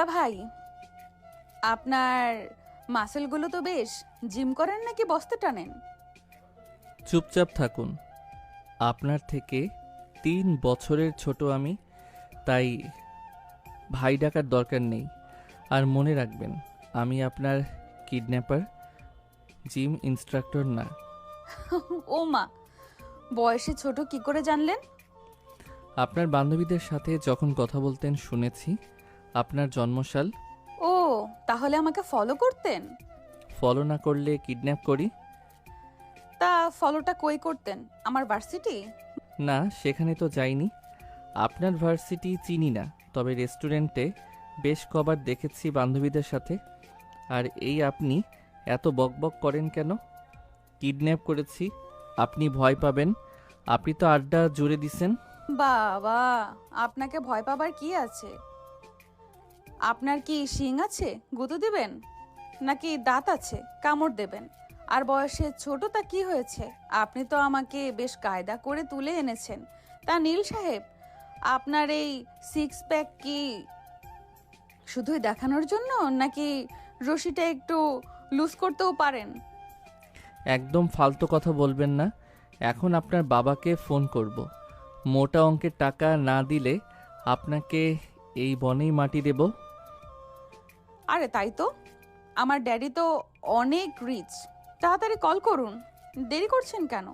দুলা ভাই, আপনার মাসেলগুলো তো বেশ, জিম করেন নাকি বস্তা টানেন? চুপচাপ থাকুন। আপনার থেকে 3 বছরের ছোট আমি, তাই ভাই ডাকার দরকার নেই। আর মনে রাখবেন, আমি আপনার কিডন্যাপার, জিম ইনস্ট্রাক্টর না। ও মা, বয়সে ছোট কি করে জানলেন? আপনার বান্ধবীদের সাথে যখন কথা বলতেন শুনেছি। আপনার জন্মসাল। ও, তাহলে আমাকে ফলো করতেন? ফলো না করলে কিডন্যাপ করি? তা ফলোটা কই করতেন? আমার ভার্সিটি? না, সেখানে তো যাইনি। আপনার ভার্সিটি চিনি না, তবে রেস্টুরেন্টে বেশ কবার দেখেছি বান্ধবীদের সাথে। আর এই আপনি এত বকবক করেন কেন? কিডন্যাপ করেছি, আপনি ভয় পাবেন? আপনি তো আড্ডা জুড়ে দিছেন। বাবা, আপনাকে ভয় পাবার কি আছে? আপনার কি শিং আছে গুঁতো দিবেন, নাকি দাঁত আছে কামড় দেবেন? আর বয়সে ছোট তা কি হয়েছে? আপনি তো আমাকে বেশ কায়দা করে তুলে এনেছেন। তা নীল সাহেব, আপনার এই সিক্স প্যাক কি শুধুই দেখানোর জন্য, নাকি রশিটা একটু লুজ করতেও পারেন? একদম ফালতু কথা বলবেন না। এখন আপনার বাবাকে ফোন করব। মোটা অঙ্কের টাকা না দিলে আপনাকে এই বনেই মাটি দেব। আরে তাই তো, আমার ড্যাডি তো অনেক রিচ। তাড়াতাড়ি কল করুন, দেরি করছেন কেন?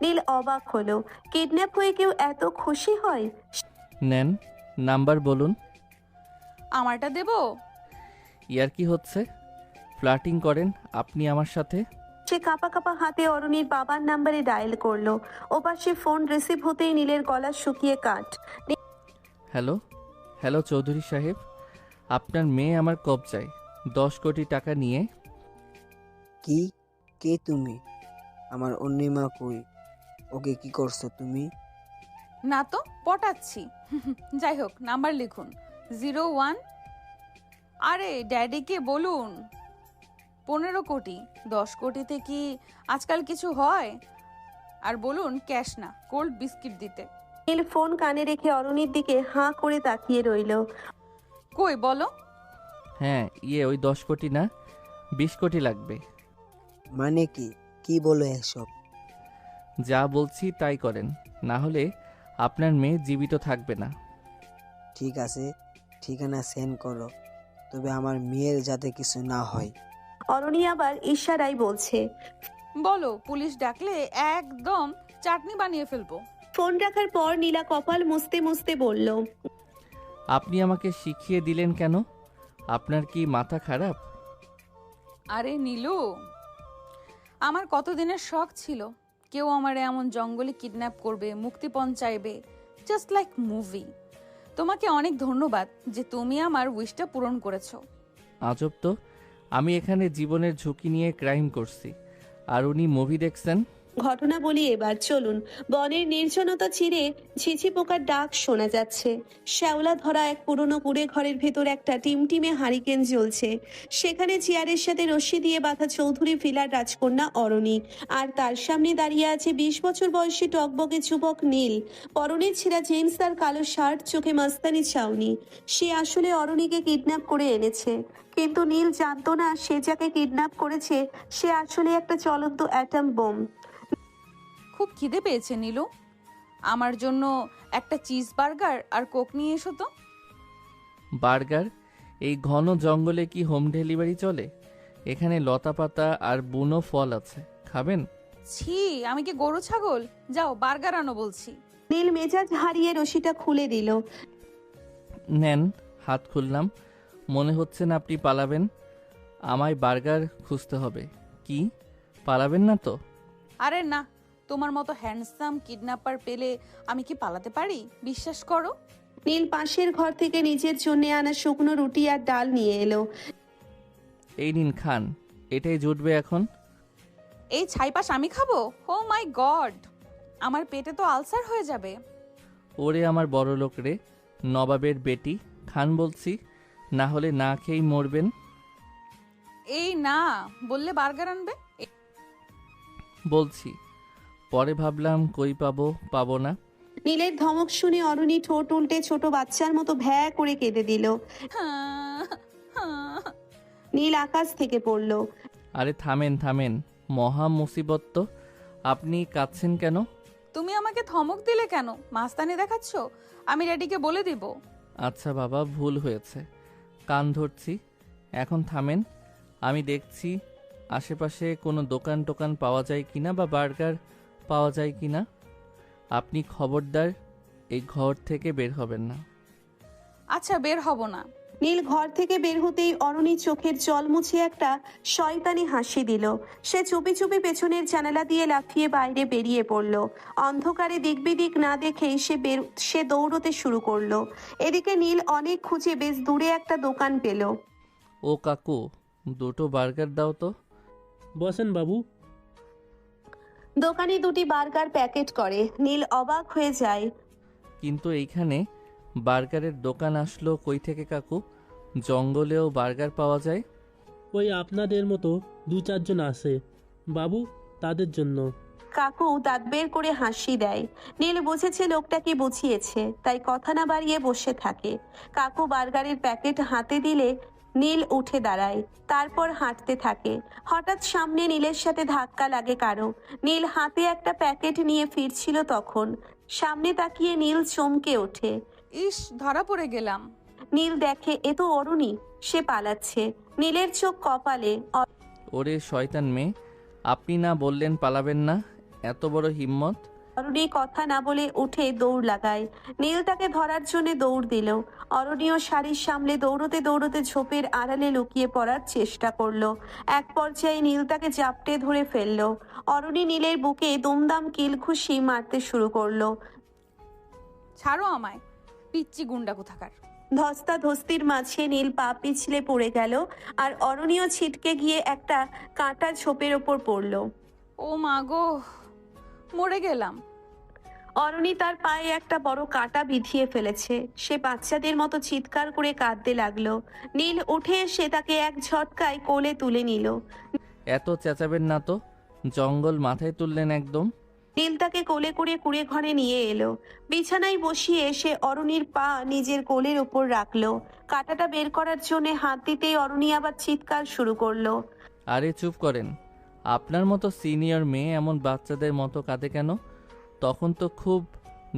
নীল অবাক হলো। কিডন্যাপ হয়ে কেউ এত খুশি হয়? নেন, নাম্বার বলুন। আমারটা দেব? ইয়ার কি হচ্ছে? ফ্লার্টিং করেন আপনি আমার সাথে? সে কাঁপা কাঁপা হাতে অরুণীর বাবার নাম্বারে ডায়াল করলো। ওপাশে ফোন রিসিভ হতেই নীলের গলা শুকিয়ে কাঠ। হ্যালো, হ্যালো চৌধুরী সাহেব, আপনার মেয়ে আমার কবজায় 10 কোটি টাকা নিয়ে। কি? কে তুমি? আমার অন্যিমা কই? ওকে কি করছো তুমি? না তো, পটাচ্ছি। যাই হোক, নাম্বার লিখুন 01। আরে ড্যাডিকে বলুন 15 কোটি। 10 কোটিতে কি আজকাল কিছু হয়? আর বলুন ক্যাশ না, কোল্ড বিস্কিট দিতে। নীল ফোন কানে রেখে অরুণীর দিকে হাঁ করে তাকিয়ে রইল। কই বলো? হ্যাঁ, ওই 10 কোটি না, 20 কোটি লাগবে। মানে কি? কি বলো এসব? যা বলছি তাই করেন, না হলে আপনার মেয়ে জীবিত থাকবে না। ঠিক আছে, ঠিকানা সেন্ড করো, তবে আমার মেয়ের যাতে কিছু না হয়। অরুণী আবার ইশারায় বলছে। বলো, পুলিশ ডাকলে একদম চাটনি বানিয়ে ফেলবো। ফোন রাখার পর নীলা কপাল মুছতে মুছতে বলল, আপনি আমাকে শিখিয়ে দিলেন কেন? আপনার কি মাথা খারাপ? আরে নীলু, আমার কতদিনের শখ ছিল কেউ আমার এমন জঙ্গলে কিডন্যাপ করবে, মুক্তিপণ চাইবে, জাস্ট লাইক মুভি। তোমাকে অনেক ধন্যবাদ যে তুমি আমার উইশটা পূরণ করেছো। আজব তো, আমি এখানে জীবনের ঝুঁকি নিয়ে ক্রাইম করছি, আর উনি মুভি দেখছেন। ঘটনা বলি এবার, চলুন। বনের নির্জনতা চিরে ঝিঝি পোকার ডাক শোনা যাচ্ছে। শ্যাওলা ধরা এক পুরনো কুড়ে ঘরের ভেতর একটা টিমটিমে হারিকেন জ্বলছে। সেখানে চেয়ারের সাথে রশ্মি দিয়ে বাঁধা চৌধুরী ভিলার রাজকন্যা অরণি, আর তার সামনে দাঁড়িয়ে আছে 20 বছর বয়সী টকবকে যুবক নীল। পরনে ছেঁড়া জিন্স আর কালো শার্ট, চোখে মাস্তানি চাউনি। সে আসলে অরণিকে কিডন্যাপ করে এনেছে, কিন্তু নীল জানতো না সে যাকে কিডন্যাপ করেছে সে আসলে একটা চলন্ত অ্যাটম বোম। খুব খিদে পেয়েছে নীলু, আমার জন্য একটা চিজ বার্গার আর কোক নিয়ে এসো তো। বার্গার? এই ঘন জঙ্গলে কি হোম ডেলিভারি চলে? এখানে লতাপাতা আর বুনো ফল আছে, খাবেন? ছি, আমি কি গরু ছাগল? যাও বার্গার আনো বলছি। নীল মেজাজ হারিয়ে রশিটা খুলে দিল। নেন, হাত খুললাম। মনে হচ্ছে না আপনি পালাবেন। আমায় বার্গার খুঁজতে হবে। কি, পালাবেন না তো? আরে না, তোমার মতো হ্যান্ডসাম কিডন্যাপার পেলে আমি কি পালাতে পারি? বিশ্বাস করো। নীল পাশের ঘর থেকে নিজের জন্য আনা শুকনো রুটি আর ডাল নিয়ে এলো। এই নিন, খান, এটাই জুটবে এখন। এই ছাইপাশ আমি খাবো? ও মাই গড, আমার পেটে তো আলসার হয়ে যাবে। ওরে আমার বড় লোক রে, নবাবের বেটি, খান বলছি, না হলে না খেয়েই মরবেন। এই না বললে বার্গার আনবে। বলছি, পরে ভাবলাম কই পাবো না। নীলের ধমক শুনে অরুণী ঠোঁট উল্টে ছোট বাচ্চার মতো ভ্যা করে কেঁদে দিল। হ্যাঁ, নীল আকাশ থেকে পড়ল। আরে থামেন থামেন, মহা মুসিবত তো। আপনি কাঁদছেন কেন? তুমি আমাকে ধমক দিলে কেন? মাস্তানি দেখাচ্ছ? আমি ড্যাডিকে বলে দিব। আচ্ছা বাবা, ভুল হয়েছে, কান ধরছি। এখন থামেন, আমি দেখছি আশেপাশে কোনো দোকান টোকান পাওয়া যায় কিনা বা বার্গার পাওয়া যায় কিনা। আপনি খবরদার এই ঘর থেকে বের হবেন না। আচ্ছা, বের হব না। নীল ঘর থেকে বের হতেই অরণি চোখের জল মুছে একটা শয়তানি হাসি দিল। সে চুপি চুপি পেছনের জানালা দিয়ে লাফিয়ে বাইরে বেরিয়ে পড়ল। অন্ধকারে দিক বিদিক না দেখেই সে দৌড়তে শুরু করলো। এদিকে নীল অনেক খুঁজে বেশ দূরে একটা দোকান পেল। ও কাকু, দুটো বার্গার দাও তো। বসেন বাবু। দোকানে দুটি বার্গার প্যাকেট করে। নীল অবাক হয়ে যায়। কিন্তু এইখানে বার্গারের দোকান আসলো কই থেকে কাকু? জঙ্গলেও বার্গার পাওয়া যায়? ওই আপনাদের মতো 2-4 জন আসে বাবু, তাদের জন্য। কাকু দাঁত বের করে হাসি দেয়। নীল বুঝেছে লোকটাকে বুঝিয়েছে, তাই কথা না বাড়িয়ে বসে থাকে। কাকু বার্গারের প্যাকেট হাতে দিলে নীল উঠে দাঁড়ায়, তারপর হাঁটতে থাকে। হঠাৎ সামনে নীলের সাথে ধাক্কা লাগে কারো। নীল হাতে একটা প্যাকেট নিয়ে ফিরছিল তখন সামনে তাকিয়ে নীল চমকে ওঠে। ইস, ধরা পড়ে গেলাম। নীল দেখে এ তো অরুণী। সে পালাচ্ছে। নীলের চোখ কপালে। ওরে শয়তান মেয়ে, আপনি না বললেন পালাবেন না? এত বড় হিম্মত! অরণি কথা না বলে উঠে দৌড় লাগায়। নীল তাকে ধরার জন্য দৌড় দিল। অরণিও শাড়ির সামলে দৌড়তে দৌড়তে ঝোপের আড়ালে লুকিয়ে পড়ার চেষ্টা করলো। এক পর্যায়ে নীল তাকে জাপটে ধরে ফেললো। অরণি নীলের বুকে দুমদাম কিলঘুষি মারতে শুরু করলো। ছাড়ো আমায়, পিচ্চি গুন্ডা কোথাকার। ধস্তাধস্তির মাঝে নীল পা পিছলে পড়ে গেল, আর অরণিও ছিটকে গিয়ে একটা কাঁটা ঝোপের ওপর পড়লো। ও মা গো, মরে গেলাম। অরণি তার পায়ে একটা বড় কাঁটা বিঁধিয়ে ফেলেছে। সে বাচ্চাদের মতো চিৎকার করে কাঁদতে লাগলো। নীল উঠে এসে তাকে এক ঝটকায় কোলে তুলে নিল। এত চেঁচাবেন না তো, জঙ্গল মাথায় তুললেন একদম। নীল তাকে কোলে করে কুঁড়ে ঘরে নিয়ে এলো। বিছানায় বসিয়ে সে অরণির পা নিজের কোলের ওপর রাখলো। কাঁটাটা বের করার জন্য হাত দিতেই অরণি আবার চিৎকার শুরু করলো। আরে চুপ করেন, আপনার মতো সিনিয়র মেয়ে এমন বাচ্চাদের মতো কাঁদে কেন? তখন তো খুব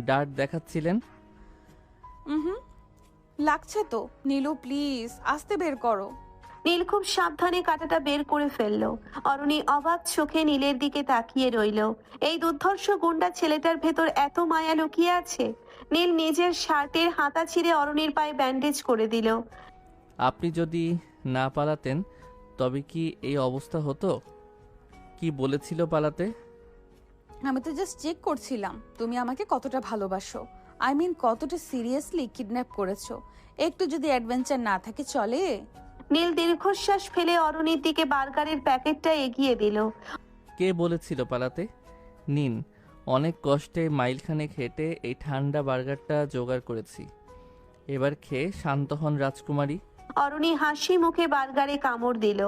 ডার্ট দেখাচ্ছিলেন। হুম, লাগছে তো। নীলু প্লিজ, আস্তে বের করো। নীল খুব সাবধানে কাঁটাটা বের করে ফেললো। অরণি অবাক চোখে নীলের দিকে তাকিয়ে রইল। এই দুর্ধর্ষ গুন্ডা ছেলেটার ভেতর এত মায়া লুকিয়ে আছে। নীল নিজের শার্টের হাতা ছিঁড়ে অরণির পায়ে ব্যান্ডেজ করে দিল। আপনি যদি না পালাতেন তবে কি এই অবস্থা হতো? কি বলেছিল পালাতে? আমি তো জাস্ট চেক করছিলাম তুমি আমাকে কতটা ভালোবাসো। আই মিন কতটা সিরিয়াসলি কিডন্যাপ করেছো। একটু যদি অ্যাডভেঞ্চার না থাকে চলে। নীল দীর্ঘশ্বাস ফেলে অরণির দিকে বার্গারের প্যাকেটটা এগিয়ে দিল। কে বলেছিল পালাতে? নিন, অনেক কষ্টে মাইলখানেক হেঁটে এই ঠান্ডা বার্গারটা জোগাড় করেছি। এবার খেয়ে শান্ত হন রাজকুমারী। অরণি হাসি মুখে বার্গারে কামড় দিল।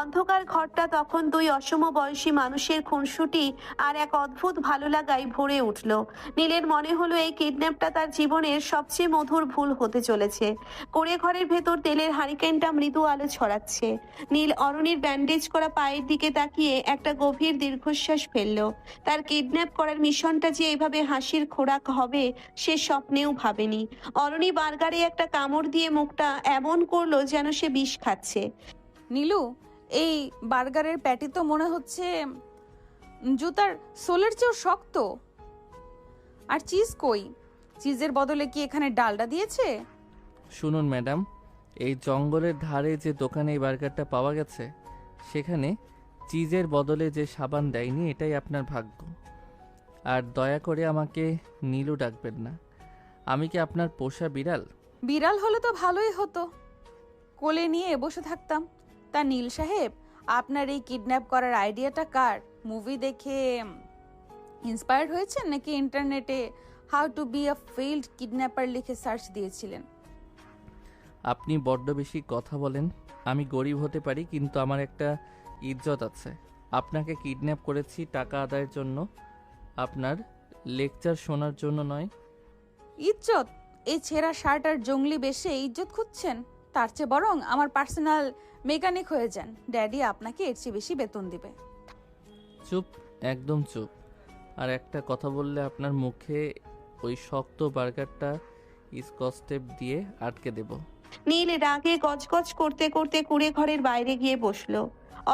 অন্ধকার ঘরটা তখন দুই অসমবয়সী মানুষের খুনসুটি আর এক অদ্ভুত ভালো লাগায় ভরে উঠল। নীলের মনে হলো এই কিডন্যাপটা তার জীবনের সবচেয়ে মধুর ভুল হতে চলেছে। কোড়ে ঘরের ভেতর তেলের হারিকেনটা মৃদু আলো ছড়াচ্ছে। নীল অরণির ব্যান্ডেজ করা পায়ের দিকে তাকিয়ে একটা গভীর দীর্ঘশ্বাস ফেলল। তার কিডন্যাপ করার মিশনটা যে এভাবে হাসির খোরাক হবে সে স্বপ্নেও ভাবেনি। অরণি বার্গারে একটা কামড় দিয়ে মুখটা এমন করলো যেন সে বিষ খাচ্ছে। নীলু, এই বার্গারের প্যাটি তো মনে হচ্ছে জুতার সোলের চেয়েও শক্ত। আর চিজ কই? চিজের বদলে কি এখানে ডালডা দিয়েছে? শুনুন ম্যাডাম, এই জঙ্গলের ধারে যে দোকানে এই বার্গারটা পাওয়া গেছে সেখানে চিজের বদলে যে সাবান দেয়নি, এটাই আপনার ভাগ্য। আর দয়া করে আমাকে নীলু ডাকবেন না। আমি কি আপনার পোষা বিড়াল? বিড়াল হলে তো ভালোই হতো, কোলে নিয়ে বসে থাকতাম। তা নীল সাহেব, আপনার এই কিডন্যাপ করার আইডিয়াটা কার? মুভি দেখে ইন্সপায়ার্ড হয়েছেন নাকি ইন্টারনেটে how to be a failed kidnapper লিখে সার্চ দিয়েছিলেন? আপনি বড্ড বেশি কথা বলেন। আমি গরিব হতে পারি কিন্তু আমার একটা ইজ্জত আছে। আপনাকে কিডন্যাপ করেছি টাকা আদায়ের জন্য, আপনার লেকচার শোনার জন্য নয়। ইজ্জত? এই ছেঁড়া শার্ট আর জঙ্গলি বেশে ইজ্জত খুঁজছেন? তার চেয়ে বরং আমার পার্সোনাল মেকানিক হয়ে যান, ড্যাডি আপনাকে এর চেয়ে বেশি বেতন দিবে। চুপ, একদম চুপ। আর একটা কথা বললে আপনার মুখে ওই শক্ত বার্গারটা স্কচ টেপ দিয়ে আটকে দেব। নীল রাগে গজগজ করতে করতে কুড়ে ঘরের বাইরে গিয়ে বসলো।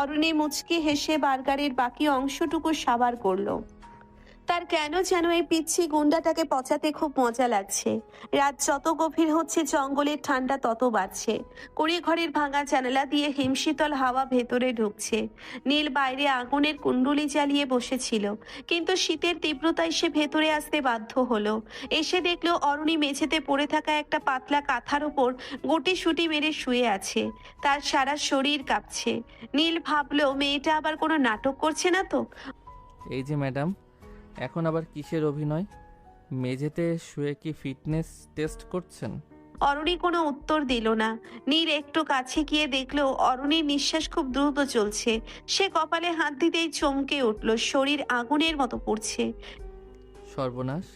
অরুণী মুচকি হেসে বার্গারের বাকি অংশটুকু সাবার করলো। তার কেন যেন এই পিচ্ছি গুন্ডাটাকে পচাতে খুব মজা লাগছে। রাত যত গভীর হচ্ছে জঙ্গলের ঠান্ডা তত বাড়ছে। কুড়ে ঘরের ভাঙা জানালা দিয়ে হিমশীতল হাওয়া ভেতরে ঢুকছে। নীল বাইরে আগুনের কুণ্ডুলি জ্বালিয়ে বসেছিল, কিন্তু শীতের তীব্রতায় সে ভেতরে আসতে বাধ্য হলো। এসে দেখলো অরুণী মেঝেতে পড়ে থাকা একটা পাতলা কাঁথার ওপর গুটিসুটি মেরে শুয়ে আছে। তার সারা শরীর কাঁপছে। নীল ভাবলো মেয়েটা আবার কোনো নাটক করছে না তো। এই যে ম্যাডাম, এখন আবার কিসের অভিনয়? মেঝেতে শুয়ে কি ফিটনেস টেস্ট করছেন? অরুণী কোনো উত্তর দিল না। নীল একটু কাছে গিয়ে দেখলো অরুণীর নিঃশ্বাস খুব দ্রুত চলছে। সে কপালে হাত দিতেই চমকে উঠল, শরীর আগুনের মতো পড়ছে। সর্বনাশ,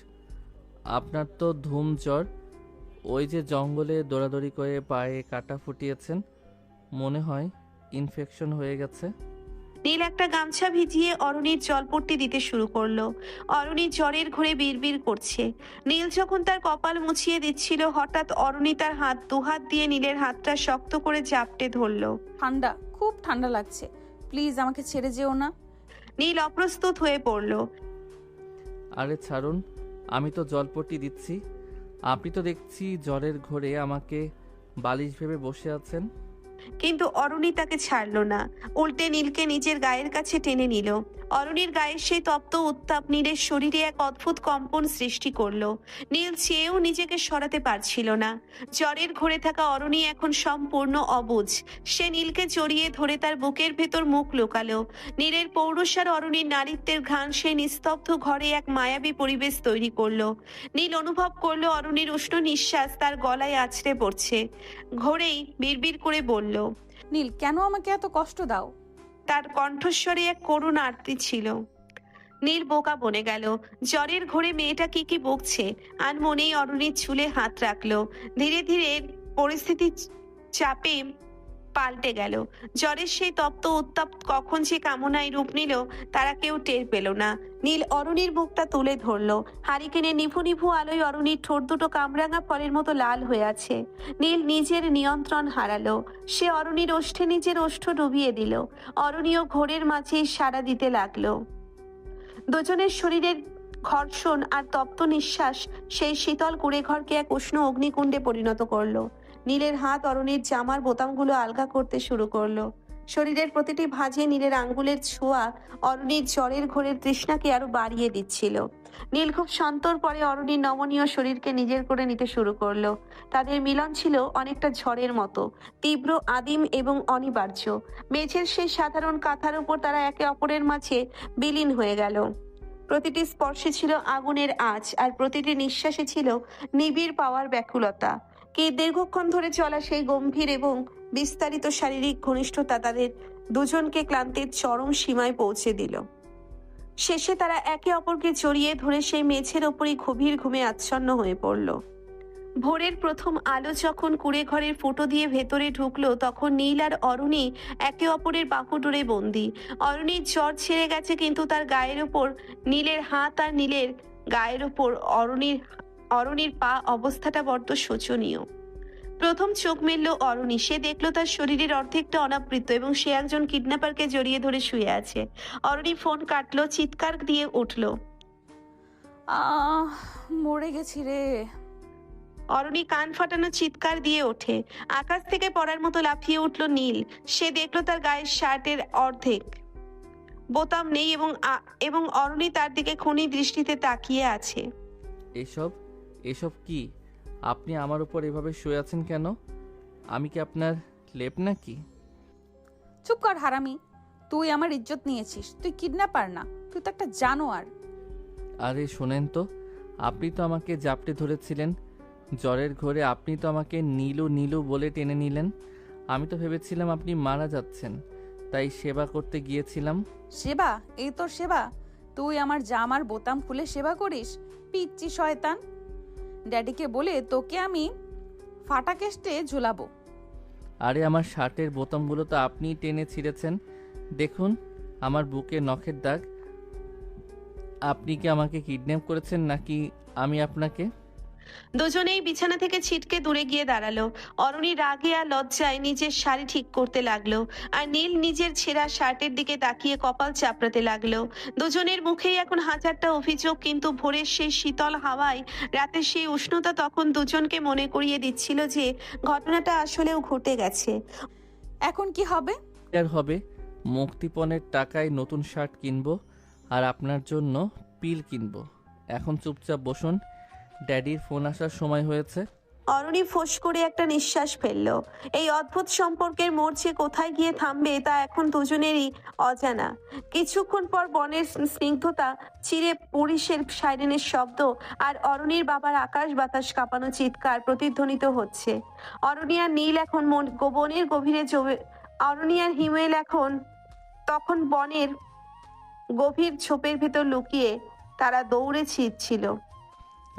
আপনার তো ধুম জ্বর। ওই যে জঙ্গলে দৌড়াদৌড়ি করে পায়ে কাটা ফুটিয়েছেন, মনে হয় ইনফেকশন হয়ে গেছে। নীল একটা গামছা ভিজিয়ে অরুণীর জলপট্টি দিতে শুরু করলো। অরুণী জ্বরের ঘোরে বিড়বিড় করছে। নীল যখন তার কপাল মুছিয়ে দিচ্ছিল, হঠাৎ অরুণী তার দুহাত দিয়ে নীলের হাতটা শক্ত করে জাপটে ধরলো। ঠান্ডা, খুব ঠান্ডা লাগছে, প্লিজ আমাকে ছেড়ে যেও না। নীল অপ্রস্তুত হয়ে পড়লো। আরে ছাড়ুন, আমি তো জলপট্টি দিচ্ছি। আপনি তো দেখছি জ্বরের ঘোরে আমাকে বালিশ ভেবে বসে আছেন। কিন্তু অরুণী তাকে ছাড়লো না, উল্টে নীলকে নিজের গায়ের কাছে টেনে নিল। অরুণীর গায়ের সেই তপ্ত উত্তাপ নীলের শরীরে এক অদ্ভুত কম্পন সৃষ্টি করলো। নীল চেয়েও নিজেকে সরাতে পারছিল না। জ্বরের ঘোরে থাকা অরুণী এখন সম্পূর্ণ অবুঝ। সে নীলকে জড়িয়ে ধরে তার বুকের ভেতর মুখ লুকালো। নীলের পৌরুষার অরুণীর নারীত্বের ঘ্রাণ সেই নিস্তব্ধ ঘরে এক মায়াবী পরিবেশ তৈরি করলো। নীল অনুভব করলো অরুণীর উষ্ণ নিঃশ্বাস তার গলায় আছড়ে পড়ছে। ঘোরেই বিড়বিড় করে বলল, নীল, কেন আমাকে এত কষ্ট দাও? তার কণ্ঠস্বরে এক করুণ আরতি ছিল। নীল বোকা বনে গেল। জ্বরের ঘোরে মেয়েটা কি বকছে। আনমনেই অরুণীর চুলে হাত রাখলো। ধীরে ধীরে পরিস্থিতি চাপে পাল্টে গেল। জ্বরের সেই তপ্ত উত্তাপ কখন যে কামনায় রূপ নিল তারা কেউ টের পেল না। নীল অরুণীর বুকটা তুলে ধরলো। হারিকেনের নিভু নিভু আলোয় অরুণীর ঠোঁট দুটো কামরাঙা ফলের মতো লাল হয়ে আছে। নীল নিজের নিয়ন্ত্রণ হারালো। সে অরুণীর ওষ্ঠে নিজের ওষ্ঠ ডুবিয়ে দিল। অরুণীও ঘোরের মাঝে সাড়া দিতে লাগলো। দুজনের শরীরের ঘর্ষণ আর তপ্ত নিঃশ্বাস সেই শীতল কুড়ে ঘরকে এক উষ্ণ অগ্নিকুণ্ডে পরিণত করলো। নীলের হাত অরুণীর জামার বোতামগুলো আলগা করতে শুরু করলো। শরীরের প্রতিটি ভাঁজে নীলের আঙ্গুলের ছোঁয়া অরুণীর জ্বরের ঘোরের তৃষ্ণাকে আরো বাড়িয়ে দিচ্ছিল। নীল খুব সন্তর পরে অরুণীর নমনীয় শরীরকে নিজের করে নিতে শুরু করলো। তাদের মিলন ছিল অনেকটা ঝড়ের মতো, তীব্র, আদিম এবং অনিবার্য। মেঝের সেই সাধারণ কাঁথার উপর তারা একে অপরের মাঝে বিলীন হয়ে গেল। প্রতিটি স্পর্শে ছিল আগুনের আঁচ, আর প্রতিটি নিঃশ্বাসে ছিল নিবিড় পাওয়ার ব্যাকুলতা। দীর্ঘক্ষণ ধরে চলা সেই গম্ভীর এবং বিস্তারিত শারীরিক ঘনিষ্ঠতা তাদের দুজনকে ক্লান্তির চরম সীমায় পৌঁছে দিল। শেষে তারা একে অপরকে জড়িয়ে ধরে সেই মেঝের ওপরই গভীর ঘুমে আচ্ছন্ন হয়ে পড়ল। ভোরের প্রথম আলো যখন কুড়ে ঘরের ফুটো দিয়ে ভেতরে ঢুকলো, তখন নীল আর অরুণী একে অপরের বাহুডোরে বন্দী। অরুণীর জ্বর ছেড়ে গেছে, কিন্তু তার গায়ের ওপর নীলের হাত আর নীলের গায়ের ওপর অরুণীর পা অবস্থাটা বড্ড শোচনীয়। প্রথম চোখ মেলল অরুণী। সে দেখলো তার শরীরের অর্ধেকটা অনাবৃত এবং সে একজন কিডন্যাপারকে জড়িয়ে ধরে শুয়ে আছে। অরুণী ফোন কাটলো, চিৎকার দিয়ে উঠলো, মরে গেছি রে। অরুণী কান ফাটানো চিৎকার দিয়ে ওঠে। আকাশ থেকে পড়ার মতো লাফিয়ে উঠল নীল। সে দেখলো তার গায়ের শার্টের অর্ধেক বোতাম নেই এবং অরুণী তার দিকে খুনি দৃষ্টিতে তাকিয়ে আছে। এসব কি? আপনি আমার উপর এভাবে শুয়ে আছেন কেন? আমি কি আপনার লেপ নাকি? চুপ কর হারামি, তুই আমার ইজ্জত নিয়েছিস। তুই কিডন্যাপার না, তুই তো একটা জানোয়ার। আরে শোনেন তো, আপনি তো আমাকে জাপটে ধরেছিলেন জ্বরের ঘোরে। আপনি তো আমাকে নীলু নীলু বলে টেনে নিলেন। আমি তো ভেবেছিলাম আপনি মারা যাচ্ছেন, তাই সেবা করতে গিয়েছিলাম। সেবা? এই তোর সেবা? তুই আমার জামার বোতাম খুলে সেবা করিস? পিচ্চি শয়তান! ড্যাডিকে বলে তোকে আমি ফাটা কেষ্টে ঝুলাবো। আরে আমার শার্টের বোতামগুলো তো আপনিই টেনে ছিঁড়েছেন। দেখুন আমার বুকে নখের দাগ। আপনি কি আমাকে কিডন্যাপ করেছেন নাকি আমি আপনাকে? দুজনেই বিছানা থেকে ছিটকে দূরে গিয়ে দাঁড়ালো। অরুণী রাগে আর লজ্জায় নিজের শাড়ি ঠিক করতে লাগলো, আর নীল নিজের ছেঁড়া শার্টের দিকে তাকিয়ে কপাল চাপড়াতে লাগলো। দুজনের মুখেই এখন হাজারটা অভিযোগ, কিন্তু ভোরের সেই শীতল হাওয়ায় রাতের সেই উষ্ণতা তখন দুজনকে মনে করিয়ে দিচ্ছিল যে ঘটনাটা আসলেও ঘটে গেছে। এখন কি হবে? আর হবে, মুক্তিপণের টাকায় নতুন শার্ট কিনবো আর আপনার জন্য পিল কিনবো। এখন চুপচাপ বসুন, ড্যাডির ফোন আসার সময় হয়েছে। অরুণী ফোঁস করে একটা নিঃশ্বাস ফেললো। এই অদ্ভুত সম্পর্কের মোড় যে কোথায় গিয়ে থামবে তা এখন দুজনেরই অজানা। কিছুক্ষণ পর বনের স্নিগ্ধতা চিরে পুলিশের সাইরেনের শব্দ আর অরুণীর বাবার আকাশ বাতাস কাঁপানো চিৎকার প্রতিধ্বনিত হচ্ছে। অরুণী আর নীল এখন বনের গভীরে অরুণী আর হিমেল এখন তখন বনের গভীর ঝোপের ভেতর লুকিয়ে তারা দৌড়ে ছিটছিল।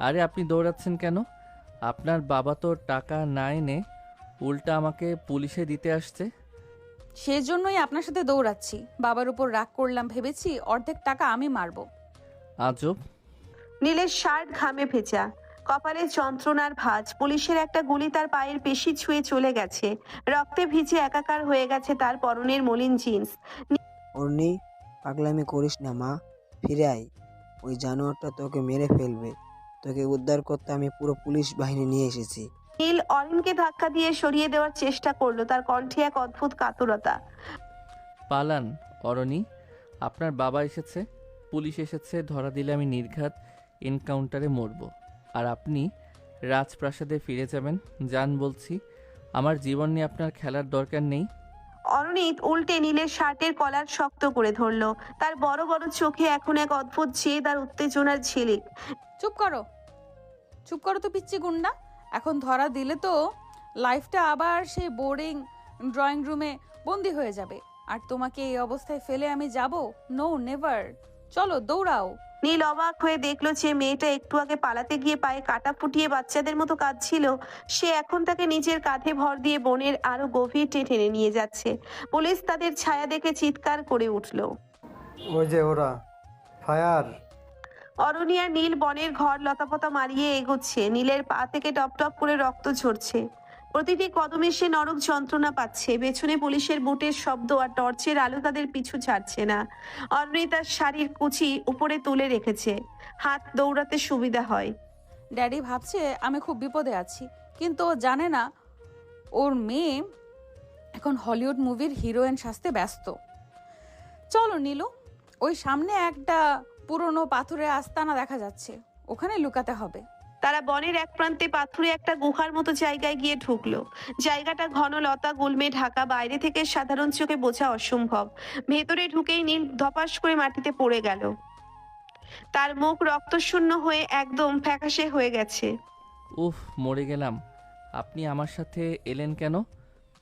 আরে আপনি দৌড়াচ্ছেন কেন? আপনার বাবা তো টাকা না এনে উল্টা আমাকে পুলিশে দিতে আসছে। সেজন্যই আপনার সাথে দৌড়াচ্ছি। বাবার উপর রাগ করলাম, ভেবেছি অর্ধেক টাকা আমি মারবো। আজব। নীলের শার্ট ঘামে ভেজা, কপালে যন্ত্রণার ভাঁজ। পুলিশের একটা গুলি তার পায়ের পেশি ছুঁয়ে চলে গেছে, রক্তে ভিজে একাকার হয়ে গেছে তার পরনের মলিন জিন্স। অর্নি, পাগলামি করিস না মা, ফিরে আয়। ওই জানোয়ারটা তোকে মেরে ফেলবে। তোকে উদ্ধার করতে আমি পুরো পুলিশ বাহিনী নিয়ে এসেছি। নীল অরিনকে ধাক্কা দিয়ে সরিয়ে দেওয়ার চেষ্টা করলো, তার কণ্ঠে এক অদ্ভুত কাতরতা। পালান অরণি, আপনার বাবা এসেছে, পুলিশ এসেছে, ধরা দিলে আমি নির্ঘাত এনকাউন্টারে মরব। আর আপনি রাজপ্রাসাদে ফিরে যাবেন। যান বলছি, আমার জীবন নিয়ে আপনার খেলার দরকার নেই। অরুণিত উল্টে নীলের শার্টের কলার শক্ত করে ধরলো, তার বড় বড় চোখে এখন এক অদ্ভুত জেদ আর উত্তেজনার ঝিলিক। চুপ করো, চুপ করো তো পিচ্চি গুন্ডা। এখন ধরা দিলে তো লাইফটা আবার সেই বোরিং ড্রয়িং রুমে বন্দি হয়ে যাবে। আর তোমাকে এই অবস্থায় ফেলে আমি যাব? No, never. চলো দৌড়াও। নীল অবাক হয়ে দেখলো যে মেয়েটা একটু আগে পালাতে গিয়ে পায়ে কাটা ফুটিয়ে বাচ্চাদের মতো কাঁদছিল, সে এখন তাকে নিজের কাঁধে ভর দিয়ে বনের আরো গভীর টেনে নিয়ে যাচ্ছে। পুলিশ তাদের ছায়া দেখে চিৎকার করে উঠল। ওই যে ওরা, ফায়ার! অরুণী আর নীল বনের ঘর লতাপতা মারিয়ে এগোচ্ছে। নীলের পা থেকে টপ টপ করে রক্ত ঝরছে, প্রতিটি কদমে সে নরক যন্ত্রণা পাচ্ছে। পেছনে পুলিশের বুটের শব্দ আর টর্চের আলো তাদের পিছু ছাড়ছে না। অরুণী তার শাড়ির কুচি উপরে তুলে রেখেছে, হাত দৌড়াতে সুবিধা হয়। ড্যাডি ভাবছে আমি খুব বিপদে আছি, কিন্তু ও জানে না ওর মেয়ে এখন হলিউড মুভির হিরোইন সাজতে ব্যস্ত। চলো নীলু, ওই সামনে একটা পুরনো পাথুরে আস্তানা দেখা যাচ্ছে, ওখানে লুকাতে হবে। তারা বনের এক প্রান্তে পাথুরে একটা গুহার মতো জায়গায় গিয়ে ঢুকলো। জায়গাটা ঘন লতা গুল্মে ঢাকা, বাইরে থেকে সাধারণ চোখে বোঝা অসম্ভব। ভেতরে ঢুকেই নীল ধপাস করে মাটিতে পড়ে গেল, তার মুখ রক্তশূন্য হয়ে একদম ফ্যাকাশে হয়ে গেছে। উফ, মরে গেলাম। আপনি আমার সাথে এলেন কেন?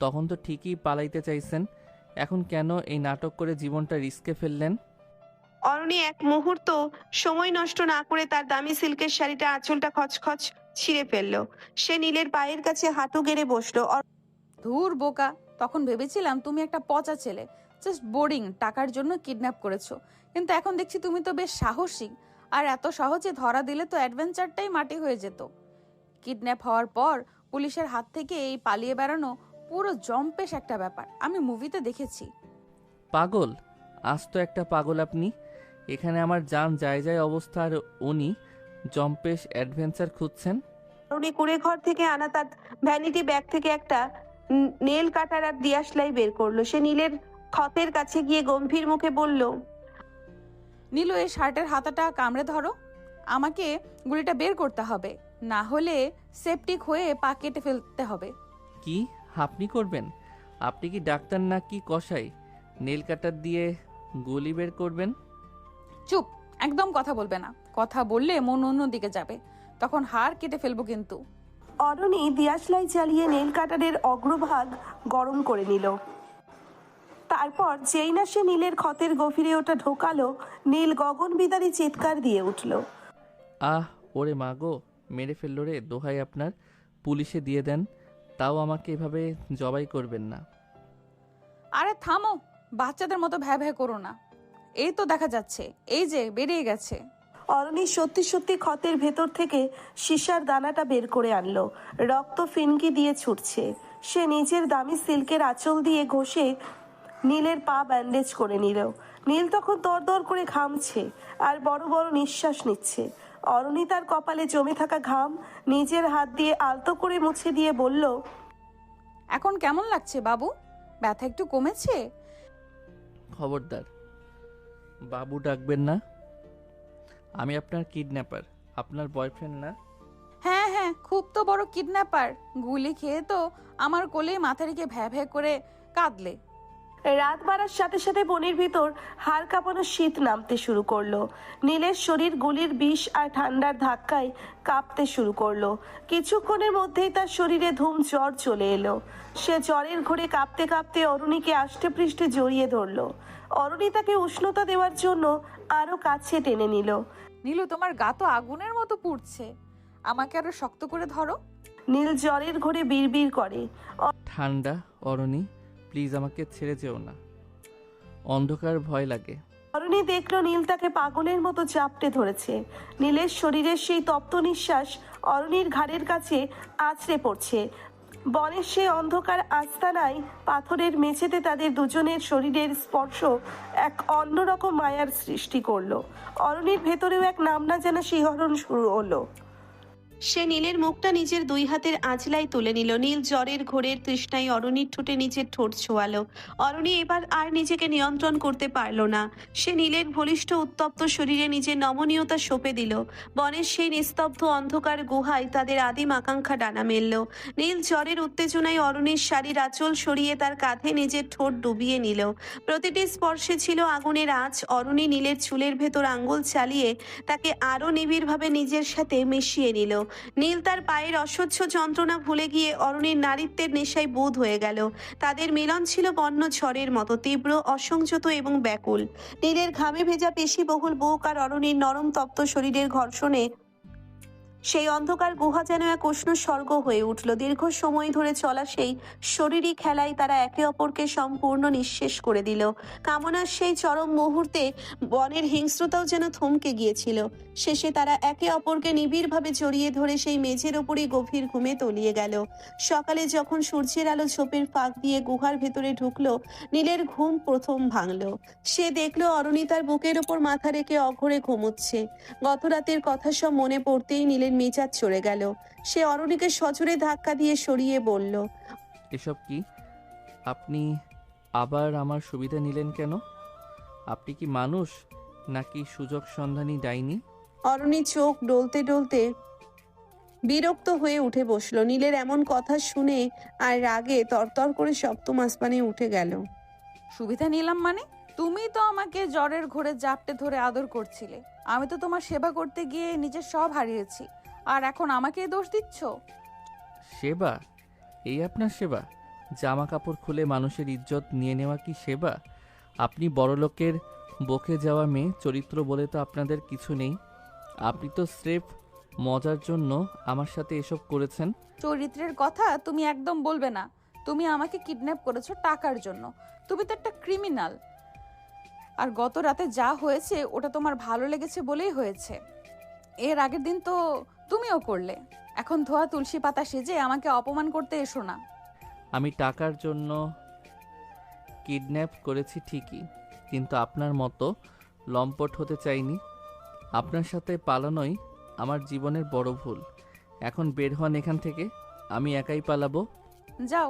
তখন তো ঠিকই পালাইতে চাইছেন, এখন কেন এই নাটক করে জীবনটা রিস্কে ফেললেন? অরুণী এক মুহূর্ত সময় নষ্ট না করে তার দামি সিল্কের শাড়িটা আঁচলটা খচখচ ছিঁড়ে ফেললো। সে নীলের পায়ের কাছে হাঁটু গেড়ে বসলো। ধুর বোকা, তখন ভেবেছিলাম তুমি একটা পচা ছেলে, জাস্ট বোরিং, টাকার জন্য কিডন্যাপ করেছো। কিন্তু এখন দেখছি তুমি তো বেশ সাহসী, আর এত সহজে ধরা দিলে তো অ্যাডভেঞ্চারটাই মাটি হয়ে যেত। কিডন্যাপ হওয়ার পর পুলিশের হাত থেকে এই পালিয়ে বেড়ানো পুরো জম্পেশ একটা ব্যাপার, আমি মুভিতে দেখেছি। পাগল, আজ তো একটা পাগল আপনি। এখানে আমার জান যায় যায় অবস্থা, আর উনি জম্পেশ অ্যাডভেঞ্চার খুঁজছেন। অরুণী কুড়ে ঘর থেকে আনা তার ভ্যানিটি ব্যাগ থেকে একটা নেল কাটার আর দিয়াশলাই বের করলো। সে নীলের ক্ষতের কাছে গিয়ে গম্ভীর মুখে বলল, নীলু, এই শার্টের হাতাটা কামড়ে ধরো, আমাকে গুলিটা বের করতে হবে, না হলে সেপটিক হয়ে পা কেটে ফেলতে হবে। কি আপনি করবেন? আপনি কি ডাক্তার না কি কসাই? নেল কাটার দিয়ে গুলি বের করবেন? চুপ, একদম কথা বলবে না। কথা বললে মন অন্যদিকে যাবে, তখন হাড় কেটে ফেলবো কিন্তু। অরুণী দিয়াশলাই চালিয়ে নেল কাটারের অগ্রভাগ গরম করে নিল। তারপর যেই না সে নীলের ক্ষতের গভীরে ওটা ঢোকালো, নীল গগন বিদারী চিৎকার দিয়ে উঠল। আহ, ওরে মা গো, মেরে ফেললো রে। দোহাই আপনার, পুলিশে দিয়ে দেন, তাও আমাকে এভাবে জবাই করবেন না। আরে থামো, বাচ্চাদের মতো ভ্যা ভ্যা করো না। এই তো দেখা যাচ্ছে, এই যে বেরিয়ে গেছে। অরণি সত্যি সত্যি ক্ষতের ভেতর থেকে সীসার দানাটা বের করে আনলো। রক্ত ফিনকি দিয়ে ছুটছে। সে নিজের দামি সিল্কের আঁচল দিয়ে ঘষে নীলের পা ব্যান্ডেজ করে নিল। নীল তখন দরদর করে ঘামছে আর বড় বড় নিঃশ্বাস নিচ্ছে। অরণি তার কপালে জমে থাকা ঘাম নিজের হাত দিয়ে আলতো করে মুছে দিয়ে বলল, এখন কেমন লাগছে বাবু? ব্যথা একটু কমেছে? খবরদার বাবু ডাকবেন না। আমি আপনার কিডন্যাপার, আপনার বয়ফ্রেন্ড না। হ্যাঁ হ্যাঁ, খুব তো বড় কিডন্যাপার। গুলি খেয়ে তো আমার কোলে মাথা রেখে ভ্যা ভ্যা করে কাঁদলে। রাত বাড়ার সাথে সাথে বনের ভিতর হাড় কাঁপানো শীত নামতে শুরু করলো। নীলের শরীর গুলির বিষ আর ঠান্ডার ধাক্কায় কাঁপতে শুরু করলো। কিছুক্ষণের মধ্যেই তার শরীরে ধুম জ্বর চলে এলো। সে জ্বরের ঘোরে কাঁপতে কাঁপতে অরুণীকে আষ্টে পৃষ্ঠে জড়িয়ে ধরলো। অরুণী তাকে উষ্ণতা দেওয়ার জন্য আরো কাছে টেনে নিল। নীলু, তোমার গা তো আগুনের মতো পুড়ছে, আমাকে আরো শক্ত করে ধরো। নীল জ্বরের ঘোরে বিড়বিড় করে, ঠান্ডা, অরণি প্লিজ আমাকে ছেড়ে যেও না, অন্ধকার ভয় লাগে। অরুণী দেখলো নীল তাকে পাগলের মতো চাপটে ধরেছে। নীলের শরীরের সেই তপ্ত নিঃশ্বাস অরুণীর ঘাড়ের কাছে আছড়ে পড়ছে। বনের সেই অন্ধকার আস্তানায় পাথরের মেঝেতে তাদের দুজনের শরীরের স্পর্শ এক অন্যরকম মায়ার সৃষ্টি করলো। অরুণীর ভেতরেও এক নাম না জানা শিহরণ শুরু হলো। সে নীলের মুখটা নিজের দুই হাতের আঁচলায় তুলে নিল। নীল জ্বরের ঘোরের তৃষ্ণায় অরুণীর ঠোঁটে নিজের ঠোঁট ছোঁয়ালো। অরুণী এবার আর নিজেকে নিয়ন্ত্রণ করতে পারল না। সে নীলের বলিষ্ঠ উত্তপ্ত শরীরে নিজের নমনীয়তা সঁপে দিল। বনের সেই নিস্তব্ধ অন্ধকার গুহায় তাদের আদিম আকাঙ্ক্ষা ডানা মেলল। নীল জ্বরের উত্তেজনায় অরুণীর শাড়ির আঁচল সরিয়ে তার কাঁধে নিজের ঠোঁট ডুবিয়ে নিল। প্রতিটি স্পর্শে ছিল আগুনের আঁচ। অরুণী নীলের চুলের ভেতর আঙ্গুল চালিয়ে তাকে আরো নিবিড়ভাবে নিজের সাথে মিশিয়ে নিল। নীল তার পায়ের অসহ্য যন্ত্রণা ভুলে গিয়ে অরুণীর নারীত্বের নেশায় বুঁদ হয়ে গেল। তাদের মিলন ছিল বন্য ঝড়ের মতো তীব্র, অসংযত এবং ব্যাকুল। নীলের ঘামে ভেজা পেশিবহুল বুক আর অরুণীর নরম তপ্ত শরীরের ঘর্ষণে সেই অন্ধকার গুহা যেন এক উষ্ণ স্বর্গ হয়ে উঠল। দীর্ঘ সময় ধরে চলা সেই শরীরী খেলায় তারা একে অপরকে সম্পূর্ণ নিঃশেষ করে দিল। কামনার সেই চরম মুহূর্তে বনের হিংস্রতাও যেন থমকে গিয়েছিল। শেষে তারা একে অপরকে নিবিড়ভাবে জড়িয়ে ধরে সেই মেঝের ওপরই গভীর ঘুমে তলিয়ে গেল। সকালে যখন সূর্যের আলো ঝোপের ফাঁক দিয়ে গুহার ভেতরে ঢুকলো, নীলের ঘুম প্রথম ভাঙল। সে দেখলো অরুণী তার বুকের ওপর মাথা রেখে অঘরে ঘুমোচ্ছে। গত রাতের কথা সব মনে পড়তেই নীলের মেজাজ চড়ে গেল। সে অরুণীকে সজোরে ধাক্কা দিয়ে সরিয়ে বলল, এসব কি? আপনি আবার আমার সুবিধা নিলেন কেন? আপনি কি মানুষ নাকি সুযোগ সন্ধানী ডাইনি? অরুণী চোখ ডলতে ডলতে বিরক্ত হয়ে উঠে বসলো। নীলের এমন কথা শুনে আর রাগে তরতর করে সপ্তম আসমানে উঠে গেল। সুবিধা নিলাম মানে? তুমি তো আমাকে জ্বরের ঘোরে জাপটে ধরে আদর করছিলে। আমি তো তোমার সেবা করতে গিয়ে নিজের সব হারিয়েছি, আর এখন আমাকেই দোষ দিচ্ছ? সেবা? এই আপনার সেবা? জামা কাপড় খুলে মানুষের ইজ্জত নিয়ে নেওয়া কি সেবা? আপনি বড়লোকের বকে যাওয়া মেয়ে, চরিত্র বলে তো আপনাদের কিছু নেই। আপনি তো স্রেফ মজার জন্য আমার সাথে এসব করেছেন। চরিত্রের কথা তুমি একদম বলবে না। তুমি আমাকে কিডন্যাপ করেছো টাকার জন্য। তুমি তো একটা ক্রিমিনাল। আর গত রাতে যা হয়েছে ওটা তোমার ভালো লেগেছে বলেই হয়েছে। এর আগের দিন তো তুমিও করলে। এখন ধোয়া তুলসী পাতা সেজে আমাকে অপমান করতে এসো না। আমি টাকার জন্য কিডন্যাপ করেছি ঠিকই, কিন্তু আপনার মতো লম্পট হতে চাইনি। আপনার সাথে পালানোই আমার জীবনের বড় ভুল। এখন বের হন এখান থেকে, আমি একাই পালাবো। যাও,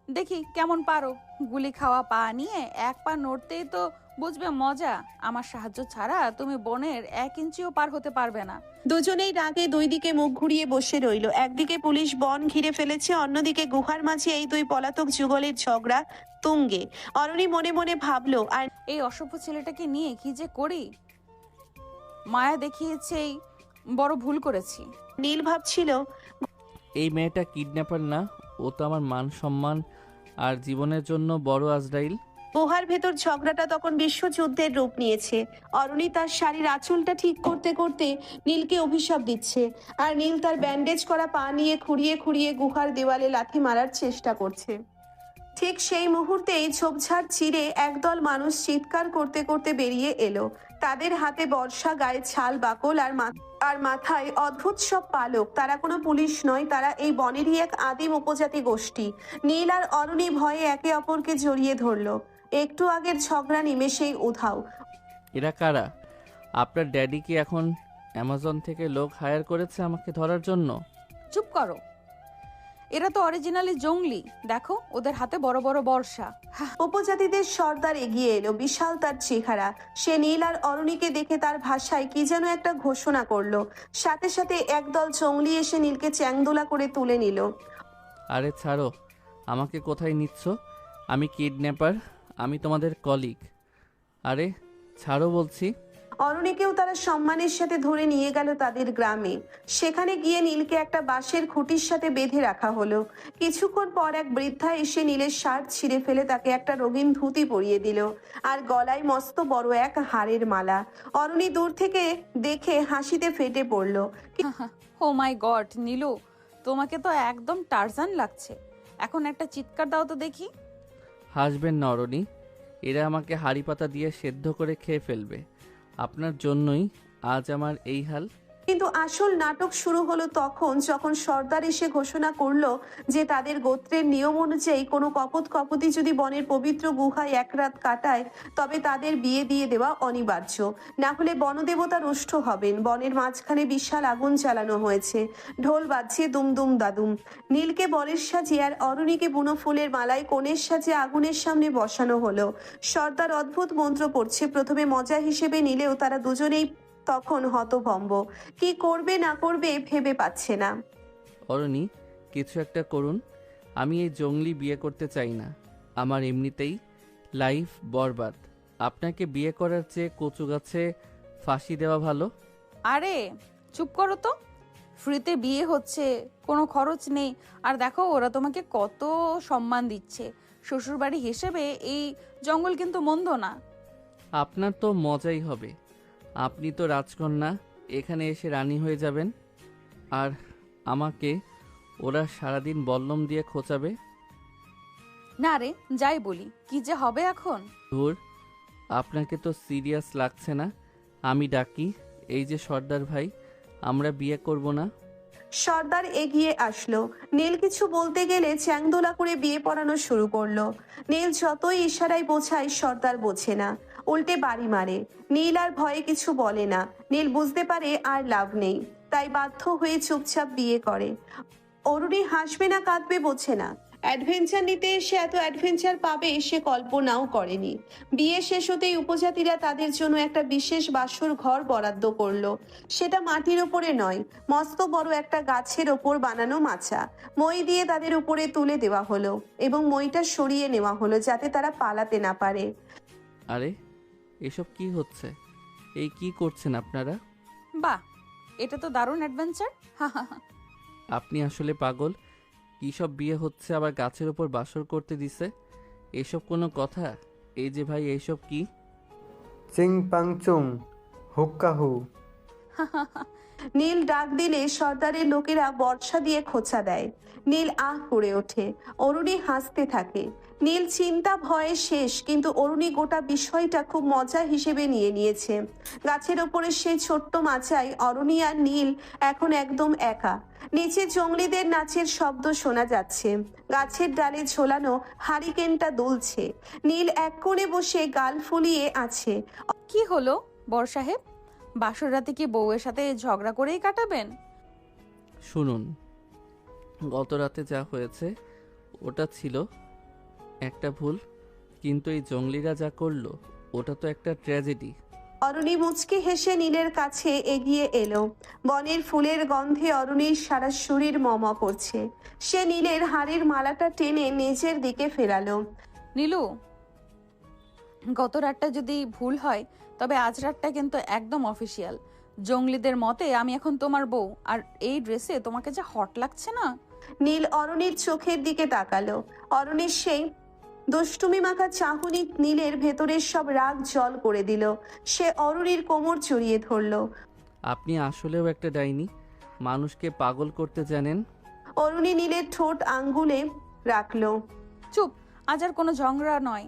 দেখি কেমন পারো। গুলি খাওয়া পা নিয়ে এক পা নড়তেই তো বুঝবে মজা। আমার সাহায্য ছাড়া তুমি বনের 1 ইঞ্চিও পার হতে পারবে না। দুজনেই রাগে দুই দিকে মুখ ঘুরিয়ে বসে রইল। একদিকে পুলিশ বন ঘিরে ফেলেছে, অন্যদিকে গুহার মাঝে এই দুই পলাতক যুগলের ঝগড়া তুঙ্গে। অরুণী মনে মনে ভাবলো, আর এই অসভ্য ছেলেটাকে নিয়ে কি যে করি। মায়া দেখিয়েছেই বড় ভুল করেছি। নীল ভাবছিল, এই মেয়েটা কিডন্যাপার না, ও তো আমার মান সম্মান আর জীবনের জন্য বড় আজরাইল। গুহার ভেতর ঝগড়াটা তখন বিশ্বযুদ্ধের রূপ নিয়েছে। অরুণী তার শাড়ির আঁচলটা ঠিক করতে করতে নীলকে অভিশাপ দিচ্ছে, আর নীল তার ব্যান্ডেজ করা পা নিয়ে খুঁড়িয়ে খুঁড়িয়ে গুহার দেওয়ালে লাথি মারার চেষ্টা করছে। ঠিক সেই মুহূর্তেই ঝোপঝাড় চিরে একদল মানুষ চিৎকার করতে করতে বেরিয়ে এলো। তাদের হাতে বর্ষা, গায়ে ছাল বাকল আর মাথায় অদ্ভুত সব পালক। তারা কোনো পুলিশ নয়, তারা এই বনেরই এক আদিম উপজাতি গোষ্ঠী। নীল আর অরুণী ভয়ে একে অপরকে জড়িয়ে ধরলো। একটু আগের ঝগড়া নিমেষেই উধাও। এরা কারা? আপনার ড্যাডি কি এখন অ্যামাজন থেকে লোক হায়ার করেছে আমাকে ধরার জন্য? চুপ করো, এরা তো অরিজিনালি জঙ্গলি। দেখো ওদের হাতে বড় বড় বর্ষা। উপজাতিদের সর্দার এগিয়ে এলো, বিশাল তার চেহারা। সে নীল আর অরুণীকে দেখে তার ভাষায় কি যেন একটা ঘোষণা করলো। সাথে সাথে একদল জঙ্গলি এসে নীলকে চ্যাংদোলা করে তুলে নিল। আরে ছাড়ো, আমাকে কোথায় নিচ্ছ? আমি কিডন্যাপার, আমি তোমাদের কলিগ। আরে ছাড়ো বলছি। অরুণীকেও তারা সম্মানের সাথে ধরে নিয়ে গেল তাদের গ্রামে। সেখানে গিয়ে নীলকে একটা বাঁশের খুঁটির সাথে বেঁধে রাখা হলো। কিছুক্ষণ পর এক বৃদ্ধা এসে নীলের শার্ট ছিঁড়ে ফেলে তাকে একটা রঙিন ধুতি পরিয়ে দিল, আর গলায় মস্ত বড় এক হাড়ের মালা। অরুণী দূর থেকে দেখে হাসিতে ফেটে পড়ল। ও মাই গড নীলু, তোমাকে তো একদম টারজান লাগছে। এখন একটা চিৎকার দাও তো দেখি। হাসবেন না অরণি, এরা আমাকে হাড়ি পাতা দিয়ে সেদ্ধ করে খেয়ে ফেলবে। আপনার জন্যই আজ আমার এই হাল। কিন্তু আসল নাটক শুরু হলো তখন, যখন সর্দার এসে ঘোষণা করলো যে তাদের গোত্রের নিয়ম অনুযায়ী কোনো কপতি যদি বনের পবিত্র গুহায় এক রাত কাটায় তবে তাদের বিয়ে দিয়ে দেওয়া অনিবার্য, না হলে বনদেবতা রুষ্ট হবেন। বনের মাঝখানে বিশাল আগুন চালানো হয়েছে, ঢোল বাজছে দুমদুম দাদুম। নীলকে বরের সাজে আর অরুণীকে বুনো ফুলের মালায় কনের সাজে আগুনের সামনে বসানো হলো। সর্দার অদ্ভুত মন্ত্র পড়ছে। প্রথমে মজা হিসেবে নিলেও তারা দুজনেই তখন হতভম্ব। কি করবে না করবে ভেবে পাচ্ছে না। অরণি, কিছু একটা করুন। আমি এই জঙ্গলি বিয়ে করতে চাই না। আমার এমনিতেই লাইফ বরবাদ। আপনাকে বিয়ে করার চেয়ে কচু গাছে ফাঁসি দেওয়া ভালো। আরে চুপ করো তো, ফ্রিতে বিয়ে হচ্ছে, কোনো খরচ নেই। আর দেখো ওরা তোমাকে কত সম্মান দিচ্ছে। শ্বশুরবাড়ি হিসেবে এই জঙ্গল কিন্তু মন্দ না। আপনার তো মজাই হবে। আপনি তো রাজকন্যা, এখানে এসে রানী হয়ে যাবেন, আর আমাকে ওরা সারাদিন বল্লম দিয়ে খোঁচাবে। না রে, যাই বলি, কি যে হবে এখন। ধুর, আপনাকে তো সিরিয়াস লাগছে না। আমি ডাকি, এই যে সর্দার ভাই, আমরা বিয়ে করব না? সর্দার এগিয়ে আসলো। নীল কিছু বলতে গেলে চ্যাংদোলা করে বিয়ে পড়ানো শুরু করলো। নীল যতই ইশারায় বোঝায় সর্দার বোঝে না, উল্টে বাড়ি মারে। নীল আর ভয়ে কিছু বলে না। নীল বুঝতে পারে আর লাভ নেই, তাই বাধ্য হয়ে চুপচাপ বিয়ে করে। অরুণী হাসবে না কাঁদবে বোঝে না। অ্যাডভেঞ্চার নিতে এসে এত অ্যাডভেঞ্চার পাবে সে কল্পনাও করেনি। বিয়ে শেষ হতেই উপজাতিরা তাদের জন্য একটা বিশেষ বাসর ঘর বরাদ্দ করলো। সেটা মাটির ওপরে নয়, মস্ত বড় একটা গাছের ওপর বানানো মাচা। মই দিয়ে তাদের উপরে তুলে দেওয়া হলো এবং মইটা সরিয়ে নেওয়া হলো যাতে তারা পালাতে না পারে। আরে এসব কি হচ্ছে? এই কি করছেন আপনারা? বাহ, এটা তো দারুণ অ্যাডভেঞ্চার। আপনি আসলে পাগল। কী সব বিয়ে হচ্ছে, আবার গাছের ওপর বাসর করতে দিছে? এসব কোনো কথা? এই যে ভাই, এইসব কি? চিং পাং চুং হুক্কা হু। নীল ডাক দিলে সর্দারের লোকেরা বর্ষা দিয়ে খোঁচা দেয়। নীল আহ করে ওঠে। অরুণী হাসতে থাকে। নীল চিন্তা ভয়ে শেষ, কিন্তু অরুণী গোটা বিষয়টা খুব মজা হিসেবে নিয়ে নিয়েছে। গাছের ওপরে সেই ছোট্ট মাচায় অরুণী আর নীল এখন একদম একা। নিচে জঙ্গলিদের নাচের শব্দ শোনা যাচ্ছে। গাছের ডালে ঝোলানো হারিকেনটা দুলছে। নীল এক কোণে বসে গাল ফুলিয়ে আছে। কি হলো বর সাহেব, বাসর রাতে কি বউয়ের সাথে ঝগড়া করেই কাটাবেন? শুনুন, গত রাতে যা হয়েছে ওটা ছিল একটা ভুল, কিন্তু এই জঙ্গলিরা যা করলো ওটা তো একটা ট্র্যাজেডি। অরুণী মুচকি হেসে নীলের কাছে এগিয়ে এলো। বনের ফুলের গন্ধে অরুণীর সারা শরীর মম করছে। সে নীলের হাড়ের মালাটা টেনে নিজের দিকে ফেরালো। নীলু, গত রাতটা যদি ভুল হয় তবে আজ রাতটা কিন্তু একদম অফিসিয়াল। জঙ্গলিদের মতে আমি এখন তোমার বউ, আর এই ড্রেসে তোমাকে যা হট লাগছে না। নীল অরুণীর চোখের দিকে তাকালো। অরুণীর সেই দুষ্টুমি মাখা চাহনি নীলের ভেতরের সব রাগ জল করে দিল। সে অরুণীর কোমর জড়িয়ে ধরল। আপনি আসলেও একটা ডাইনি, মানুষকে পাগল করতে জানেন। অরুণী নীলের ঠোঁট আঙ্গুলে রাখলো। চুপ, আজ আর কোনো ঝগড়া নয়।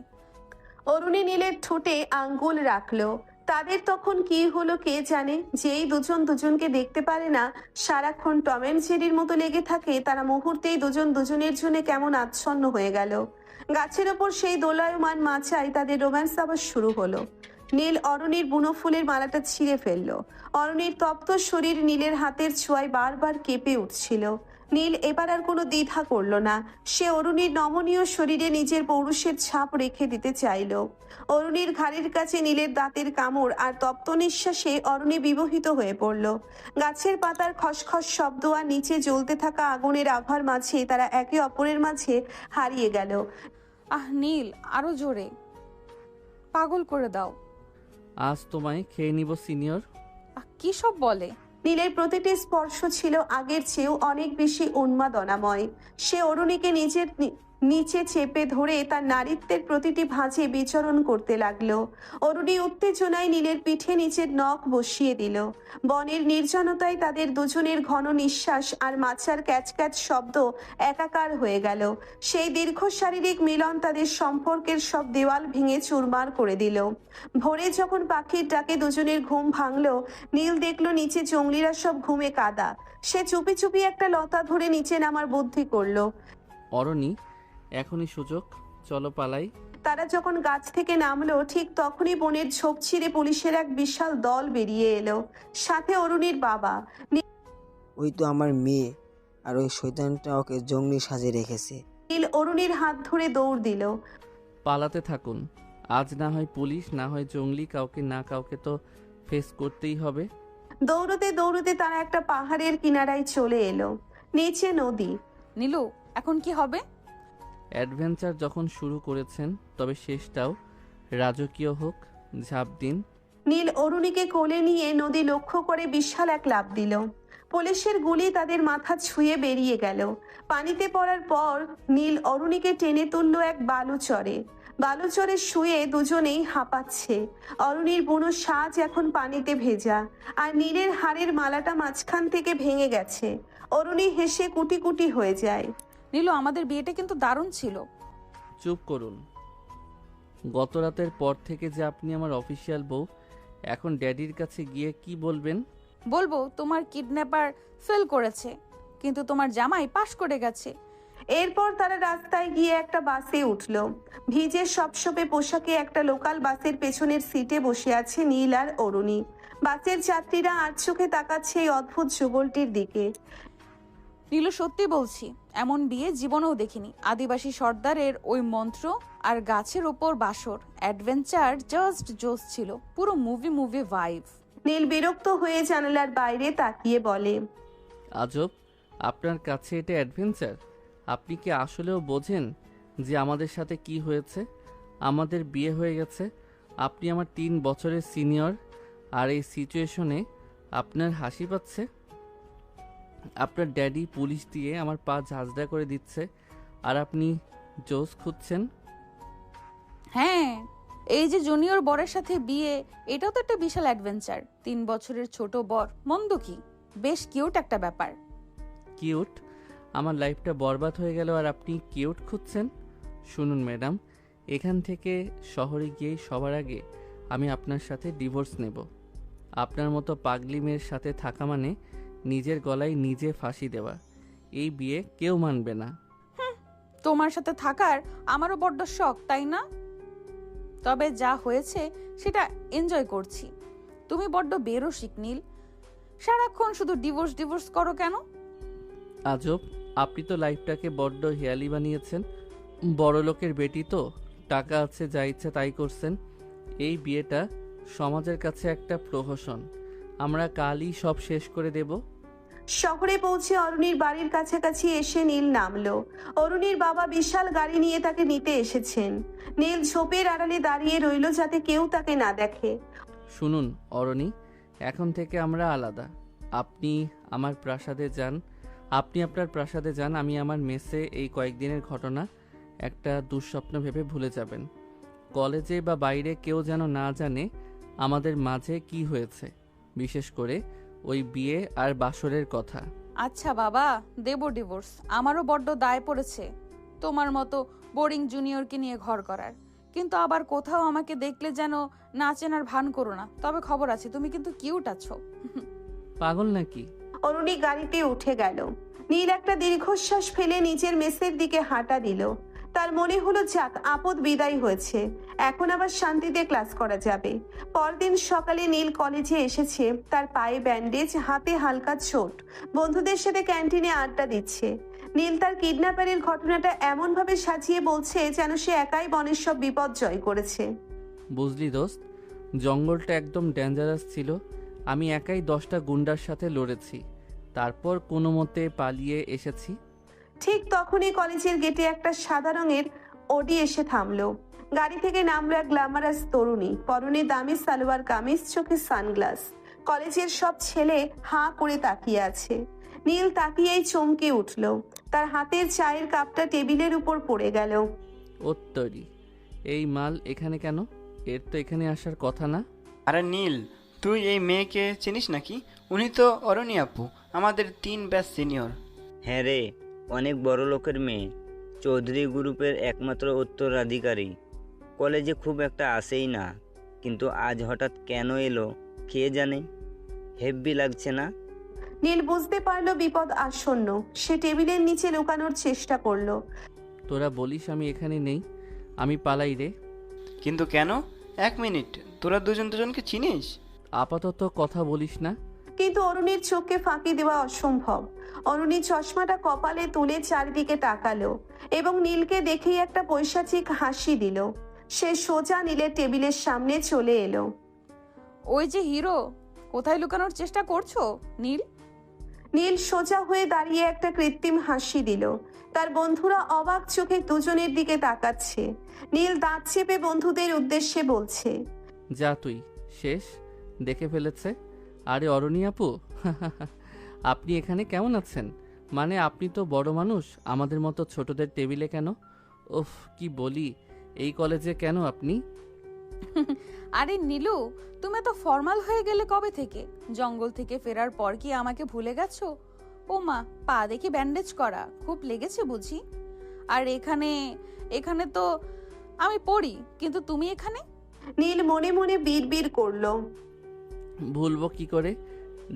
অরুণী নীলের ঠোঁটে আঙ্গুল রাখলো। তাদের তখন কি হলো কে জানে। যেই দুজন দুজনকে দেখতে পারে না, সারাক্ষণ টম অ্যান্ড জেরির মতো লেগে থাকে, তারা মুহূর্তেই দুজন দুজনের জন্য কেমন আচ্ছন্ন হয়ে গেল। গাছের ওপর সেই দোলায়মান মাচায় তাদের রোম্যান্স আবার শুরু হলো। নীল অরুণীর বুনো ফুলের মালাটা ছিঁড়ে ফেললো। অরুণীর তপ্ত শরীর নীলের হাতের ছোঁয়ায় বারবার কেঁপে উঠছিল। নীল এবার আর কোনো দ্বিধা করল না। সে অরুণীর নমনীয় শরীরে নিজের পৌরুষের ছাপ রেখে দিতে চাইল। অরুণীর ঘাড়ের কাছে নীলের দাঁতের কামড় আর তপ্ত নিঃশ্বাসে অরুণী বিবহিত হয়ে পড়ল। গাছের পাতার খসখস শব্দ আর নিচে জ্বলতে থাকা আগুনের আভার মাঝে তারা একে অপরের মাঝে হারিয়ে গেল। আহ নীল, আরো জোরে, পাগল করে দাও। আজ তোমায় খেয়ে নিব সিনিয়র। কি সব বলে? নীলের প্রতিটি স্পর্শ ছিল আগের চেয়েও অনেক বেশি উন্মাদনাময়। সে অরুণীকে নিচে চেপে ধরে তার নারীত্বের প্রতিটি ভাঁজে বিচরণ করতে লাগলো। অরুণী উত্তেজনায় নীলের পিঠে নিচের নখ বসিয়ে দিল। বনের নির্জনতায় তাদের দুজনের ঘন নিঃশ্বাস আর মাছার ক্যাচ ক্যাচ শব্দ একাকার হয়ে গেল। সেই দীর্ঘ শারীরিক মিলন তাদের সম্পর্কের সব দেওয়াল ভেঙে চুরমার করে দিল। ভোরে যখন পাখির ডাকে দুজনের ঘুম ভাঙলো, নীল দেখলো নিচে জঙ্গলিরা সব ঘুমে কাদা। সে চুপি চুপি একটা লতা ধরে নিচে নামার বুদ্ধি করলো। অরণি, এখনই সুযোগ, চলো পালাই। তারা যখন গাছ থেকে নামলো, ঠিক তখনই বনের ঝোপ ছিঁড়ে পুলিশের এক বিশাল দল বেরিয়ে এলো, সাথে অরুণীর বাবা। ওই তো আমার মেয়ে, আর ওই শয়তানটা ওকে জঙ্গলি সাজে রেখেছে। নীল অরুণীর হাত ধরে দৌড় দিল। পালাতে থাকুন, আজ না হয় পুলিশ, না হয় জঙ্গলি, কাউকে না কাউকে তো ফেস করতেই হবে। দৌড়তে দৌড়তে তারা একটা পাহাড়ের কিনারায় চলে এলো। নিচে নদী। নীলু, এখন কি হবে? অ্যাডভেঞ্চার যখন শুরু করেছেন, তবে শেষটাও রাজকীয় হোক। ঝাঁপ দিন। নীল অরুণীকে কোলে নিয়ে নদী লক্ষ্য করে বিশাল এক লাফ দিল। পুলিশের গুলি তাদের মাথা ছুঁয়ে বেরিয়ে গেল। পানিতে পড়ার পর নীল অরুণীকে টেনে তুলল এক বালুচরে। বালুচরে শুয়ে দুজনেই হাঁপাচ্ছে। অরুণীর বুনো সাজ এখন পানিতে ভেজা, আর নীলের হাড়ের মালাটা মাঝখান থেকে ভেঙে গেছে। অরুণী হেসে কুটি কুটি হয়ে যায়। নীলু, আমাদের বিয়েটা কিন্তু দারুণ ছিল। চুপ করুন। গত রাতের পর থেকে যে আপনি আমার অফিসিয়াল বউ, এখন ড্যাডির কাছে গিয়ে কি বলবেন? বলবো তোমার কিডন্যাপার ফেল করেছে, কিন্তু তোমার জামাই পাশ করে গেছে। এরপর তারা রাস্তায় গিয়ে একটা বাসে উঠল। ভিজে সপসপে পোশাকে একটা লোকাল বাসের পেছনের সিটে বসে আছে নীল আর অরুণী। বাসের যাত্রীরা আর চোখে তাকাচ্ছে এই অদ্ভুত যুগলটির দিকে। নীলু, সত্যি বলছি, এমন বিয়ে জীবনেও দেখিনি। আদিবাসী সর্দারের ওই মন্ত্র আর গাছের ওপর বাসর, অ্যাডভেঞ্চার জাস্ট জোস ছিল, পুরো মুভি ভাইব। নীল বিরক্ত হয়ে জানালার বাইরে তাকিয়ে বলে, আজব, আপনার কাছে এটা অ্যাডভেঞ্চার? আপনি কি আসলেও বোঝেন যে আমাদের সাথে কি হয়েছে? আমাদের বিয়ে হয়ে গেছে, আপনি আমার 3 বছরের সিনিয়র, আর এই সিচুয়েশনে আপনার হাসি পাচ্ছে? আপনার ড্যাডি পুলিশ দিয়ে আমার পা ঝাঁঝরা করে দিচ্ছে, আর আপনি জোস খুঁজছেন? হ্যাঁ, এই যে জুনিয়র বরের সাথে বিয়ে, এটাও তো একটা বিশাল অ্যাডভেঞ্চার। 3 বছরের ছোট বর, মন্দ কি? বেশ কিউট একটা ব্যাপার। কিউট? আমার লাইফটা বরবাদ হয়ে গেল আর আপনি কিউট খুঁজছেন? শুনুন ম্যাডাম, এখান থেকে শহরে গিয়েই সবার আগে আমি আপনার সাথে ডিভোর্স নেব। আপনার মতো পাগলি মেয়ের সাথে থাকা মানে নিজের গলায় নিজে ফাঁসি দেওয়া। এই বিয়ে কেউ মানবে না। তোমার সাথে থাকার আমারও বড্ড শখ, তাই না? তবে যা হয়েছে সেটা এনজয় করছি। তুমি বড্ড বেরসিক নীল, সারাক্ষণ শুধু ডিভোর্স করো কেন? আজব, আপনি তো লাইফটাকে বড্ড হেয়ালি বানিয়েছেন। বড় লোকের বেটি তো, টাকা আছে, যা ইচ্ছে তাই করছেন। এই বিয়েটা সমাজের কাছে একটা প্রহসন। আমরা কালই সব শেষ করে দেব। শহরে পৌঁছে অরুণীর বাড়ির কাছাকাছি এসে নীল নামলো। অরুণীর বাবা বিশাল গাড়ি নিয়ে তাকে নিতে এসেছেন। নীল ঝোপের আড়ালে দাঁড়িয়ে রইল যাতে কেউ তাকে না দেখে। শুনুন অরণি, এখন থেকে আমরা আলাদা। আপনি আমার প্রাসাদে যান, আপনি আপনার প্রাসাদে যান, আমি আমার মেসে এই কয়েকদিনের ঘটনা একটা দুঃস্বপ্ন ভেবে ভুলে যাবেন। কলেজে বা বাইরে কেউ যেন না জানে আমাদের মাঝে কি হয়েছে, বিশেষ করে ওই বিয়ে আর বাসরের কথা। আচ্ছা বাবা, দেব ডিভোর্স। আমারও বড্ড দায় পড়েছে তোমার মতো বোরিং জুনিয়রকে নিয়ে ঘর করার। কিন্তু আবার কোথাও আমাকে দেখলে যেন না চেনার ভান করো না। তবে খবর আছে, তুমি কিন্তু কিউট আছো। পাগল নাকি? অরুণী গাড়িতে উঠে গেল। নীল একটা দীর্ঘশ্বাস ফেলে নিজের মেসের দিকে হাঁটা দিল। তার মনে হলো যাক, আপদ বিদায় হয়েছে, এখন আবার শান্তিতে ক্লাস করা যাবে। পরদিন সকালে নীল কলেজে এসেছে। তার পায়ে ব্যান্ডেজ, হাতে হালকা চোট। বন্ধুদের সাথে ক্যান্টিনে আড্ডা দিচ্ছে। নীল তার কিডন্যাপারের ঘটনাটা এমনভাবে সাজিয়ে বলছে যেন সে একাই বনের সব বিপদ জয় করেছে। বুঝলি দোস্ত, জঙ্গলটা একদম ডেঞ্জারাস ছিল। আমি একাই 10টা গুন্ডার সাথে লড়েছি, তারপর কোনো মতে পালিয়ে এসেছি। ঠিক তখনই কলেজের গেটে একটা সাদা রঙের অডি এসে থামলো। গাড়ি থেকে নামলো এক গ্ল্যামারাস তরুণী, পরনে দামি সালোয়ার কামিজ, চোখে সানগ্লাস। কলেজের সব ছেলে হাঁ করে তাকিয়ে আছে। নীল তাকিয়েই চমকে উঠল। তার হাতের চায়ের কাপটা টেবিলের উপর পড়ে গেল। ওত্তরি, এই মাল এখানে কেন? এর তো এখানে আসার কথা না। আরে নীল, তুই এই মেয়েকে চিনিস নাকি? উনি তো অরণি আপু, আমাদের 3 ব্যাচ সিনিয়র। হ্যাঁ রে, অনেক বড় লোকের মেয়ে, চৌধুরী গ্রুপের একমাত্র উত্তরাধিকারী। কলেজে খুব একটা আসেই না, কিন্তু আজ হঠাৎ কেন এলো কে জানে। হেব্বি লাগছে না? নীল বুঝতে পারলো বিপদ আসন্ন। সে টেবিলের নিচে লুকানোর চেষ্টা করলো। তোরা বলিস আমি এখানে নেই, আমি পালাই রে। কিন্তু কেন? 1 মিনিট, তোরা দুজনকে চিনিস? আপাতত কথা বলিস না। কিন্তু অরুণীর চোখকে ফাঁকি দেওয়া অসম্ভব। অরুণী চশমাটা কপালে তুলে চারিদিকে তাকালো এবং নীলকে দেখেই একটা পৈশাচিক হাসি দিল। সে সোজা নীলের টেবিলের সামনে চলে এলো। ওই যে হিরো, কোথায় লুকানোর চেষ্টা করছো নীল? নীল সোজা হয়ে দাঁড়িয়ে একটা কৃত্রিম হাসি দিল। তার বন্ধুরা অবাক চোখে দুজনের দিকে তাকাচ্ছে। নীল দাঁত চেপে বন্ধুদের উদ্দেশ্যে বলছে, যা তুই শেষ, দেখে ফেলেছে। আরে অরণি আপু, আপনি এখানে কেমন আছেন? মানে আপনি তো বড় মানুষ, আমাদের মতো ছোটদের টেবিলে কেন? ওফ, কি বলি, এই কলেজে কেন আপনি? আরে নীলু, তুমি তো ফর্মাল হয়ে গেলে কবে থেকে? জঙ্গল থেকে ফেরার পর কি আমাকে ভুলে গেছো? ও মা, পা দেখি ব্যান্ডেজ করা, খুব লেগেছে বুঝি? আর এখানে এখানে তো আমি পড়ি, কিন্তু তুমি এখানে? নীল মনে মনে বিড়বিড় করলো। ভুলবো কি করে?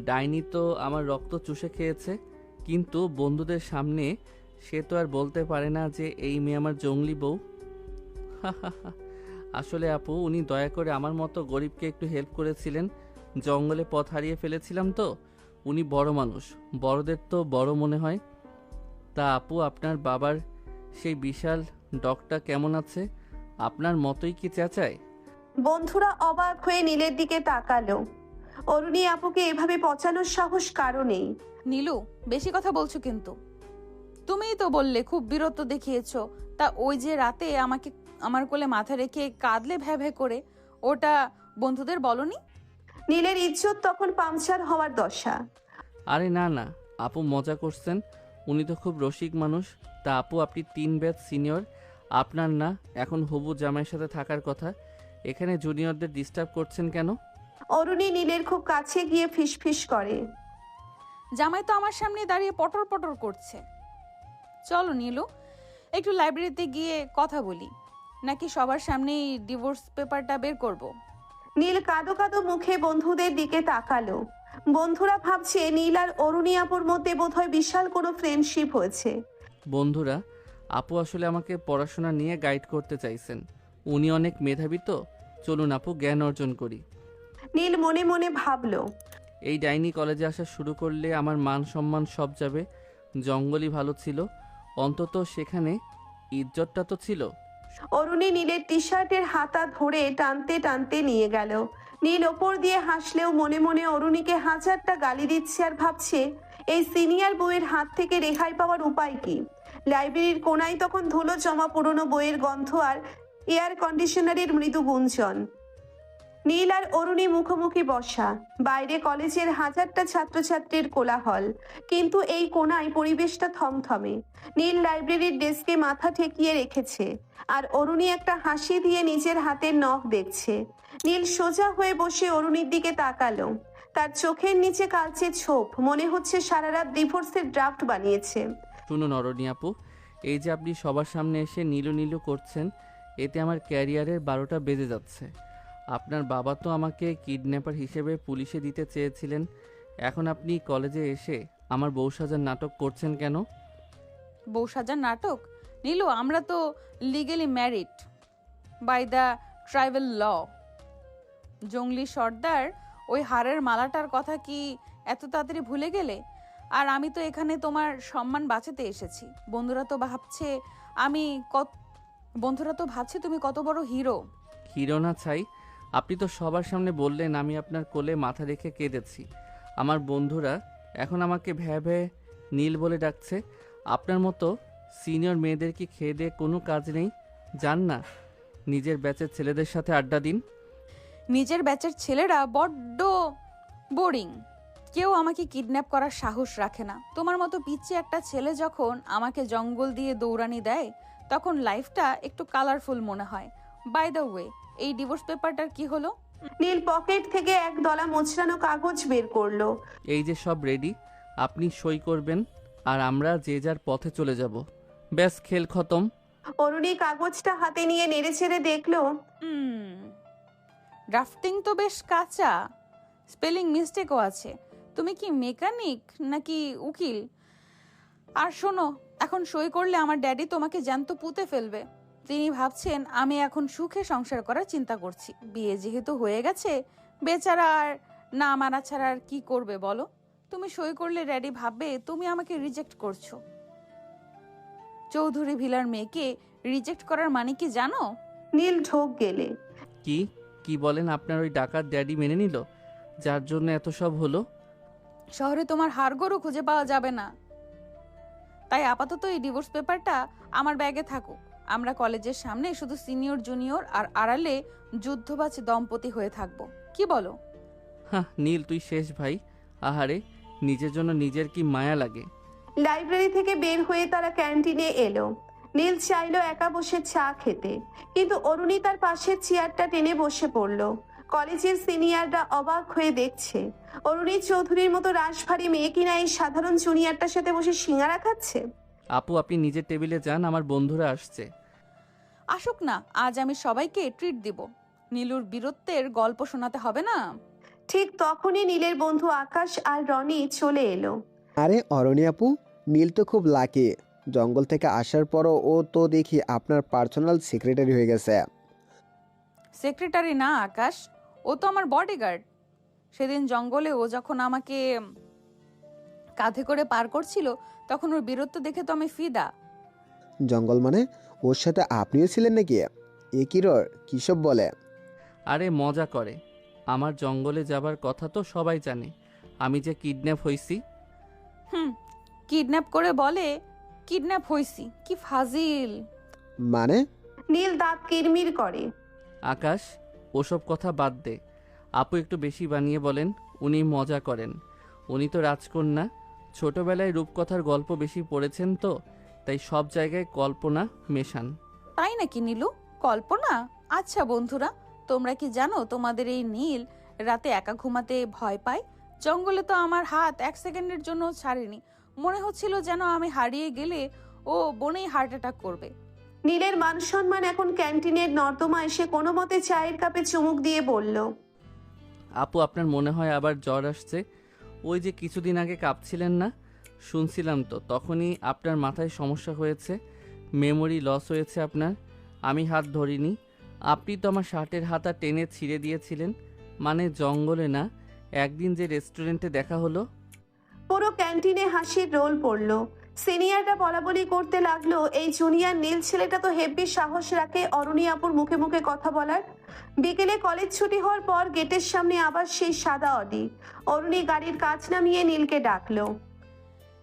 ডাইনি তো আমার রক্ত চুষে খেয়েছে, কিন্তু বন্ধুদের সামনে সে তো আর বলতে পারে না যে এই মেয়ে আমার জঙ্গলি বউ। আসলে আপু, উনি দয়া করে আমার মতো গরিবকে একটু হেল্প করেছিলেন। জঙ্গলে পথ হারিয়ে ফেলেছিলাম তো। উনি বড় মানুষ, বড়দের তো বড় মনে হয়। তা আপু, আপনার বাবার সেই বিশাল ডগটা কেমন আছে? আপনার মতোই কি চেঁচায়? বন্ধুরা অবাক হয়ে নীলের দিকে তাকালো। অরুণী আপুকে এভাবে পচানোর সাহস কারো নেই। নীলু, বেশি কথা বলছো কিন্তু। তুমিই তো বললে খুব বীরত্ব দেখিয়েছো। তা ওই যে রাতে আমাকে আমার কোলে মাথা রেখে কাঁদলে ভ্যা ভ্যা করে, ওটা বন্ধুদের বলনি? নীলের ইজ্জত তখন পাংচার হওয়ার দশা। আরে না না আপু, মজা করছেন। উনি তো খুব রসিক মানুষ। তা আপু, আপনি 3 ব্যাচ সিনিয়র, আপনার না এখন হবু জামাইয়ের সাথে থাকার কথা, এখানে জুনিয়রদের ডিস্টার্ব করছেন কেন? অরুণী নীলের খুব কাছে গিয়ে ফিসফিস করে, জামাই তো আমার সামনে দাঁড়িয়ে পটর পটর করছে। চলো নীলু, একটু লাইব্রেরিতে গিয়ে কথা বলি, নাকি সবার সামনেই ডিভোর্স পেপারটা বের করব? নীল কাঁদো কাঁদো মুখে বন্ধুদের দিকে তাকালো। বন্ধুরা ভাবছে নীল আর অরুণী আপুর মধ্যে বোধহয় বিশাল কোনো ফ্রেন্ডশিপ হয়েছে। বন্ধুরা, আপু আসলে আমাকে পড়াশোনা নিয়ে গাইড করতে চাইছেন। উনি অনেক মেধাবী তো, চলুন আপু জ্ঞান অর্জন করি। নীল মনে মনে ভাবলো, এই ডাইনি কলেজে আসা শুরু করলে আমার মান সম্মান সব যাবে। জঙ্গলই ভালো ছিল, অন্তত সেখানে ইজ্জতটা তো ছিল। অরুণী নীলের টি শার্টের হাতা ধরে টানতে টানতে নিয়ে গেল। নীল ওপর দিয়ে হাসলেও মনে মনে অরুণীকে হাজারটা গালি দিচ্ছে আর ভাবছে এই সিনিয়র বইয়ের হাত থেকে রেহাই পাওয়ার উপায় কি। লাইব্রেরির কোনায় তখন ধুলো জমা পুরনো বইয়ের গন্ধ আর এয়ার কন্ডিশনারের মৃদু গুঞ্জন। নীল আর অরুণী মুখোমুখি বসা। বাইরে কলেজের হাজারটা ছাত্রছাত্রীর কোলাহল, কিন্তু এই কোণায় পরিবেশটা থমথমে। নীল লাইব্রেরির ডেস্কে মাথা ঠেকিয়ে রেখেছে, আর অরুণী একটা হাসি দিয়ে নিজের হাতের নখ দেখছে। নীল সোজা হয়ে বসে অরুণীর দিকে তাকালো। তার চোখের নিচে কালচে ছোপ, মনে হচ্ছে সারা রাত ডিভোর্সের ড্রাফট বানিয়েছে। শুনুন অরণি আপু, এই যে আপনি সবার সামনে এসে নীলু নীলু করছেন, এতে আমার ক্যারিয়ারের 12টা বেজে যাচ্ছে। আপনার বাবা তো আমাকে কিডন্যাপার হিসেবে পুলিশে দিতে চেয়েছিলেন, এখন আপনি কলেজে এসে আমার বউ সাজার নাটক করছেন কেন? বউ সাজার নাটক? নীলু, আমরা তো legally married by the tribal law. জঙ্গলি সর্দার ওই হারের মালাটার কথা কি এত তাড়াতাড়ি ভুলে গেলে? আর আমি তো এখানে তোমার সম্মান বাঁচাতে এসেছি। বন্ধুরা তো ভাবছে তুমি কত বড় হিরো। হিরো না ছাই, আপনি তো সবার সামনে বললেন আমি আপনার কোলে মাথা রেখে কেঁদেছি। আমার বন্ধুরা এখন আমাকে ভ্যা ভ্যা নীল বলে ডাকছে। আপনার মতো সিনিয়র মেয়েদের কি খেয়ে দিয়ে কোনো কাজ নেই? যান না নিজের ব্যাচের ছেলেদের সাথে আড্ডা দিন। নিজের ব্যাচের ছেলেরা বড্ড বোরিং। কেউ আমাকে কিডন্যাপ করার সাহস রাখে না। তোমার মতো পিচ্ছি একটা ছেলে যখন আমাকে জঙ্গল দিয়ে দৌড়ানি দেয়, তখন লাইফটা একটু কালারফুল মনে হয়। বাই দ্য ওয়ে, এই ডিভোর্স পেপারটার কি হলো? নীল পকেট থেকে এক দলা মোচড়ানো কাগজ বের করলো। এই যে সব রেডি, আপনি সই করবেন আর আমরা যে যার পথে চলে যাব। ব্যাস, খেল খতম। অরুণী কাগজটা হাতে নিয়ে নেড়েচেড়ে দেখলো। ড্রাফটিং তো বেশ কাঁচা, স্পেলিং মিস্টেকও আছে। তুমি কি মেকানিক নাকি উকিল? আর শোনো, এখন সই করলে আমার ড্যাডি তোমাকে জ্যান্ত পুঁতে ফেলবে। তিনি ভাবছেন আমি এখন সুখে সংসার করার চিন্তা করছি। বিয়ে যেহেতু হয়ে গেছে, বেচারা আর না মানা ছাড়া আর কি করবে বলো? তুমি সই করলে ড্যাডি ভাববে তুমি আমাকে রিজেক্ট করছো। চৌধুরী ভিলার মেয়েকে রিজেক্ট করার মানে কি জানো? নীল ঢোক গেলে। কি কি বলেন? আপনার ওই ডাকাত ড্যাডি মেনে নিল, যার জন্য এত সব হলো? শহরে তোমার হাড়গোড়ও খুঁজে পাওয়া যাবে না। তাই আপাতত এই ডিভোর্স পেপারটা আমার ব্যাগে থাকুক। আমরা কলেজের সামনে শুধু সিনিয়র জুনিয়র আর আড়ালে যুদ্ধবাজ দম্পতি হয়ে থাকবো। কি বলো? হ্যাঁ নীল, তুই শেষ ভাই। আহারে, নিজের জন্য নিজের কি মায়া লাগে। লাইব্রেরি থেকে বের হয়ে তারা ক্যান্টিনে এলো। নীল চাইলো একা বসে চা খেতে, কিন্তু অরুণী তার পাশের চেয়ারটা টেনে বসে পড়লো। কলেজের সিনিয়ররা অবাক হয়ে দেখছে, অরুণী চৌধুরীর মতো রাশভারী মেয়ে কিনা এই সাধারণ জুনিয়রটার সাথে বসে সিঙ্গারা খাচ্ছে। আপু, আপনি নিজের টেবিলে যান, আমার বন্ধুরা আসছে। আসুক না, আজ আমি সবাইকে ট্রিট দিব। নীলুর বীরত্বের গল্প শোনাতে হবে না? ঠিক তখনই নীলের বন্ধু আকাশ আর রনি চলে এলো। আরে অরণি আপু, নীল তো খুব লাকি। জঙ্গল থেকে আসার পরও ও তো দেখি আপনার পার্সোনাল সেক্রেটারি হয়ে গেছে। সেক্রেটারি না আকাশ, ও তো আমার বডিগার্ড। সেদিন জঙ্গলে ও যখন আমাকে কাঁধে করে পার করছিল, তখন ওর বীরত্ব দেখে তো আমি ফিদা। জঙ্গল মানে ওর সাথে আপনিও ছিলেন নাকি? এ কিসব বলে? আরে মজা করে। আমার জঙ্গলে যাবার কথা তো সবাই জানে, আমি যে কিডন্যাপ হইছি। কিডন্যাপ করে বলে কিডন্যাপ হইছি, কি ফাজিল। মানে? নীল দাঁত কিরমির করে। আকাশ, ওসব কথা বাদ দে। আপু একটু বেশি বানিয়ে বলেন, উনি মজা করেন। উনি তো রাজকন্যা, ছোটবেলায় রূপকথার গল্প বেশি পড়েছেন তো, তাই সব জায়গায় কল্পনা মেশান। তাই নাকি নীলু? কল্পনা? আচ্ছা বন্ধুরা, তোমরা কি জানো তোমাদের এই নীল রাতে একা ঘুমাতে ভয় পায়? জঙ্গলে তো আমার হাত 1 সেকেন্ডের জন্য ছাড়েনি। মনে হচ্ছিল যেন আমি হারিয়ে গেলে ও বনেই হার্ট অ্যাটাক করবে। নীলের মান সম্মান এখন ক্যান্টিনের নর্দমা এসে কোনো মতে চায়ের কাপে চুমুক দিয়ে বলল, আপু, আপনার মনে হয় আবার জ্বর আসছে? ওই যে কিছুদিন আগে কাঁপছিলেন না, শুনছিলাম তো, তখনই আপনার মাথায় সমস্যা হয়েছে, মেমোরি লস হয়েছে আপনার। আমি হাত ধরিনি, আপনি তো আমার শার্টের হাতা টেনে ছিঁড়ে দিয়েছিলেন। মানে জঙ্গলে না, একদিন যে রেস্টুরেন্টে দেখা হলো। পুরো ক্যান্টিনে হাসির রোল পড়লো। সিনিয়ররা বলাবলি করতে লাগলো, এই জুনিয়র নীল ছেলেটা তো হেব্বি সাহস রাখে অরুণী আপুর মুখে মুখে কথা বলার। বিকেলে কলেজ ছুটি হওয়ার পর গেটের সামনে আবার সেই সাদা অডি। অরুণী গাড়ির কাঁচ নামিয়ে নীলকে ডাকলো।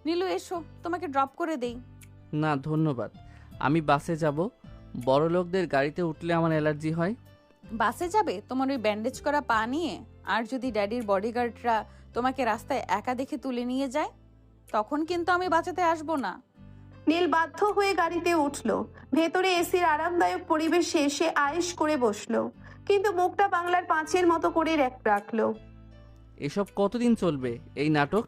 নীলু এসো, তোমাকে ড্রপ করে দেই। না ধন্যবাদ, আমি বাসে যাব। বড় লোকদের গাড়িতে উঠলে আমার অ্যালার্জি হয়। বাসে যাবে তোমার ওই ব্যান্ডেজ করা পা নিয়ে? আর যদি ড্যাডির বডিগার্ডরা তোমাকে রাস্তায় একা দেখে তুলে নিয়ে যায়, তখন কিন্তু আমি বাঁচাতে আসবো না। নীল বাধ্য হয়ে গাড়িতে উঠল। ভেতরে এসির আরামদায়ক পরিবেশে এসে আয়েশ করে বসলো, কিন্তু মুখটা বাংলার পাঁচের মতো করে রাখলো। এসব কতদিন চলবে এই নাটক?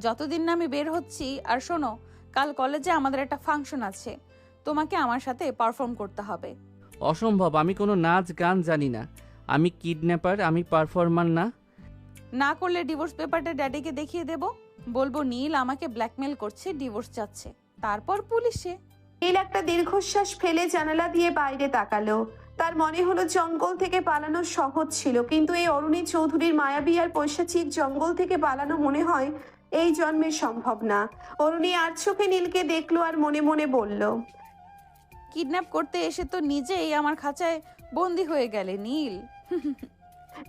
যতদিন না আমি বের হচ্ছি। আর শোনো, কাল কলেজে আমাদের একটা ফাংশন আছে, তোমাকে আমার সাথে পারফর্ম করতে হবে। অসম্ভব, আমি কোনো নাচ গান জানি না। আমি কিডন্যাপার, আমি পারফর্মার না। না করলে ডিভোর্স পেপারটা ড্যাডিকে দেখিয়ে দেব, বলবো নীল আমাকে ব্ল্যাকমেল করছে, ডিভোর্স চাচ্ছে, তারপর পুলিশে। নীল একটা দীর্ঘশ্বাস ফেলে জানালা দিয়ে বাইরে তাকালো। তার মনে হলো জঙ্গল থেকে পালানো সহজ ছিল, কিন্তু এই অরুণী চৌধুরীর মায়াবী আর পৈশাচিক জঙ্গল থেকে পালানো মনে হয় এই জন্মে সম্ভব না। অরুণী আর চোখে নীলকে দেখলো আর মনে মনে বলল, কিডন্যাপ করতে এসে তো নিজেই আমার খাঁচায় বন্দি হয়ে গেলে নীল।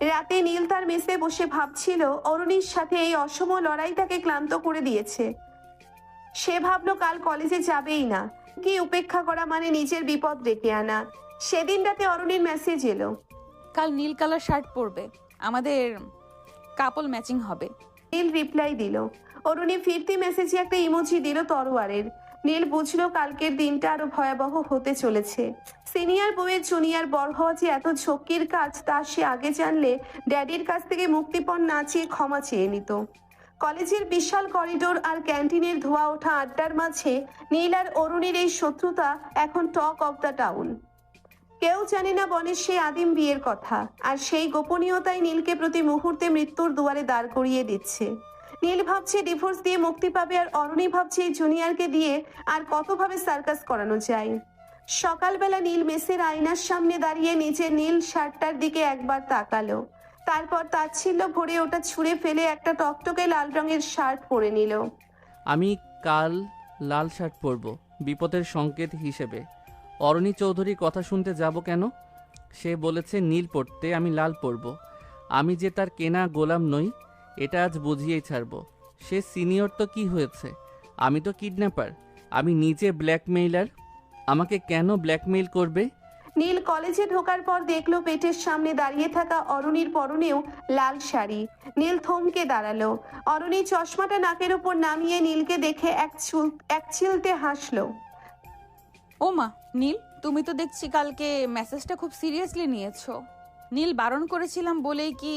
রাতে নীল তার মেসে বসে ভাবছিল অরুণীর সাথে এই অসম লড়াই তাকে ক্লান্ত করে দিয়েছে। সে ভাবলো কাল কলেজে যাবেই না, কি উপেক্ষা করা মানে নিজের বিপদ ডেকে আনা। সেদিন রাতে অরুণীর মেসেজ এলো, কাল নীল কালার শার্ট পরবে, আমাদের কাপল ম্যাচিং হবে। নীল রিপ্লাই দিল। অরুণী ফিরতি মেসেজে একটা ইমোজি দিল তরোয়ারের। নীল বুঝলো কালকের দিনটা আরো ভয়াবহ হতে চলেছে। সিনিয়র বউয়ের জুনিয়র বড় হওয়া যে এত ঝক্কির কাজ তা সে আগে জানলে ড্যাডির কাছ থেকে মুক্তিপণ না চেয়ে ক্ষমা চেয়ে নিত। কলেজের বিশাল করিডোর আর ক্যান্টিনের ধোয়া ওঠা আড্ডার মাঝে নীল আর অরুণীর এই শত্রুতা এখন টক অফ দ্য টাউন। কেউ জানে না বনের সেই আদিম বিয়ের কথা, আর সেই গোপনীয়তাই নীলকে প্রতি মুহূর্তে মৃত্যুর দুয়ারে দাঁড় করিয়ে দিচ্ছে। নীল ভাবছে ডিভোর্স দিয়ে মুক্তি পাবে, আর অরুণী ভাবছে এই জুনিয়রকে দিয়ে আর কতভাবে সার্কাস করানো যায়। সকালবেলা নীল মেসের আয়নার সামনে দাঁড়িয়ে নিজের নীল শার্টটার দিকে একবার তাকালো, তারপর তাচ্ছিল্য ভরে ওটা ছুঁড়ে ফেলে একটা টকটকে লাল রঙের শার্ট পরে নিল। আমি কাল লাল শার্ট পরব বিপদের সংকেত হিসেবে। অরণি চৌধুরীর কথা শুনতে যাব কেন? সে বলেছে নীল পরতে, আমি লাল পরব। আমি যে তার কেনা গোলাম নই, এটা আজ বুঝিয়েই ছাড়ব। সে সিনিয়র তো কি হয়েছে, আমি তো কিডন্যাপার, আমি নিজে ব্ল্যাকমেইলার। আমাকে কেন ব্ল্যাকমেইল করবে? নীল কলেজে ঢোকার পর দেখলো পেটের সামনে দাঁড়িয়ে থাকা অরুণীর পরনেও লাল শাড়ি। নীল থমকে দাঁড়ালো। অরুণী চশমাটা নাকের উপর নামিয়ে নীলকে দেখে এক চিলতে হাসলো। ও মা, নীল তুমি তো দেখছি কালকে মেসেজটা খুব সিরিয়াসলি নিয়েছো। নীল বারণ করেছিলাম বলেই কি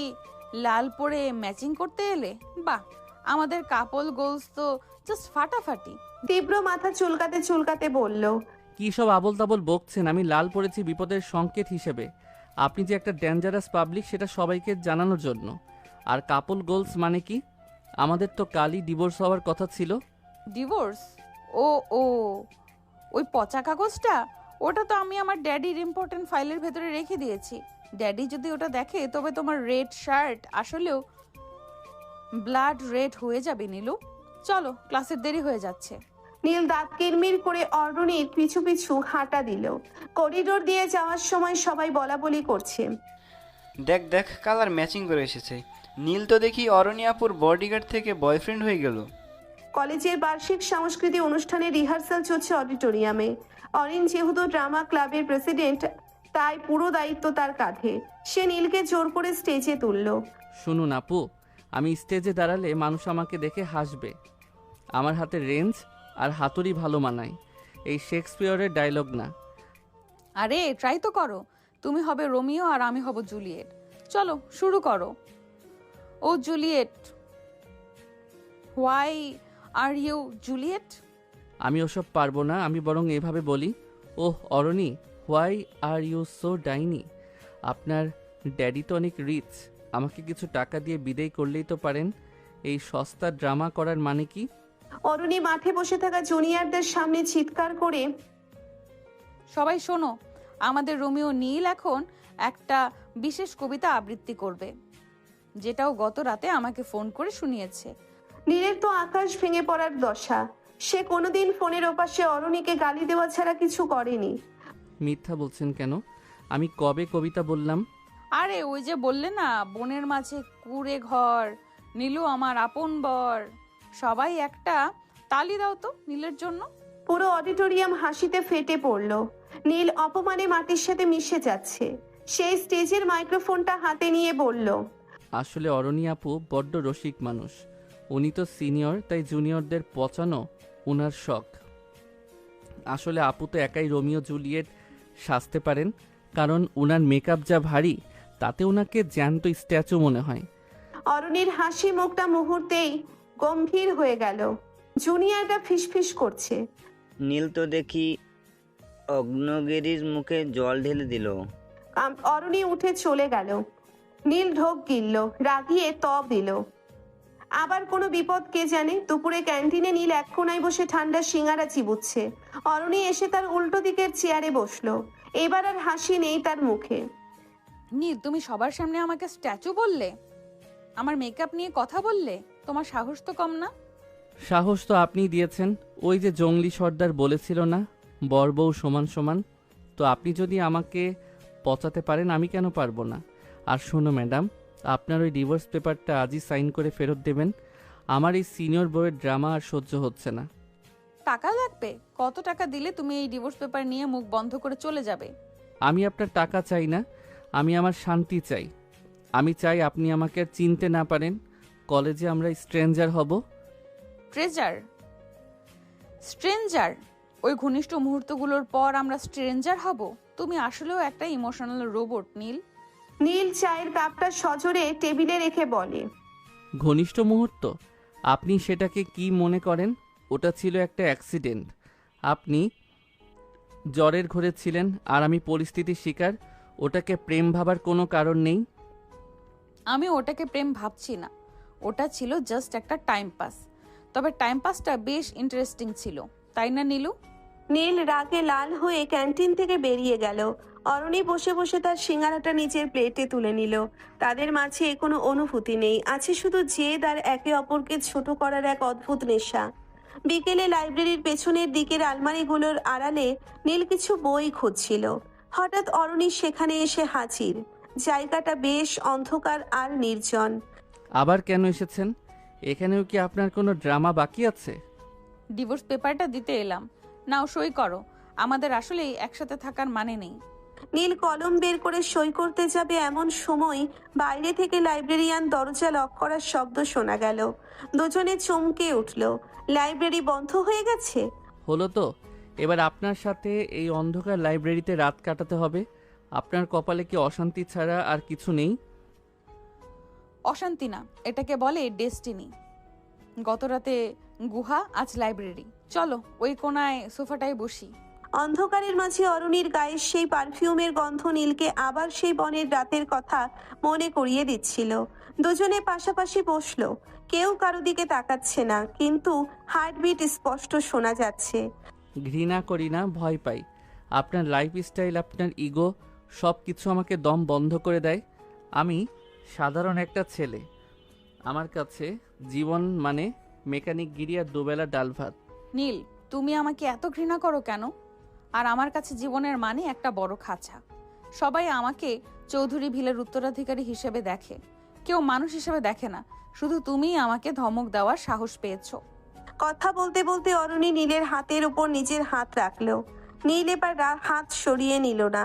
লাল পরে ম্যাচিং করতে এলে? বাহ, আমাদের কাপল গোলস তো জাস্ট ফাটাফাটি। তীব্র মাথা চুলকাতে চুলকাতে বলল, কী সব আবল তাবল বকছেন? আমি লাল পরেছি বিপদের সংকেত হিসেবে। আপনি যে একটা ডেঞ্জারাস পাবলিক সেটা সবাইকে জানানোর জন্য। আর কাপল গোলস মানে কি? আমাদের তো কালই ডিভোর্স হওয়ার কথা ছিল। ডিভোর্স? ও ও, ওই পচা কাগজটা? ওটা তো আমি আমার ড্যাডির ইম্পর্টেন্ট ফাইলের ভেতরে রেখে দিয়েছি। ড্যাডি যদি ওটা দেখে তবে তোমার রেড শার্ট আসলেও ব্লাড রেড হয়ে যাবে নীলু। চলো, ক্লাসের দেরি হয়ে যাচ্ছে। নীল দাঁত কিরমির করে অরুণীর পিছু পিছু হাঁটা দিল। করিডোর দিয়ে যাওয়ার সময় সবাই বলাবলি করছে, দেখ দেখ, কালার ম্যাচিং করে এসেছে। নীল তো দেখি অরণি আপুর বডিগার্ড থেকে বয়ফ্রেন্ড হয়ে গেল। কলেজের বার্ষিক সাংস্কৃতিক অনুষ্ঠানের রিহার্সাল চলছে অডিটোরিয়ামে। অরিন যেহেতু ড্রামা ক্লাবের প্রেসিডেন্ট, তাই পুরো দায়িত্ব তার কাঁধে। সে নীলকে জোর করে স্টেজে তুলল। শুনুন আপু, আমি স্টেজে দাঁড়ালে মানুষ আমাকে দেখে হাসবে। আমার হাতে রেঞ্জ আর হাতুড়ি ভালো মানায়, এই শেক্সপিয়রের ডায়লগ না। আরে ট্রাই তো করো, তুমি হবে রোমিও আর আমি হব জুলিয়েট। চলো শুরু করো। O Juliet, why are you Juliet? আমি ওসব পারবো না, আমি বরং এভাবে বলি, oh Aroni, why are you so ডাইনি? আপনার ড্যাডি তো অনেক রিচ, আমাকে কিছু টাকা দিয়ে বিদায় করলেই তো পারেন। এই সস্তা ড্রামা করার মানে কি? অরুণী মাঠে বসে থাকা জুনিয়রদের সামনে চিৎকার করে, সবাই শোনো, আমাদের রোমিও নীল এখন একটা বিশেষ কবিতা আবৃত্তি করবে, যেটাও গত রাতে আমাকে ফোন করে শুনিয়েছে। নীলের তো আকাশ ভেঙে পড়ার দশা। সে কোনোদিন ফোনের ওপাশে অরুণীকে গালি দেওয়া ছাড়া কিছু করেনি। মিথ্যা বলছেন কেন? আমি কবে কবিতা বললাম? আরে ওই যে বললে না, বনের মাঝে কুড়ে ঘর, নীলু আমার আপন বর। সবাই একটা তালি দাও তো নীলের জন্য। পুরো অডিটোরিয়াম হাসিতে ফেটে পড়ল। নীল অপমানে মাটির সাথে মিশে যাচ্ছে। সে স্টেজের মাইক্রোফোনটা হাতে নিয়ে বলল, আসলে অরণি আপু বড্ড রসিক মানুষ। উনি তো সিনিয়র, তাই জুনিয়রদের পচানো উনার শখ। আসলে আপু তো একাই রোমিও জুলিয়েট সাজতে পারেন, কারণ উনার মেকআপ যা ভারী, তাতে উনাকে জ্যান্ত স্ট্যাচু মনে হয়। অরণির হাসি মুখটা মুহূর্তেই গম্ভীর হয়ে গেল। জুনিয়রটা ফিসফিস করছে। নীল তো দেখি অগ্নগিরির মুখে জল ঢেলে দিল। অরণি উঠে চলে গেল। নীল ঢোক গিলল, রাগিয়ে তব দিল। আবার কোনো বিপদ কে জানে। দুপুরে ক্যান্টিনে নীল এক কোনায় বসে ঠান্ডা সিঙ্গারা চিবুচ্ছে। অরণি এসে তার উল্টো দিকের চেয়ারে বসলো। এবার আর হাসি নেই তার মুখে। নীল, তুমি সবার সামনে আমাকে স্ট্যাচু বললে, আমার মেকআপ নিয়ে কথা বললে, তোমার সাহস তো কম না। সাহস তো আপনিই দিয়েছেন। ওই যে জঙ্গলি সর্দার বলেছিল না, বর বউ সমান সমান। তো আপনি যদি আমাকে পচাতে পারেন, আমি কেন পারবো না? আর শোনো ম্যাডাম, আপনার ওই ডিভোর্স পেপারটা আজই সাইন করে ফেরত দেবেন। আমার এই সিনিয়র বউয়ের ড্রামা আর সহ্য হচ্ছে না। টাকা লাগবে? কত টাকা দিলে তুমি এই ডিভোর্স পেপার নিয়ে মুখ বন্ধ করে চলে যাবে? আমি আপনার টাকা চাই না, আমি আমার শান্তি চাই। আমি চাই আপনি আমাকে আর চিনতে না পারেন। কলেজে আমরা স্ট্রেঞ্জার হব। ট্রেজার? স্ট্রেঞ্জার? ওই ঘনিষ্ঠ মুহূর্তগুলোর পর আমরা স্ট্রেঞ্জার হব? তুমি আসলেও একটা ইমোশনাল রোবট নীল। নীল চায়ের কাপটা সজোরে টেবিলে রেখে বলে, ঘনিষ্ঠ মুহূর্ত? আপনি সেটাকে কি মনে করেন? ওটা ছিল একটা অ্যাক্সিডেন্ট। আপনি জ্বরের ঘরে ছিলেন আর আমি পরিস্থিতির শিকার। ওটাকে প্রেম ভাবার কোনো কারণ নেই। আমি ওটাকে প্রেম ভাবছি না, ওটা ছিল জাস্ট একটা টাইম পাস। তবে টাইম পাসটা বেশ ইন্টারেস্টিং ছিল, তাই না নীলু? নীল রাগে লাল হয়ে ক্যান্টিন থেকে বেরিয়ে গেল। অরণি বসে বসে তার সিঙ্গারাটা নিজের প্লেটে তুলে নিল। তাদের মাঝে কোনো অনুভূতি নেই, আছে শুধু জেদ আর একে অপরকে ছোট করার এক অদ্ভুত নেশা। বিকেলে লাইব্রেরির পেছনের দিকের আলমারিগুলোর আড়ালে নীল কিছু বই খুঁজছিল। হঠাৎ অরণি সেখানে এসে হাজির। জায়গাটা বেশ অন্ধকার আর নির্জন। আবার কেন এসেছেন? এখানেও কি আপনার কোনো ড্রামা বাকি আছে? ডিভোর্স পেপারটা দিতে এলাম, নাও সই করো। আমাদের আসলেই একসাথে থাকার মানে নেই। নীল কলম বের করে সই করতে যাবে এমন সময় বাইরে থেকে লাইব্রেরিয়ান দরজা লক করার শব্দ শোনা গেল। দুজনে চমকে উঠল। লাইব্রেরি বন্ধ হয়ে গেছে। হলো তো, এবার আপনার সাথে এই অন্ধকার লাইব্রেরিতে রাত কাটাতে হবে। আপনার কপালে কি অশান্তি ছাড়া আর কিছু নেই? অশান্তি না, এটাকে বলে ডেস্টিনি। গতরাতে গুহা, আজ লাইব্রেরি। চলো ওই কোনায় সোফাটায় বসি। অন্ধকারের মাঝে অরুণীর গায়ের সেই পারফিউমের গন্ধ নীলকে আবার সেই বনের রাতের কথা মনে করিয়ে দিচ্ছিল। দুজনে পাশাপাশি বসলো। কেউ কারো দিকে তাকাচ্ছে না, কিন্তু হার্টবিট স্পষ্ট শোনা যাচ্ছে। ঘৃণা করি না, ভয় পাই। আপনার লাইফস্টাইল, আপনার ইগো, সব কিছু আমাকে দম বন্ধ করে দেয়। আমি সাধারণ একটা ছেলে। আমার কাছে জীবন মানে মেকানিক গিরি আর দুবেলা ডাল ভাত। নীল, তুমি আমাকে এত ঘৃণা করো কেন? আর আমার কাছে জীবনের মানে একটা বড় খাঁচা। সবাই আমাকে চৌধুরী ভিলের উত্তরাধিকারী হিসেবে দেখে, কেউ মানুষ হিসেবে দেখে না। শুধু তুমিই আমাকে ধমক দেওয়ার সাহস পেয়েছো। কথা বলতে বলতে অরুণী নীলের হাতের উপর নিজের হাত রাখলো। নীল এবার হাত সরিয়ে নিল না।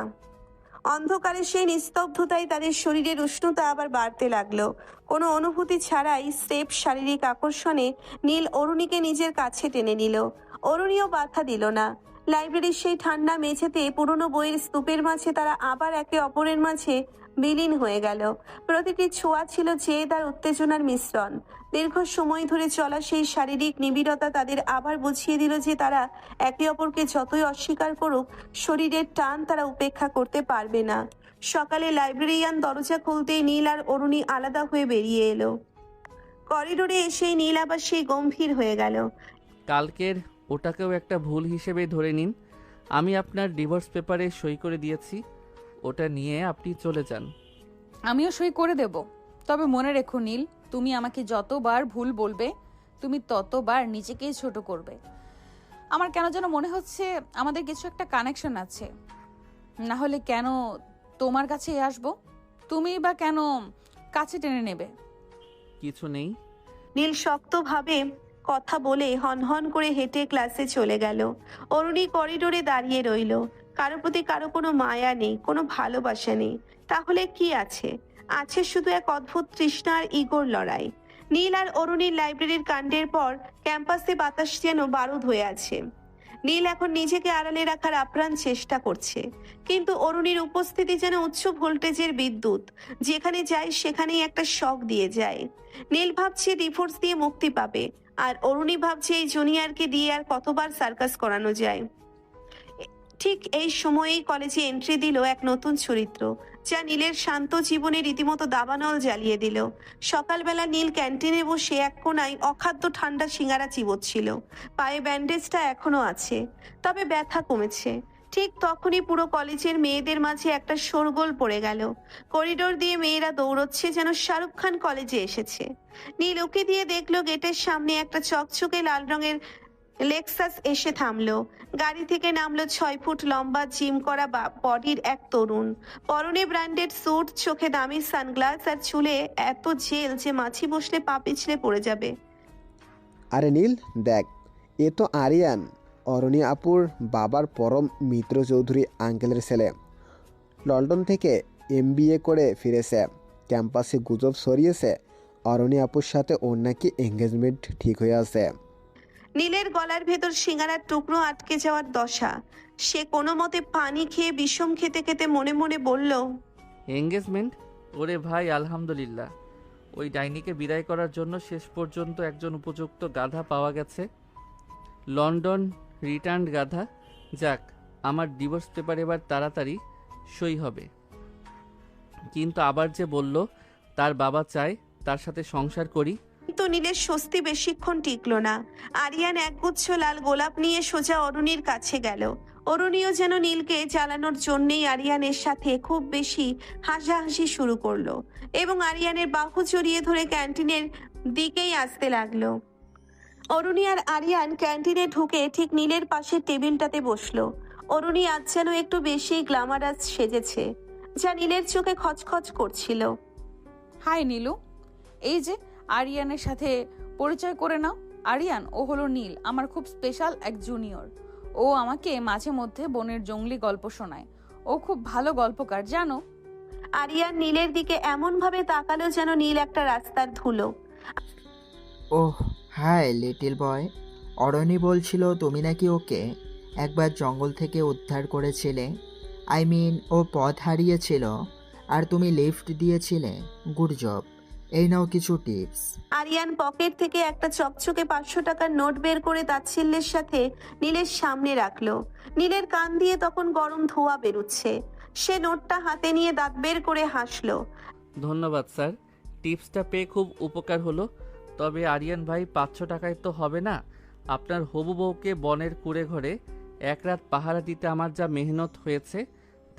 অন্ধকারে সেই নিস্তব্ধতায় তাদের শরীরের উষ্ণতা আবার বাড়তে লাগলো। কোনো অনুভূতি ছাড়াই স্রেফ শারীরিক আকর্ষণে নীল অরুণীকে নিজের কাছে টেনে নিল। অরুণীও বাধা দিল না। লাইব্রেরির সেই ঠান্ডা মেঝেতে পুরনো বইয়ের স্তূপের মাঝে তারা আবার একে অপরের মাঝে বিলীন হয়ে গেল। প্রতিটি ছোঁয়া ছিল জেদ আর উত্তেজনার মিশ্রণ। দীর্ঘ সময় ধরে চলা সেই শারীরিক নিবিড়তা তাদের আবার বুঝিয়ে দিল যে তারা একে অপরকে যতই অস্বীকার করুক, শরীরের টান তারা উপেক্ষা করতে পারবে না। সকালে লাইব্রেরিয়ান দরজা খুলতেই নীল আর অরুণী আলাদা হয়ে বেরিয়ে এলো। করিডোরে এসেই নীল আবার সেই গম্ভীর হয়ে গেল। কালকের ওটাকেও একটা ভুল হিসেবে ধরে নিন। আমি আপনার ডিভোর্স পেপারে সই করে দিয়েছি, ওটা নিয়ে আপনি চলে যান। আমিও সই করে দেব, তবে মনে রেখো নীল, তুমি আমাকে যতবার ভুল বলবে, তুমি ততবার নিজেকেই ছোট করবে। আমার কেন যেন মনে হচ্ছে আমাদের কিছু একটা কানেকশন আছে। না হলে কেন তোমার কাছে আসবো? তুমি বা কেন কাছে টেনে নেবে? কিছু নেই। নীল শক্তভাবে কথা বলে হনহন করে হেঁটে ক্লাসে চলে গেল। অরুণী করিডোরে দাঁড়িয়ে রইল। কারো প্রতি কারো কোনো মায়া নেই, কোনো ভালোবাসা নেই। তাহলে কি আছে? আছে শুধু এক অদ্ভুত তৃষ্ণা আর ইগোর লড়াই। নীল আর অরুণীর লাইব্রেরির কাণ্ডের পর ক্যাম্পাসে বাতাস যেন বারুদ হয়ে আছে। নীল এখন নিজেকে আড়ালে রাখার আপ্রাণ চেষ্টা করছে, কিন্তু অরুণীর উপস্থিতি যেন উচ্চ ভোল্টেজের বিদ্যুৎ, যেখানে যায় সেখানেই একটা শক দিয়ে যায়। নীল ভাবছে ডিভোর্স দিয়ে মুক্তি পাবে, আর অরুণী ভাবছে এই জুনিয়রকে দিয়ে আর কতবার সার্কাস করানো যায়। ঠিক এই সময়েই কলেজে এন্ট্রি দিল এক নতুন চরিত্র, যা নীলের শান্ত জীবনে রীতিমতো দাবানল জ্বালিয়ে দিল। সকালবেলা নীল ক্যান্টিনে বসে এক কোনায় অখাদ্য ঠান্ডা সিঙ্গারা চিবোচ্ছিল। পায়ে ব্যান্ডেজটা এখনো আছে, তবে ব্যথা কমেছে। ঠিক তখনই পুরো কলেজের মেয়েদের মাঝে একটা শোরগোল পড়ে গেল। করিডোর দিয়ে মেয়েরা দৌড়চ্ছে যেন শাহরুখ খান কলেজে এসেছে। নীল উকি দিয়ে দেখলো গেটের সামনে একটা চকচকে লাল রঙের লেক্সাস এসে থামলো। গাড়ি থেকে নামলো 6 ফুট লম্বা জিম করা বডির এক তরুণ। পরনে ব্র্যান্ডেড স্যুট, চোখে দামি সানগ্লাস, আর চুলে এত জেল যে মাছি বসলে পা পিছলে পড়ে যাবে। আরে নীল, দেখ, এ তো আরিয়ান, অরণি আপুর বাবার পরম মিত্র চৌধুরী আঙ্কেলের ছেলে। লন্ডন থেকে MBA করে ফিরেছে। ক্যাম্পাসে গুজব ছড়িয়েছে অরণি আপুর সাথে ওর নাকি এঙ্গেজমেন্ট ঠিক হয়ে আছে। নীলের গলার ভেতর সিঙ্গারার টুকরো আটকে যাওয়ার দশা। সে কোনো মতে পানি খেয়ে বিষম খেতে খেতে মনে মনে বলল, এঙ্গেজমেন্ট? ওরে ভাই, আলহামদুলিল্লাহ। ওই ডাইনিকে বিদায় করার জন্য শেষ পর্যন্ত একজন উপযুক্ত গাধা পাওয়া গেছে। লন্ডন রিটার্নড গাধা। যাক, আমার ডিভোর্স পেপার এবার তাড়াতাড়ি সই হবে। কিন্তু আবার যে বলল তার বাবা চায় তার সাথে সংসার করি। কিন্তু নীলের স্বস্তি বেশিক্ষণ টিকলো না। আরিয়ান একগুচ্ছ লাল গোলাপ নিয়ে সোজা অরুণীর কাছে গেল। অরুণীও যেন নীলকে জ্বালানোর জন্যেই আরিয়ানের সাথে খুব বেশি হাসাহাসি শুরু করলো, এবং আরিয়ানের বাহু জড়িয়ে ধরে ক্যান্টিনের দিকেই আসতে লাগলো। অরুণী আর আরিয়ান ক্যান্টিনে ঢুকে ঠিক নীলের পাশের টেবিলটাতে বসলো। অরুণী আজ যেন একটু বেশি গ্ল্যামারাস সেজেছে, যা নীলের চোখে খচখচ করছিল। হাই নীলু, এই যে আরিয়ানের সাথে পরিচয় করে নাও। আরিয়ান, ও হলো নীল, আমার খুব স্পেশাল এক জুনিয়র। ও আমাকে মাঝে মধ্যে বনের জঙ্গলি গল্প শোনায়। ও খুব ভালো গল্পকার, জানো। আরিয়ান নীলের দিকে এমন ভাবে তাকালো যেন নীল একটা রাস্তার ধুলো। ওহ হাই লিটল বয়, অরণি বলছিল তুমি নাকি ওকে একবার জঙ্গল থেকে উদ্ধার করেছিলে। আই মিন, ও পথ হারিয়েছিল আর তুমি লিফট দিয়েছিলে। গুড জব, এই নাও কিছু টিপস। আরিয়ান পকেট থেকে একটা চকচকে 500 টাকার নোট বের করে তাচ্ছিল্যের সাথে নীলের সামনে রাখলো। নীলের কান দিয়ে তখন গরম ধোঁয়া বেরুচ্ছে। সে নোটটা হাতে নিয়ে দাঁত বের করে হাসলো। ধন্যবাদ স্যার, টিপসটা পেয়ে খুব উপকার হলো। তবে আরিয়ান ভাই, 500 টাকায় তো হবে না। আপনার হবু বউকে বনের কুড়ে ঘরে এক রাত পাহারা দিতে আমার যা মেহনত হয়েছে,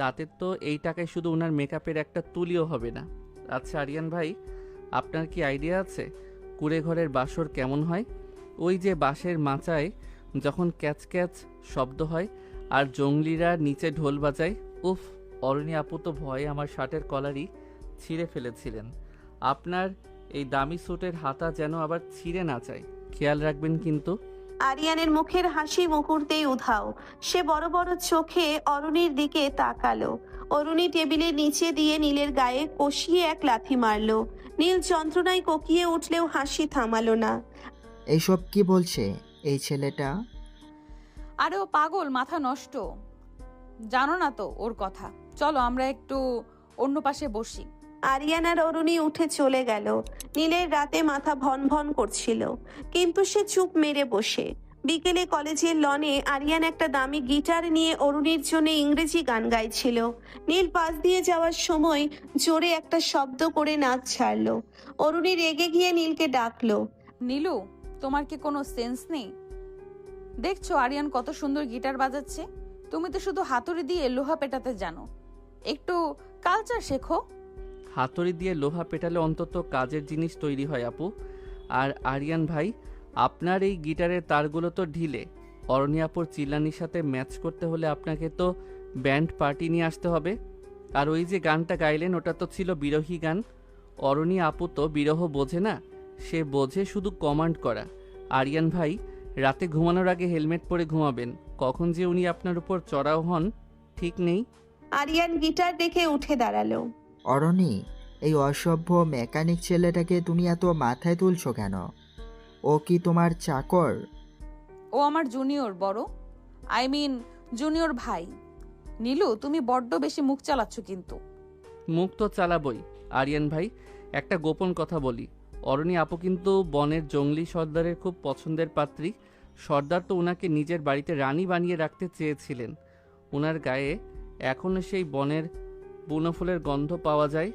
তাতে তো এই টাকায় শুধু ওনার মেকআপের একটা তুলিও হবে না। আচ্ছা আরিয়ান ভাই, আপনার কি আইডিয়া আছে কুড়ে ঘরের বাসর কেমন হয়? ওই যে বাঁশের মাচায় যখন ক্যাচ ক্যাচ শব্দ হয় আর জঙ্গলিরা নিচে ঢোল বাজায়। উফ, অরণি আপু তো ভয়ে আমার শার্টের কলারই ছিঁড়ে ফেলেছিলেন। আপনার এই দামি স্যুটের হাতা যেন আবার ছিঁড়ে না যায়, খেয়াল রাখবেন কিন্তু। আরিয়ানের মুখের হাসি মুহূর্তেই উধাও। সে বড় বড় চোখে অরুণীর দিকে তাকালো। অরুণী টেবিলের নিচে দিয়ে নীলের গায়ে কষিয়ে এক লাথি মারলো। নীল যন্ত্রণায় কোকিয়ে উঠলেও হাসি থামালো না। এইসব কি বলছে এই ছেলেটা? আরে ও পাগল, মাথা নষ্ট, জানো না তো ওর কথা। চলো আমরা একটু অন্য পাশে বসি। আরিয়ান আর অরুণী উঠে চলে গেল। নীলের রাতে মাথা ভন ভন করছিল, কিন্তু সে চুপ মেরে বসে। বিকেলে কলেজের লনে আরিয়ান একটা দামি গিটার নিয়ে অরুণীর জন্য ইংরেজি গান গাইছিল। নীল পাশ দিয়ে যাওয়ার সময় জোরে একটা শব্দ করে নাচ ছাড়লো। অরুণী রেগে গিয়ে নীলকে ডাকলো। নীলু, তোমার কি কোনো সেন্স নেই? দেখছো আরিয়ান কত সুন্দর গিটার বাজাচ্ছে, তুমি তো শুধু হাতুড়ি দিয়ে লোহা পেটাতে জানো। একটু কালচার শেখো। হাতুড়ি দিয়ে লোহা পেটালে অন্তত কাজের জিনিস তৈরি হয় আপু। আর আরিয়ান ভাই, আপনার এই গিটারের তারগুলো তো ঢিলে। অরণি আপুর চিল্লানির সাথে ম্যাচ করতে হলে আপনাকে তো ব্যান্ড পার্টি নিয়ে আসতে হবে। আর ওই যে গানটা গাইলেন, ওটা তো ছিল বিরহী গান। অরণি আপু তো বিরহ বোঝে না, সে বোঝে শুধু কমান্ড করা। আরিয়ান ভাই, রাতে ঘুমানোর আগে হেলমেট পরে ঘুমাবেন। কখন যে উনি আপনার উপর চড়াও হন ঠিক নেই। আরিয়ান গিটার রেখে উঠে দাঁড়ালো। অরণি, এই অসভ্য মেকানিক ছেলেটাকে তুমি এত মাথায় তুলছো কেন? ও কি তোমার চাকর? ও আমার জুনিয়র বড়, জুনিয়র ভাই। নীলু, তুমি বড্ড বেশি মুখ চালাচ্ছ কিন্তু। মুখ তো চালাবই। আরিয়ান ভাই, একটা গোপন কথা বলি, অরণি আপু কিন্তু বনের জঙ্গলি সর্দারের খুব পছন্দের পাত্রী। সর্দার তো ওনাকে নিজের বাড়িতে রানী বানিয়ে রাখতে চেয়েছিলেন। ওনার গায়ে এখনও সেই বনের বুনো ফুলের গন্ধ পাওয়া যায়।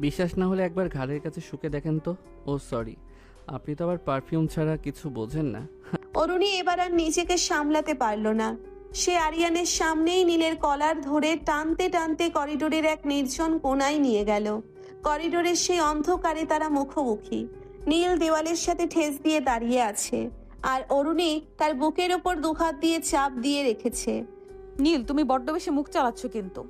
বিশ্বাস না হলে একবার ঘাড়ের কাছে শুকে দেখেন তো। ও সরি, আপনি তো আবার পারফিউম ছাড়া কিছু বোঝেন না। অরুণী এবার আর নিজেকে সামলাতে পারল না। সে আরিয়ানের সামনেই নীলের কলার ধরে টানতে টানতে করিডোরের এক নির্জন কোণায় নিয়ে গেল। করিডোরের সেই অন্ধকারে তারা মুখোমুখি। নীল দেওয়ালের সাথে ঠেস দিয়ে দাঁড়িয়ে আছে, আর অরুণী তার বুকের ওপর দুহাত দিয়ে চাপ দিয়ে রেখেছে। নীল, তুমি বড্ড বেশি মুখ চালাচ্ছ কিন্তু।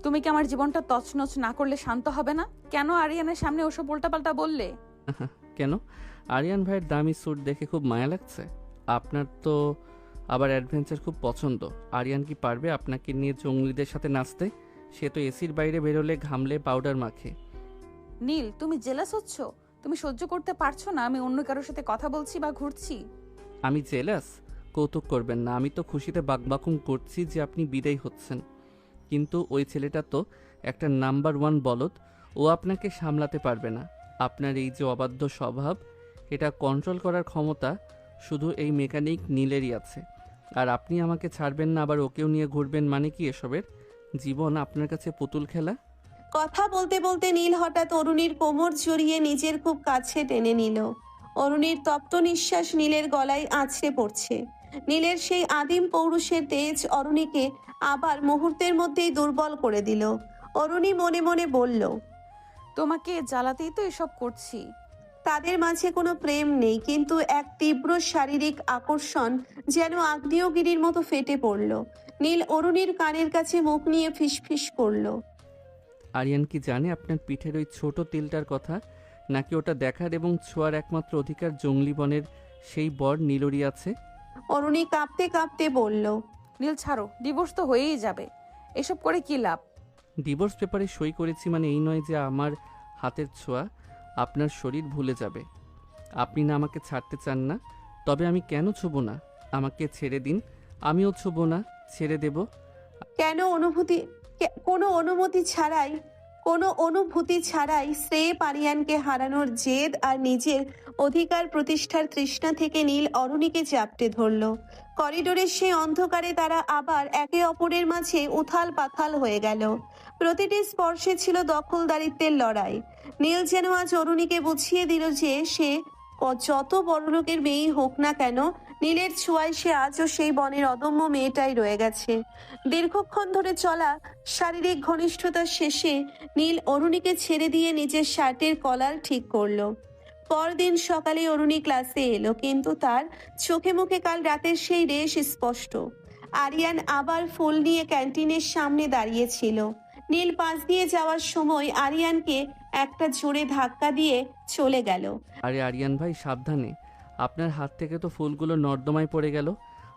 তুমি কি আমার জীবনটা তছনছ না করলে শান্ত হবে না? কেন আরিয়ানের সামনে ওসব উল্টাপাল্টা বললে? কেন? আরিয়ান ভাইয়ের দামি স্যুট দেখে খুব মায়া লাগছে? আপনার তো আবার অ্যাডভেঞ্চার খুব পছন্দ। আরিয়ান কি পারবে আপনাকে নিয়ে জঙ্গলিদের সাথে নাচতে? সে তো এসির বাইরে বেরোলে ঘামলে পাউডার মাখে। নীল, তুমি জেলাস হচ্ছ? তুমি সহ্য করতে পারছো না আমি অন্য কারোর সাথে কথা বলছি বা ঘুরছি? আমি জেলাস? কৌতুক করবেন না। আমি তো খুশিতে বাকবাকুম করছি যে আপনি বিদায় হচ্ছেন। কিন্তু ওই ছেলেটা তো একটা নাম্বার 1 বলদ। ও আপনাকে সামলাতে পারবে না। আপনার এই যে অবাধ্য স্বভাব, এটা কন্ট্রোল করার ক্ষমতা শুধু এই মেকানিক নীলেরই আছে। আর আপনি আমাকে ছাড়বেন না, আবার ওকেও নিয়ে ঘুরবেন, মানে কি এসবের? জীবন আপনার কাছে পুতুল খেলা? কথা বলতে বলতে নীল হঠাৎ অরুণীর কোমর জড়িয়ে নিজের খুব কাছে টেনে নিল। অরুণীর তপ্ত নিঃশ্বাস নীলের গলায় আছড়ে পড়ছে। নীলের সেই আদিম পৌরুষের তেজ অরুণীকে আবার মুহূর্তের মধ্যেই দুর্বল করে দিল। অরুণী মনে মনে বলল, তোমাকে জ্বালাতেই তো এসব করছি। তাদের মাঝে কোনো প্রেম নেই, কিন্তু এক তীব্র শারীরিক আকর্ষণ যেন আগ্নেয়গিরির মতো ফেটে পড়ল। নীল অরুণীর কানের কাছে মুখ নিয়ে ফিসফিস করল, আরিয়ান কি জানে আপনার পিঠের ওই ছোট তিলটার কথা? নাকি ওটা দেখার এবং ছোঁয়ার একমাত্র অধিকার জঙ্গলি বনের সেই বর নীলরি আছে? অরুণী কাঁপতে কাঁপতে বলল, নীল ছাড়ো, ডিভোর্স তো হয়েই যাবে। এসব করে কি লাভ? ডিভোর্স পেপারে সই করেছি মানে এই নয় যে আমার হাতের ছোঁয়া আপনার শরীর ভুলে যাবে। আপনি না আমাকে ছাড়তে চান না, তবে আমি কেন ছুবো না? আমাকে ছেড়ে দিন, আমিও ছুবো না, ছেড়ে দেব। কোনো অনুভূতি ছাড়াই স্রেফ আরিয়ানকে হারানোর জেদ আর নিজের অধিকার প্রতিষ্ঠার তৃষ্ণা থেকে নীল অরুণীকে চাপটে ধরল। করিডোরের সেই অন্ধকারে তারা আবার একে অপরের মাঝে উথাল পাথাল হয়ে গেল। প্রতিটি স্পর্শে ছিল দখলদারিত্বের লড়াই। নীল যেন আজ অরুণীকে বুঝিয়ে দিল যে সে যত বড়লোকের মেয়েই হোক না কেন, নীলের ছোঁয়ায় সে আজও সেই বনের অদম্য মেয়েটাই রয়ে গেছে। দীর্ঘক্ষণ ধরে চলা শারীরিক ঘনিষ্ঠতার শেষে নীল অরুণীকে ছেড়ে দিয়ে নিজের শার্টের কলার ঠিক করলো। পরদিন সকালে অরুণী ক্লাসে এলো, কিন্তু তার চোখে মুখে কাল রাতের সেই রেশ স্পষ্ট। আরিয়ান আবার ফুল নিয়ে ক্যান্টিনের সামনে দাঁড়িয়েছিল। নীল পাশ দিয়ে যাওয়ার সময় আরিয়ানকে একটা জোরে ধাক্কা দিয়ে চলে গেল। আরে আরিয়ান ভাই, সাবধানে। আপনার হাত থেকে তো ফুলগুলো নর্দমায় পড়ে গেল।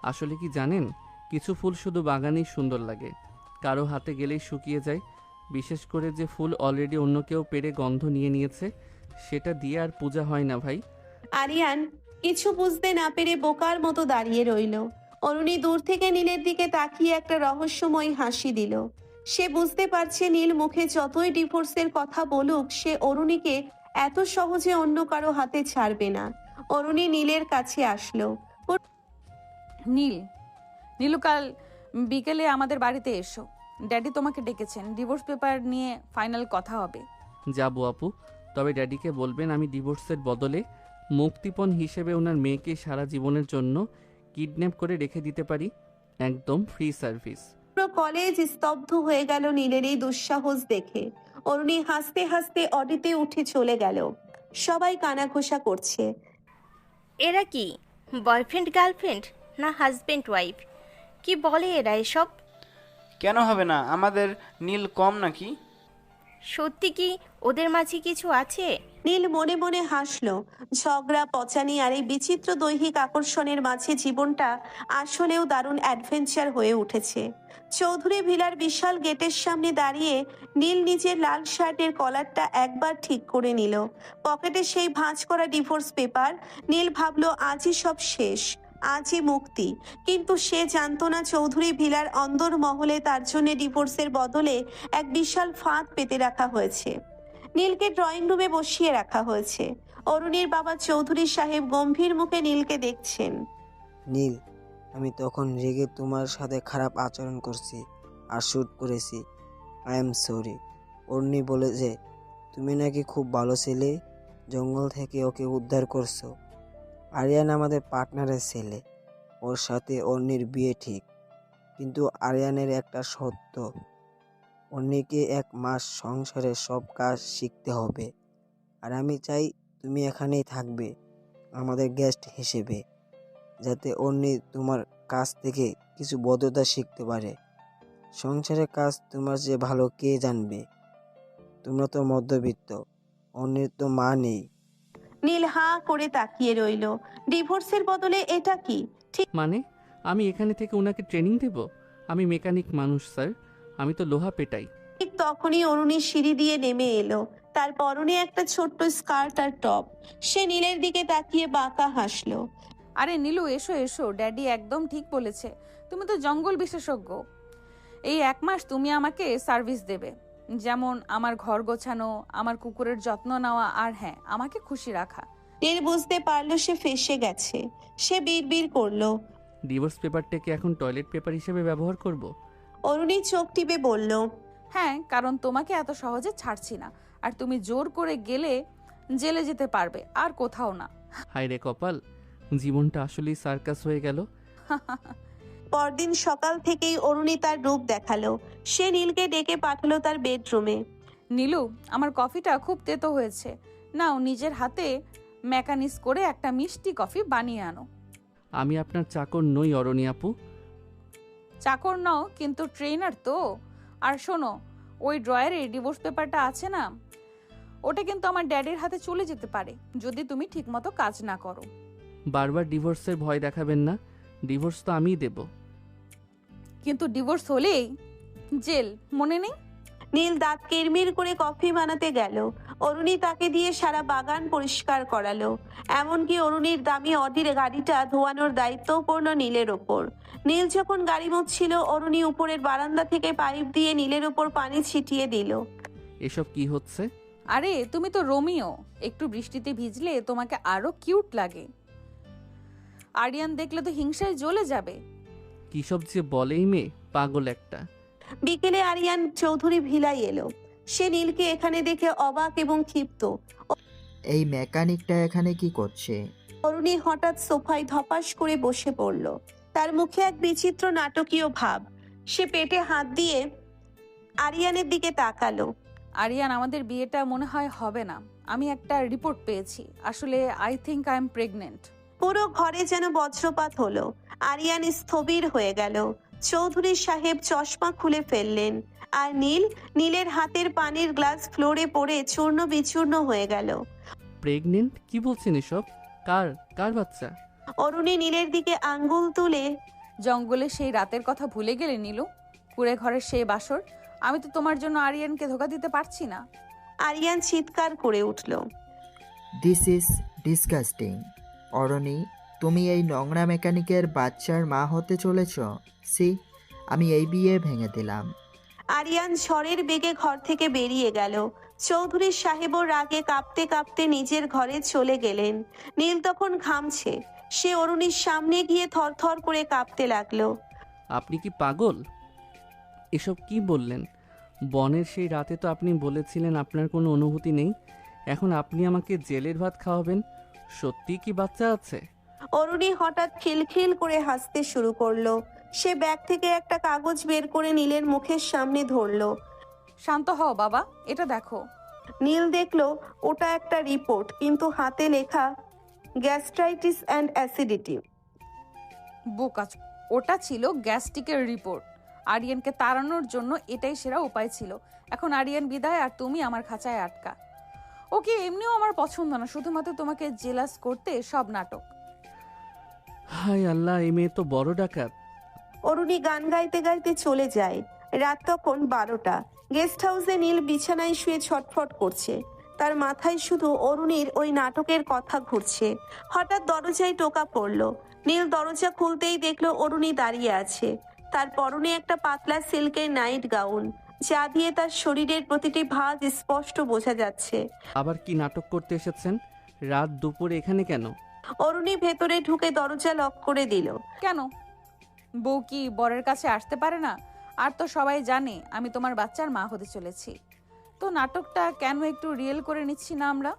আসলে কি জানেন, কিছু ফুল শুধু বাগানেই সুন্দর লাগে, কারো হাতে গেলেই শুকিয়ে যায়। বিশেষ করে যে ফুল অলরেডি অন্য কেউ পেরে গন্ধ নিয়ে নিয়েছে, সেটা দিয়ে আর পূজা হয় না ভাই। আরিয়ান কিছু বুঝতে না পেরে বোকার মতো দাঁড়িয়ে রইল। অরুণী দূর থেকে নীলের দিকে তাকিয়ে একটা রহস্যময় হাসি দিল। সে বুঝতে পারছে নীল মুখে যতই ডিভোর্সের কথা বলুক, সে অরুণীকে এত সহজে অন্য কারো হাতে ছাড়বে না। অরুণী নীলের কাছে আসলো। নীলু, কাল বিকেলে আমাদের বাড়িতে এসো। ড্যাডি তোমাকে ডেকেছেন, ডিভোর্স পেপার নিয়ে ফাইনাল কথা হবে। যাবো আপু, তবে ড্যাডিকে বলবেন আমি ডিভোর্সের বদলে মুক্তিপণ হিসেবে ওনার মেয়েকে সারা জীবনের জন্য কিডন্যাপ করে রেখে দিতে পারি। একদম ফ্রি সার্ভিস। পুরো কলেজ স্তব্ধ হয়ে গেল নীলের এই দুঃসাহস দেখে। অরুণী হাসতে হাসতে অডিতে উঠে চলে গেল। সবাই কানাঘোষা করছে। এরা কি বয়ফ্রেন্ড গার্লফ্রেন্ড না হাজবেন্ড ওয়াইফ? কি বলে এরা এসব? কেন হবে না? আমাদের নীল কম নাকি? সত্যি কি ওদের মাঝে কিছু আছে? নীল মনে মনে হাসলো। ঝগড়া, পচানি আর এই বিচিত্র দৈহিক আকর্ষণের মাঝে জীবনটা আসলেও দারুণ অ্যাডভেঞ্চার হয়ে উঠেছে। চৌধুরী ভিলার বিশাল গেটের সামনে দাঁড়িয়ে নীল নিজের লাল শার্টের কলারটা একবার ঠিক করে নিল। পকেটে সেই ভাঁজ করা ডিভোর্স পেপার। নীল ভাবলো আজই সব শেষ, আজই মুক্তি। কিন্তু সে জানতো না চৌধুরী ভিলার অন্দর মহলে তার জন্য ডিভোর্সের বদলে এক বিশাল ফাঁদ পেতে রাখা হয়েছে। নীলকে ড্রয়িং রুমে বসিয়ে রাখা হয়েছে। অরুণীর বাবা চৌধুরী সাহেব গম্ভীর মুখে নীলকে দেখছেন। নীল, আমি তখন রেগে তোমার সাথে খারাপ আচরণ করছি আর শ্যুট করেছি। I am sorry. অর্ণি বলে যে তুমি নাকি খুব ভালো ছেলে, জঙ্গল থেকে ওকে উদ্ধার করছো। আরিয়ান আমাদের পার্টনারের ছেলে, ওর সাথে অর্ণির বিয়ে ঠিক। কিন্তু আরিয়ানের একটা সত্য, অন্যকে 1 মাস সংসারের সব কাজ শিখতে হবে। আর আমি চাই তুমি এখানেই থাকবে আমাদের গেস্ট হিসেবে, যাতে অন্য তোমার কাছ থেকে কিছু ভদ্রতা শিখতে পারে। সংসারের কাজ তোমার যে ভালো কে জানবে? তোমরা তো মধ্যবিত্ত, অন্যের তো মা নেই। নীল হাঁ করে তাকিয়ে রইল। ডিভোর্সের বদলে এটা কি? ঠিক মানে আমি এখানে থেকে ওনাকে ট্রেনিং দেব? আমি মেকানিক মানুষ স্যার, আমি তো লোহা পেটাই। ঠিক তখনই অরুণী সিঁড়ি দিয়ে নেমে এলো। তার পরনে একটা ছোট্ট স্কার্ট আর টপ। সে নীলের দিকে তাকিয়ে বাঁকা হাসলো। আরে নীলু, এসো এসো, ড্যাডি একদম ঠিক বলেছে। তুমি তো জঙ্গল বিশেষজ্ঞ। এই 1 মাস তুমি আমাকে সার্ভিস দেবে, যেমন আমার ঘর গোছানো, আমার কুকুরের যত্ন নেওয়া, আর হ্যাঁ, আমাকে খুশি রাখা। নীল বুঝতে পারলো সে ফেঁসে গেছে। সে বিড়বিড় করলো। ডিভোর্স পেপারটাকে এখন টয়লেট পেপার হিসেবে ব্যবহার করব? অরুণী চোখ টিপে বলল, হ্যাঁ, কারণ তোমাকে এত সহজে ছাড়ছি না। আর তুমি জোর করে গেলে জেলে যেতে পারবে, আর কোথাও না। হায় রে কপাল, জীবনটা আসলেই সার্কাস হয়ে গেল। পরদিন সকাল থেকেই অরুণী তার রূপ দেখালো। সে নীলকে ডেকে পাঠালো তার বেডরুমে। নীলু, আমার কফিটা খুব তেতো হয়েছে, নাও নিজের হাতে মেকানিজ করে একটা মিষ্টি কফি বানিয়ে আনো। আমি আপনার চাকর নই অরণি আপু। চাকর নাও, কিন্তু ট্রেনার তো। আর শোনো, ওই ড্রয়ারে ডিভোর্স পেপারটা আছে না, ওটা কিন্তু আমার ড্যাডির হাতে চলে যেতে পারে যদি তুমি ঠিকমতো কাজ না করো। বারবার ডিভোর্সের ভয় দেখাবেন না, ডিভোর্স তো আমিই দেব। কিন্তু ডিভোর্স হলেই জেল, মনে নেই? নীল দাঁত কিরমির করে কফি বানাতে গেল। অরুণী তাকে দিয়ে সারা বাগান পরিষ্কার করালো। এমনকি অরুণীর দামি অডির গাড়িটা ধোয়ানোর দায়িত্বও পড়লো নীলের ওপর। নীল যখন গাড়ি মুছছিল, অরুণী উপরের বারান্দা থেকে পাইপ দিয়ে নীলের ওপর পানি ছিটিয়ে দিল। এসব কি হচ্ছে? আরে তুমি তো রোমিও, একটু বৃষ্টিতে ভিজলে তোমাকে আরো কিউট লাগে। আরিয়ান দেখলে তো হিংসায় জ্বলে যাবে। কি সব যে বলেই মেয়ে, পাগল একটা। বিকেলে আরিয়ান চৌধুরী ভিলাই এলো। সে নীলকে এখানে দেখে অবাক এবং ক্ষিপ্ত। এই মেকানিকটা এখানে কি করছে? অরুণী হঠাৎ সোফায় ধপাস করে বসে পড়ল। তার মুখে এক বিচিত্র নাটকীয় ভাব। সে পেটে হাত দিয়ে আরিয়ানের দিকে তাকালো। আরিয়ান, আমাদের বিয়েটা মনে হয় হবে না। আমি একটা রিপোর্ট পেয়েছি, আসলে I think I am pregnant. পুরো ঘরে যেন বজ্রপাত হলো। আরিয়ান স্থবির হয়ে গেল। চৌধুরী সাহেব চশমা খুলে ফেললেন। আর নীলের হাতের পানির গ্লাস ফ্লোরে পড়ে চূর্ণ বিচূর্ণ হয়ে গেল। প্রেগনেন্ট? কি বলছেন এসব? কার কার বাচ্চা? অরুণী নীলের দিকে আঙ্গুল তুলে, জঙ্গলে সেই রাতের কথা ভুলে গেলে নীলু? কুড়ে ঘরের সেই বাসর? আমি তো তোমার জন্য আরিয়ানকে ধোকা দিতে পারছি না। আরিয়ান চিৎকার করে উঠল। This is disgusting. অরণি, তুমি এই নোংরা মেকানিকের বাচ্চার মা হতে চলেছ? সি, আমি এই বিয়ে ভেঙে দিলাম। আরিয়ান ঝড়ের বেগে ঘর থেকে বেরিয়ে গেল। চৌধুরী সাহেবও রাগে কাঁপতে কাঁপতে নিজের ঘরে চলে গেলেন। নীল তখন ঘামছে। সে অরুণীর সামনে গিয়ে থরথর করে কাঁপতে লাগলো। আপনি কি পাগল? এসব কি বললেন? বনের সেই রাতে তো আপনি বলেছিলেন আপনার কোনো অনুভূতি নেই। এখন আপনি আমাকে জেলের ভাত খাওয়াবেন? সত্যি কি বাচ্চা আছে? অরুণী হঠাৎ খিলখিল করে হাসতে শুরু করলো। সে ব্যাগ থেকে একটা কাগজ বের করে নীলের মুখের সামনে ধরলো। শান্ত হও বাবা, এটা দেখো। নীল দেখলো ওটা একটা রিপোর্ট, কিন্তু হাতে লেখা গ্যাস্ট্রাইটিস অ্যান্ড অ্যাসিডিটি। বোকা, ওটা ছিল গ্যাস্ট্রিকের রিপোর্ট। আরিয়ানকে তাড়ানোর জন্য এটাই সেরা উপায় ছিল। এখন আরিয়ান বিদায়, আর তুমি আমার খাঁচায় আটকা। ওকে এমনিও আমার পছন্দ না, শুধুমাত্র তোমাকে জেলাস করতে সব নাটক। হায় আল্লাহ, এই মেয়ে তো বড় ডাকাত। অরুণী গান গাইতে গাইতে চলে যায়। রাত তখন 12টা। গেস্ট হাউসে নীল বিছানায় শুয়ে ছটফট করছে। তার মাথায় শুধু অরুণীর ওই নাটকের কথা ঘুরছে। হঠাৎ দরজায় টোকা পড়ল। নীল দরজা খুলতেই দেখলো অরুণী দাঁড়িয়ে আছে। তার পরনে একটা পাতলা সিল্কের নাইট গাউন, যা দিয়ে তার শরীরের প্রতিটি ভাঁজ স্পষ্ট বোঝা যাচ্ছে। আবার কি নাটক করতে এসেছেন রাত দুপুরে এখানে কেন? অরুণী ভেতরে ঢুকে দরজা লক করে দিল। কেন, বউ কি বরের কাছে আসতে পারে না? আর তো সবাই জানে আমি তোমার বাচ্চার মা হতে চলেছি, তো নাটকটা কেন একটু রিয়েল করে নিচ্ছি না আমরা?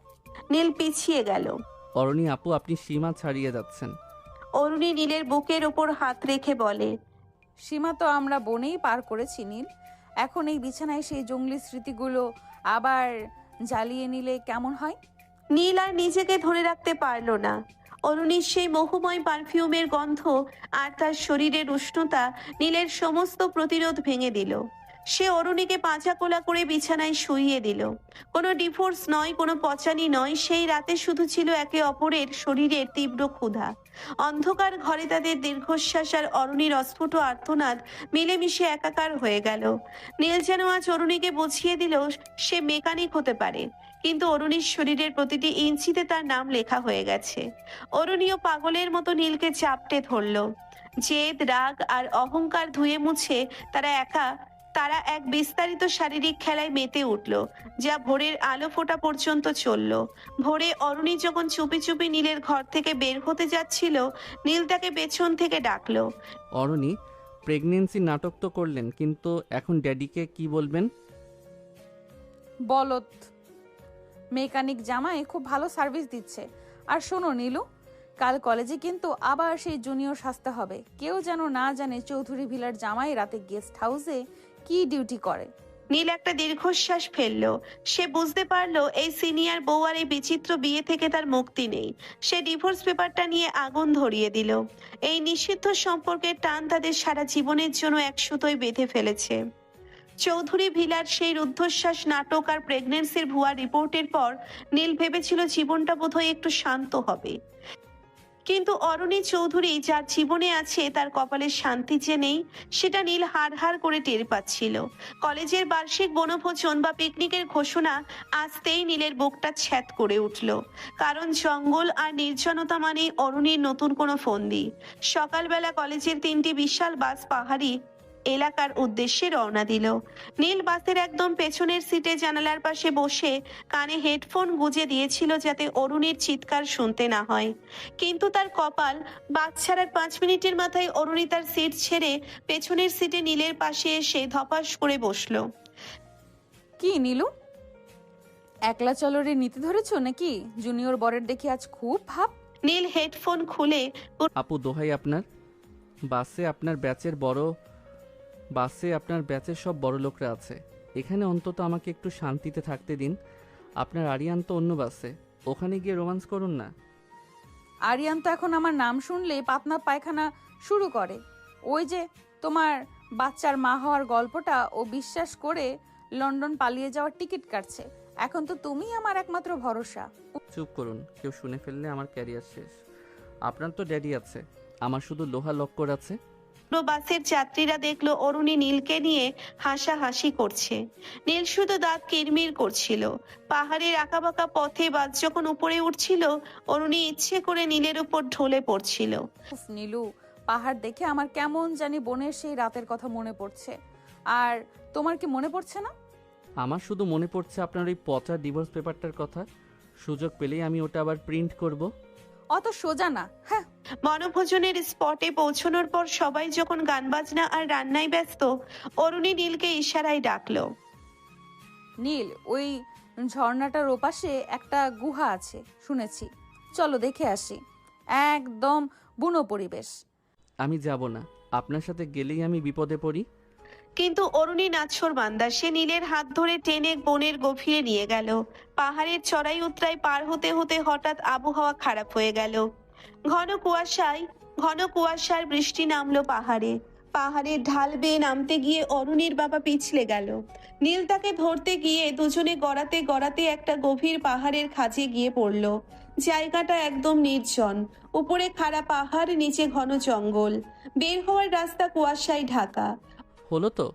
নীল পিছিয়ে গেল। অরণি আপু, আপনি সীমা ছাড়িয়ে যাচ্ছেন। অরুণী নীলের বুকের ওপর হাত রেখে বলে, সীমা তো আমরা বনেই পার করেছি নীল। এখন এই বিছানায় সেই জঙ্গলি স্মৃতিগুলো আবার জ্বালিয়ে নিলে কেমন হয়? নীল আর নিজেকে ধরে রাখতে পারল না। অরুণীর সেই মোহময় পারফিউমের গন্ধ আর তার শরীরের উষ্ণতা নীলের সমস্ত প্রতিরোধ ভেঙে দিল। সে অরুণীকে পাঁজা কোলা করে বিছানায় শুইয়ে দিল। কোনো ডিভোর্স নয়, কোনো পচানি নয়, সেই রাতে শুধু ছিল একে অপরের শরীরের তীব্র ক্ষুধা। অন্ধকার ঘরে তাদের দীর্ঘশ্বাস আর অরুণীর অস্ফুট আর্তনাদ মিলেমিশে একাকার হয়ে গেল। নীল যেন আজ অরুণীকে বুঝিয়ে দিল সে মেকানিক হতে পারে, কিন্তু অরুণীর শরীরের প্রতিটি ইঞ্চিতে তার নাম লেখা হয়ে গেছে। অরুণীও পাগলের মতো নীলকে চাপটে ধরল। জেদ, রাগ আর অহংকার ধুয়ে মুছে তারা এক বিস্তারিত শারীরিক খেলায় মেতে উঠল, যা ভোরের আলো ফোটা পর্যন্ত চলল। ভোরে অরুণী যখন চুপি চুপি নীলের ঘর থেকে বের হতে যাচ্ছিল, নীল তাকে পেছন থেকে ডাকলো। অরণি, প্রেগনেন্সি নাটক তো করলেন, কিন্তু এখন ড্যাডিকে কি বলবেন? বলত মেকানিক জামাই খুব ভালো সার্ভিস দিচ্ছে। আর শোনো নীলু, কাল কলেজে কিন্তু আবার সেই জুনিয়র সাজতে হবে। কেউ যেন না জানে চৌধুরী ভিলার জামাই রাতে গেস্ট হাউসে কি ডিউটি করে। নীল একটা দীর্ঘশ্বাস ফেললো। সে বুঝতে পারলো এই সিনিয়র বউ আর এই বিচিত্র বিয়ে থেকে তার মুক্তি নেই। সে ডিভোর্স পেপারটা নিয়ে আগুন ধরিয়ে দিল। এই নিষিদ্ধ সম্পর্কের টান তাদের সারা জীবনের জন্য এক সুতোয় বেঁধে ফেলেছে। চৌধুরী ভিলার সেই রুদ্ধশ্বাস নাটক আর প্রেগনেন্সির ভুয়া রিপোর্টের পর নীল ভেবেছিল জীবনটা বোধহয় একটু শান্ত হবে। কিন্তু অরুণী চৌধুরী যার জীবনে আছে তার কপালে শান্তি যে নেই, সেটা নীল হাড় হাড় করে টের পাচ্ছিল। কলেজের বার্ষিক বনভোজন বা পিকনিকের ঘোষণা আসতেই নীলের বুকটা ছ্যাদ করে উঠল। কারণ জঙ্গল আর নির্জনতা মানেই অরুণীর নতুন কোনো ফন্দি। সকালবেলা কলেজের 3টি বিশাল বাস পাহাড়ি এলাকার উদ্দেশ্যে রওনা দিল। নীল বাসের একদম পেছনের সিটে জানালার পাশে বসে কানে হেডফোন গুঁজে দিয়েছিল যাতে অরুণীর চিৎকার শুনতে না হয়। কিন্তু তার কপাল, বাস ছাড়ার 5 মিনিটের মাথায় অরুণী তার সিট ছেড়ে পেছনের সিটে নীলের পাশে এসে ধপাস করে বসলো। কি নীলু, একলা চলরে নীতি ধরেছো নাকি? জুনিয়র বরের দেখি আজ খুব ভাব। নীল হেডফোন খুলে, আপু দোহাই আপনার, বাসে আপনার ব্যাচের সব বড় লোকরা আছে, এখানে অন্তত আমাকে একটু শান্তিতে থাকতে দিন। আপনার আরিয়ান তো অন্য বাসে, ওখানে গিয়ে রোমান্স করুন না। আরিয়ান তো এখন আমার নাম শুনলে পাতনা পায়খানা শুরু করে। ওই যে তোমার বাচ্চার মা হওয়ার গল্পটা ও বিশ্বাস করে লন্ডন পালিয়ে যাওয়ার টিকিট কাটছে। এখন তো তুমি আমার একমাত্র ভরসা। চুপ করুন, কেউ শুনে ফেললে আমার ক্যারিয়ার শেষ। আপনার তো ড্যাডি আছে, আমার শুধু লোহা লক্কর আছে। বাসের যাত্রীরা দেখলো অরুণী নীলকে নিয়ে হাসাহাসি করছে। নীল শুধু দাঁত কিরমির করছিল। পাহাড়ের আঁকাবাঁকা পথে বাস যখন উপরে উঠছিল, অরুণী ইচ্ছে করে নীলের উপর ঢলে পড়ছিল। উফ নীলু, পাহাড় দেখে আমার কেমন জানি বোনের সেই রাতের কথা মনে পড়ছে। আর তোমার কি মনে পড়ছে না? আমার শুধু মনে পড়ছে আপনার ওই পচা ডিভোর্স পেপারটার কথা। সুযোগ পেলেই আমি ওটা আবার প্রিন্ট করব। অত সোজা না। হ্যাঁ, বনভোজনের স্পটে পৌঁছানোর পর সবাই যখন গান বাজনা আর রান্নায় ব্যস্ত, অরুণী নীলকে ইশারায় ডাকলো। নীল, ওই ঝর্ণাটার ওপাশে একটা গুহা আছে শুনেছি, চলো দেখে আসি। একদম বুনো পরিবেশ। আমি যাব না, আপনার সাথে গেলেই আমি বিপদে পড়ি। কিন্তু অরুণী নাছোড়বান্দা, সে নীলের হাত ধরে টেনে বনের গভীরে নিয়ে গেল। পাহাড়ের চড়াই উতরাই পার হতে হতে হঠাৎ আবহাওয়া খারাপ হয়ে গেল। ঘন কুয়াশার বৃষ্টি নামলো পাহাড়ে। পাহাড়ের ঢাল বেয়ে নামতে গিয়ে অরুণীর বাবা পিছলে গেল। নীল তাকে ধরতে গিয়ে দুজনে গড়াতে গড়াতে একটা গভীর পাহাড়ের খাঁজে গিয়ে পড়ল। জায়গাটা একদম নির্জন, উপরে খাড়া পাহাড়, নিচে ঘন জঙ্গল, বের হওয়ার রাস্তা কুয়াশায় ঢাকা। হলো তো,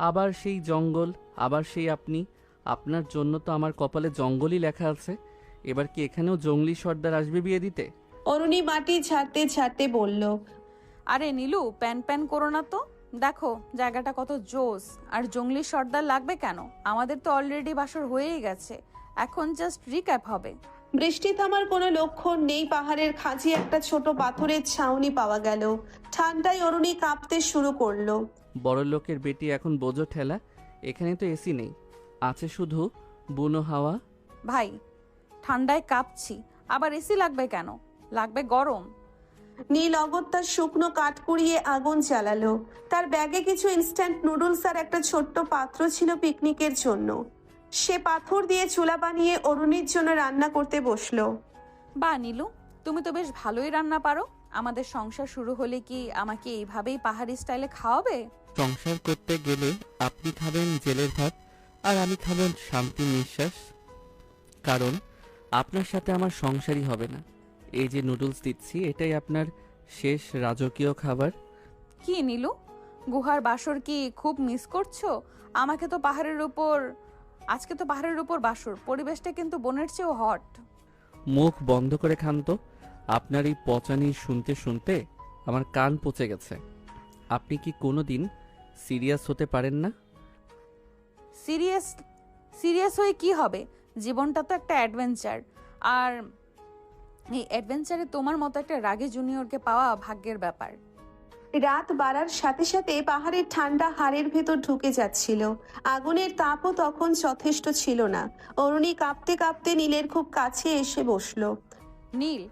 আবার সেই জঙ্গল, আবার সেই আপনি। আপনার জন্য তো আমার কপালে জঙ্গলই লেখা আছে। এবার কি এখানেও জঙ্গলি সর্দার আসবে বিয়ে দিতে? অরুণী মাটি ছাড়তে ছাড়তে বলল। আরে নীলু, প্যান প্যান করো না তো। দেখো জায়গাটা কত জোস, আর জঙ্গলি সর্দার লাগবে কেন? আমাদের তো অলরেডি বাসর হয়েই গেছে, এখন জাস্ট রিক্যাপ হবে। বৃষ্টি থামার কোনো লক্ষণ নেই। পাহাড়ের খাঁজে একটা ছোট পাথরের ছাউনি পাওয়া গেল। ঠান্ডায় অরুণী কাঁপতে শুরু করলো। বড় লোকের বেটি এখন বোঝো ঠেলা। এখানে তো এসি নেই, আছে শুধু বুনো হাওয়া। ভাই, ঠান্ডায় কাঁপছি, আবার এসি লাগবে কেন? লাগবে গরম। নীল অগত্যার শুকনো কাঠ কুড়িয়ে আগুন জ্বালালো। তার ব্যাগে কিছু ইনস্ট্যান্ট নুডলস আর একটা ছোট্ট পাত্র ছিল পিকনিকের জন্য। সে পাথর দিয়ে চুলা বানিয়ে অরুণীর জন্য রান্না করতে বসলো। বা নীলু, তুমি তো বেশ ভালোই রান্না পারো। আমাদের সংসার শুরু হলে কি আমাকে এইভাবেই পাহাড়ি স্টাইলে খাওয়াবে? সংসার করতে গেলে আপনি খাবেন জেলের ভাত, আর আমি খাবেন শান্তির নিঃশ্বাস। কারণ আপনার সাথে আমার সংসারই হবে না। এই যে নুডলস দিচ্ছি, এটাই আপনার শেষ রাজকীয় খাবার। কি নীলু, গুহার বাসর কি খুব মিস করছো? আমাকে তো পাহাড়ের উপর, আজকে তো পাহাড়ের উপর বাসর, পরিবেশটা কিন্তু বনের চেয়েও হট। মুখ বন্ধ করে খান তো। আপনার এই পচানি শুনতে শুনতে আমার কান পচে গেছে। আপনি কি কোনোদিন সিরিয়াস হতে পারেন না? সিরিয়াস সিরিয়াস হয়ে কি হবে? জীবনটা তো একটা অ্যাডভেঞ্চার, আর এই অ্যাডভেঞ্চারে তোমার মতো একটা রাগী জুনিয়রকে পাওয়া ভাগ্যের ব্যাপার। রাত বাড়ার সাথে সাথে পাহাড়ের ঠান্ডা হাড়ের ভেতর ঢুকে যাচ্ছিল। আগুনের তাপও তখন যথেষ্ট ছিল না। অরুণী কাঁপতে কাঁপতে নীলের খুব কাছে এসে বসলো। নীল,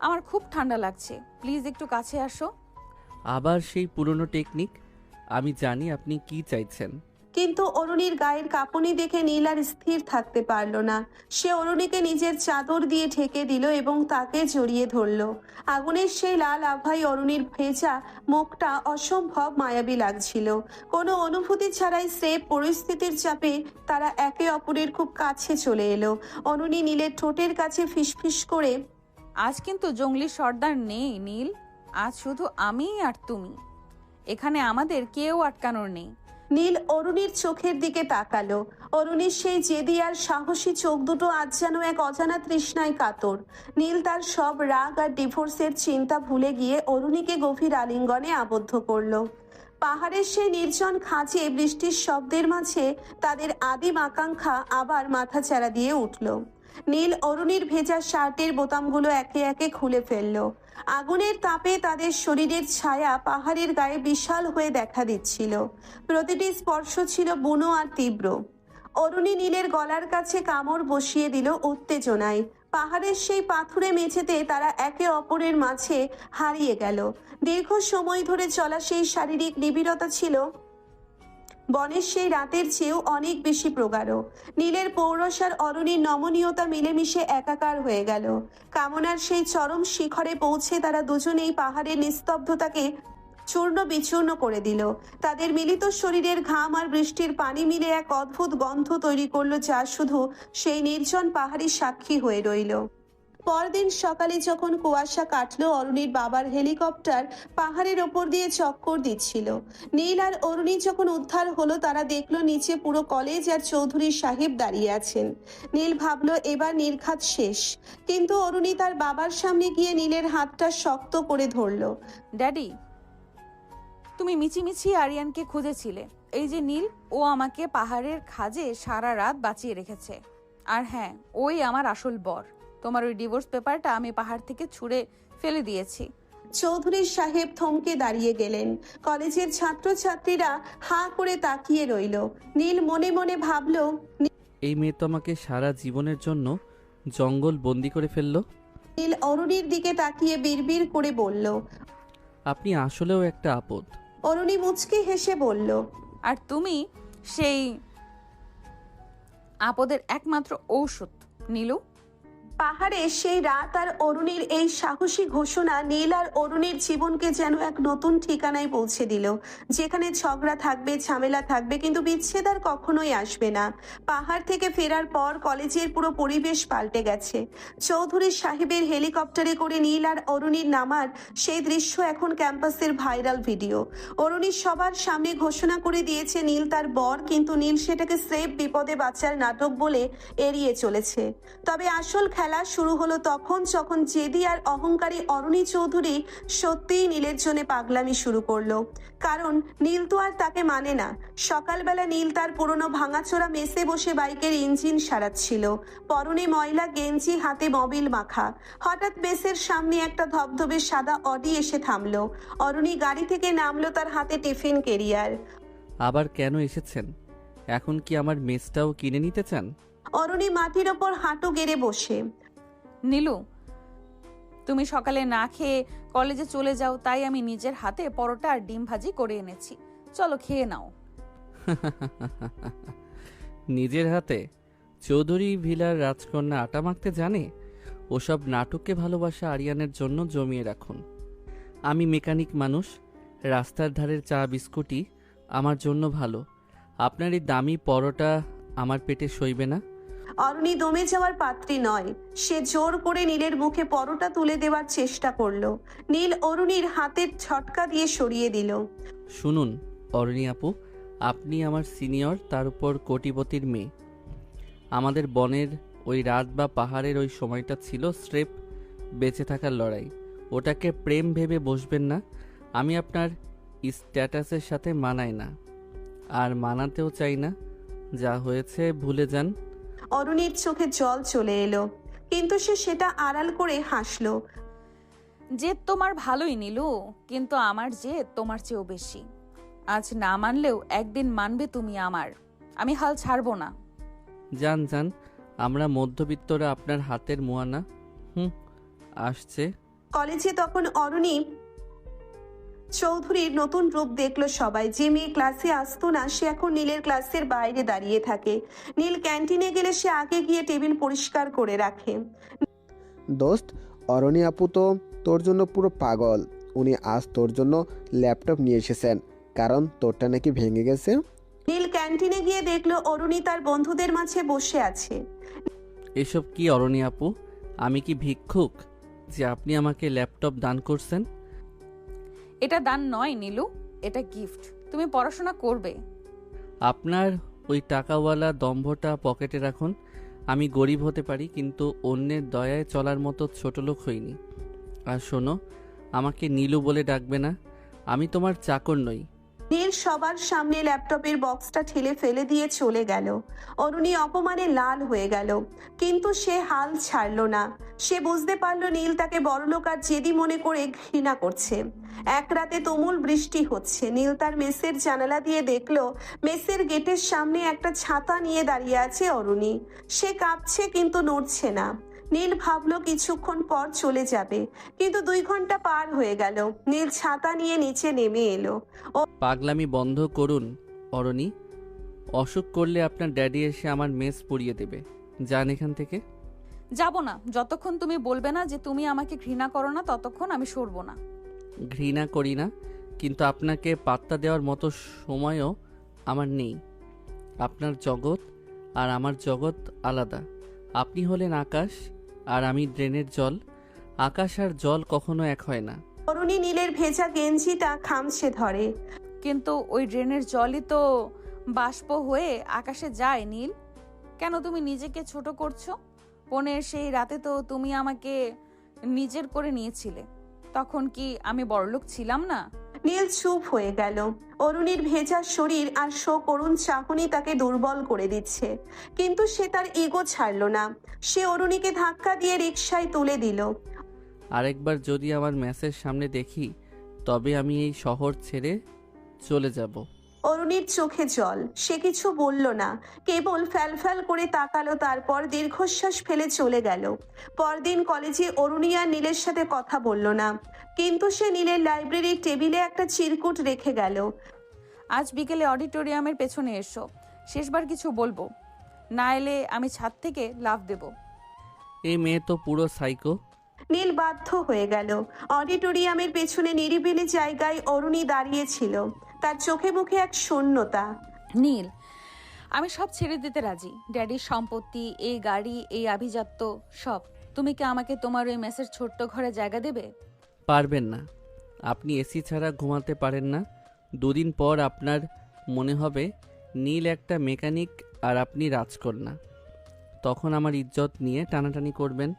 আমার খুব ঠান্ডা লাগছে, প্লিজ একটু কাছে আসো। আবার সেই পুরনো টেকনিক। আমি জানি আপনি কি চাইছেন। কিন্তু অরুণীর গায়ের কাঁপুনি দেখে নীল আর স্থির থাকতে পারল না। সে অরুণীকে নিজের চাদর দিয়ে ঢেকে দিল এবং তাকে জড়িয়ে ধরল। আগুনের সেই লাল আভায় অরুণীর ভেজা মুখটা অসম্ভব মায়াবী লাগছিল। কোনো অনুভূতি ছাড়াই স্রেফ পরিস্থিতির চাপে তারা একে অপরের খুব কাছে চলে এলো। অরুণী নীলের ঠোঁটের কাছে ফিসফিস করে, আজ কিন্তু জঙ্গলি সর্দার নেই নীল, আজ শুধু আমি আর তুমি। এখানে আমাদের কেউ আটকানোর নেই। নীল অরুণীর চোখের দিকে তাকালো। অরুণীর সেই জেদি আর সাহসী চোখ দুটো আজ যেন এক অজানা তৃষ্ণায় কাতর। নীল তার সব রাগ আর ডিভোর্সের চিন্তা ভুলে গিয়ে অরুণীকে গভীর আলিঙ্গনে আবদ্ধ করলো। পাহাড়ের সেই নির্জন খাঁজে বৃষ্টির শব্দের মাঝে তাদের আদিম আকাঙ্ক্ষা আবার মাথাচাড়া দিয়ে উঠল। নীল অরুণীর ভেজা শার্টের বোতামগুলো একে একে খুলে ফেললো। আগুনের তাপে তাদের শরীরের ছায়া পাহাড়ের গায়ে বিশাল হয়ে দেখা দিচ্ছিল। প্রতিটি স্পর্শ ছিল বুনো আর তীব্র। অরুণী নীলের গলার কাছে কামড় বসিয়ে দিল উত্তেজনায়। পাহাড়ের সেই পাথুরে মেঝেতে তারা একে অপরের মাঝে হারিয়ে গেল। দীর্ঘ সময় ধরে চলা সেই শারীরিক নিবিড়তা ছিল বনের সেই রাতের চেয়েও অনেক বেশি প্রগাঢ়। নীলের পৌরস আর অরুণীর নমনীয়তা মিলেমিশে একাকার হয়ে গেল। কামনার সেই চরম শিখরে পৌঁছে তারা দুজনেই পাহাড়ের নিস্তব্ধতাকে চূর্ণ বিচূর্ণ করে দিল। তাদের মিলিত শরীরের ঘাম আর বৃষ্টির পানি মিলে এক অদ্ভুত গন্ধ তৈরি করলো, যা শুধু সেই নির্জন পাহাড়ি সাক্ষী হয়ে রইল। পরদিন সকালে যখন কুয়াশা কাটলো, অরুণীর বাবার হেলিকপ্টার পাহাড়ের ওপর দিয়ে চক্কর দিচ্ছিল। নীল আর অরুণী যখন উদ্ধার হলো, তারা দেখলো নিচে পুরো কলেজ আর চৌধুরী সাহেব দাঁড়িয়ে আছেন। নীল ভাবলো এবার নির্ঘাত শেষ, কিন্তু অরুণী তার বাবার সামনে গিয়ে নীলের হাতটা শক্ত করে ধরলো। ড্যাডি, তুমি মিছিমিছি আরিয়ানকে খুঁজেছিলে, এই যে নীল, ও আমাকে পাহাড়ের খাজে সারা রাত বাঁচিয়ে রেখেছে। আর হ্যাঁ, ওই আমার আসল বর। তোমার ওই ডিভোর্স পেপারটা আমি পাহাড় থেকে ছুঁড়ে ফেলে দিয়েছি। চৌধুরী সাহেব থমকে দাঁড়িয়ে গেলেন। কলেজের ছাত্রছাত্রীরা হাঁ করে তাকিয়ে রইল। নীল মনে মনে ভাবলো, এই মেয়ে তো আমাকে সারা জীবনের জন্য জঙ্গল বন্দি করে ফেললো। নীল অরুণীর দিকে তাকিয়ে বিড়বিড় করে বলল, আপনি আসলেও একটা আপদ। অরুণী মুচকি হেসে বলল, আর তুমি সেই আপদের একমাত্র ঔষধ নীলু। পাহাড়ে সেই রাত আর অরুণীর এই সাহসী ঘোষণা নীল আর অরুণীর জীবনকে যেন এক নতুন ঠিকানায় পৌঁছে দিল, যেখানে ঝগড়া থাকবে, ঝামেলা থাকবে, কিন্তু বিচ্ছেদ আর কখনোই আসবে না। পাহাড় থেকে ফেরার পর কলেজের পুরো পরিবেশ পাল্টে গেছে। চৌধুরী সাহেবের হেলিকপ্টারে করে নীল আর অরুণীর নামার সেই দৃশ্য এখন ক্যাম্পাসের ভাইরাল ভিডিও। অরুণী সবার সামনে ঘোষণা করে দিয়েছে নীল তার বর, কিন্তু নীল সেটাকে স্রেফ বিপদে বাঁচার নাটক বলে এড়িয়ে চলেছে। তবে আসল খেলা শুরু হলো তখন যখন জেদি আর অহংকারী অরুণী চৌধুরী সত্যিই নীলের জন্য পাগলামি শুরু করলো। কারণ নীল তো আর তাকে মানে না। সকালবেলা নীল তার পুরনো ভাঙাচোরা মেসে বসে বাইকের ইঞ্জিন সারাচ্ছিল, পরনে ময়লা গেঞ্জি, হাতে মোবিল মাখা। হঠাৎ মেসের সামনে একটা ধবধবে সাদা অডি এসে থামলো। অরুণী গাড়ি থেকে নামলো, তার হাতে টিফিন ক্যারিয়ার। আবার কেন এসেছেন? এখন কি আমার মেসটাও কিনে নিতে চান? অরুণী মাটির ওপর হাঁটু গেড়ে বসে। নীলু, তুমি সকালে না খেয়ে কলেজে চলে যাও, তাই আমি নিজের হাতে পরোটা আর ডিম ভাজি করে এনেছি, চলো খেয়ে নাও। নিজের হাতে? চৌধুরী ভিলার রাজকন্যা আটা মাখতে জানে? ওসব নাটককে ভালোবাসা আরিয়ানের জন্য জমিয়ে রাখুন। আমি মেকানিক মানুষ, রাস্তার ধারের চা বিস্কুটই আমার জন্য ভালো। আপনার এই দামি পরোটা আমার পেটে সইবে না। অরুণী দমে যাওয়ার পাত্রী নয়। সে জোর করে নীলের মুখে পরোটা তুলে দেওয়ার চেষ্টা করলো। নীল অরুণীর হাতের ঝটকা দিয়ে সরিয়ে দিল। শুনুন অরণি আপু, আপনি আমার সিনিয়র, তার উপর কোটিপতির মেয়ে। আমাদের বনের ওই রাত বা পাহাড়ের ওই সময়টা ছিল স্রেফ বেঁচে থাকার লড়াই। ওটাকে প্রেম ভেবে বসবেন না। আমি আপনার স্ট্যাটাসের সাথে মানায় না, আর মানাতেও চাই না। যা হয়েছে ভুলে যান। অরুণীর চোখে জল চলে এলো, কিন্তু সে সেটা আড়াল করে হাসলো। জেদ তোমার ভালোই নীলু, কিন্তু আমার জেদ তোমার চেয়েও বেশি। আজ না মানলেও একদিন মানবে তুমি আমার। আমি হাল ছাড়বো না। যান যান, আমরা মধ্যবিত্তরা আপনার হাতের মোয়ানা। আসছে। কলেজে তখন অরুণী চৌধুরীর নতুন রূপ দেখলো সবাই। যে মেয়ে ক্লাসে আসতো না, সে এখন নীলের ক্লাসের বাইরে দাঁড়িয়ে থাকে। নীল ক্যান্টিনে গেলে সে আগে গিয়ে টেবিল পরিষ্কার করে রাখে। দোস্ত, অরণি আপু তো তোর জন্য পুরো পাগল। উনি আজ তোর জন্য ল্যাপটপ নিয়ে এসেছেন, কারণ তোরটা নাকি ভেঙে গেছে। নীল ক্যান্টিনে গিয়ে দেখলো অরুণী তার বন্ধুদের মাঝে বসে আছে। এসব কি অরণি আপু? আমি কি ভিক্ষুক যে আপনি আমাকে ল্যাপটপ দান করছেন? এটা দান নয় নীলু, এটা গিফট। তুমি পড়াশোনা করবে। আপনার ওই টাকাওয়ালা দম্ভটা পকেটে রাখুন। আমি গরিব হতে পারি, কিন্তু অন্যের দয়ায় চলার মতো ছোটলোক হইনি। আর শোনো, আমাকে নীলু বলে ডাকবে না। আমি তোমার চাকর নই। নীল সবার সামনে ল্যাপটপের বক্সটা ঠেলে ফেলে দিয়ে চলে গেল। অরুণী অপমানে লাল হয়ে গেল, কিন্তু সে হাল ছাড়লো না। সে বুঝতে পারলো নীল তাকে বড়লোক আর জেদি মনে করে ঘৃণা করছে। এক রাতে তুমুল বৃষ্টি হচ্ছে। নীল তার মেসের জানালা দিয়ে দেখলো মেসের গেটের সামনে একটা ছাতা নিয়ে দাঁড়িয়ে আছে অরুণী। সে কাঁপছে, কিন্তু নড়ছে না। নীল ভাবলো কিছুক্ষণ পর চলে যাবে, কিন্তু 2 ঘন্টা পার হয়ে গেল। নীল ছাতা নিয়ে নিচে নেমে এলো। পাগলামি বন্ধ করুন অরণি। অসুখ করলে আপনার ড্যাডি এসে আমার মেস পুড়িয়ে দেবে। যান এখান থেকে। যাব না, যতক্ষণ তুমি বলবে না যে তুমি আমাকে ঘৃণা করো না, ততক্ষণ আমি সরবো না। ঘৃণা করি না, কিন্তু আপনাকে পাত্তা দেওয়ার মতো সময়ও আমার নেই। আপনার জগৎ আর আমার জগৎ আলাদা। আপনি হলেন আকাশ আর আমি ড্রেনের জল। আকাশ আর জল কখনো এক হয় না। অরুণী নীলের ভেজা গেঞ্জিটা খামছে ধরে। কিন্তু ওই ড্রেনের জলই তো বাষ্প হয়ে আকাশে যায় নীল। কেন তুমি নিজেকে ছোট করছো? পনের সেই রাতে তো তুমি আমাকে নিজের করে নিয়েছিলে। তখন কি আমি বড়লোক ছিলাম না? নীল চুপ হয়ে গেল। অরুণীর ভেজা শরীর আর করুণ চাহনি তাকে দুর্বল করে দিচ্ছে, কিন্তু সে তার ইগো ছাড়লো না। সে অরুণীকে ধাক্কা দিয়ে রিকশায় তুলে দিল। আরেকবার যদি আমার ম্যাসের সামনে দেখি, তবে আমি এই শহর ছেড়ে চলে যাব। অরুণীর চোখে জল। সে কিছু বলল না, কেবল ফ্যালফ্যাল করে তাকালো, তারপর দীর্ঘশ্বাস ফেলে চলে গেল। পরদিন কলেজে অরুণী আর নীলের সাথে কথা বলল না, কিন্তু সে নীলের লাইব্রেরির টেবিলে একটা চিরকুট রেখে গেল। আজ বিকেলে অডিটোরিয়ামের পেছনে এসো, শেষবার কিছু বলবো, না এলে আমি ছাদ থেকে লাফ দেব। এই মেয়ে তো পুরো সাইকো। নীল বাধ্য হয়ে গেল। অডিটোরিয়ামের পেছনে নিরিবিলি জায়গায় অরুণী দাঁড়িয়েছিল, তার চোখে মুখে এক শূন্যতা। নীল, আমি সব ছেড়ে দিতে রাজি। ড্যাডির সম্পত্তি, এই গাড়ি, এই আভিজাত্য, সব। তুমি কি আমাকে তোমার ওই মেসের ছোট্ট ঘরে জায়গা দেবে? পারবেন না। আপনি এসি ছাড়া ঘুমাতে পারেন না। দুদিন পর আপনার মনে হবে নীল একটা মেকানিক আর আপনি রাজকন্যা। তখন আমার ইজ্জত নিয়ে টানাটানি করবেন।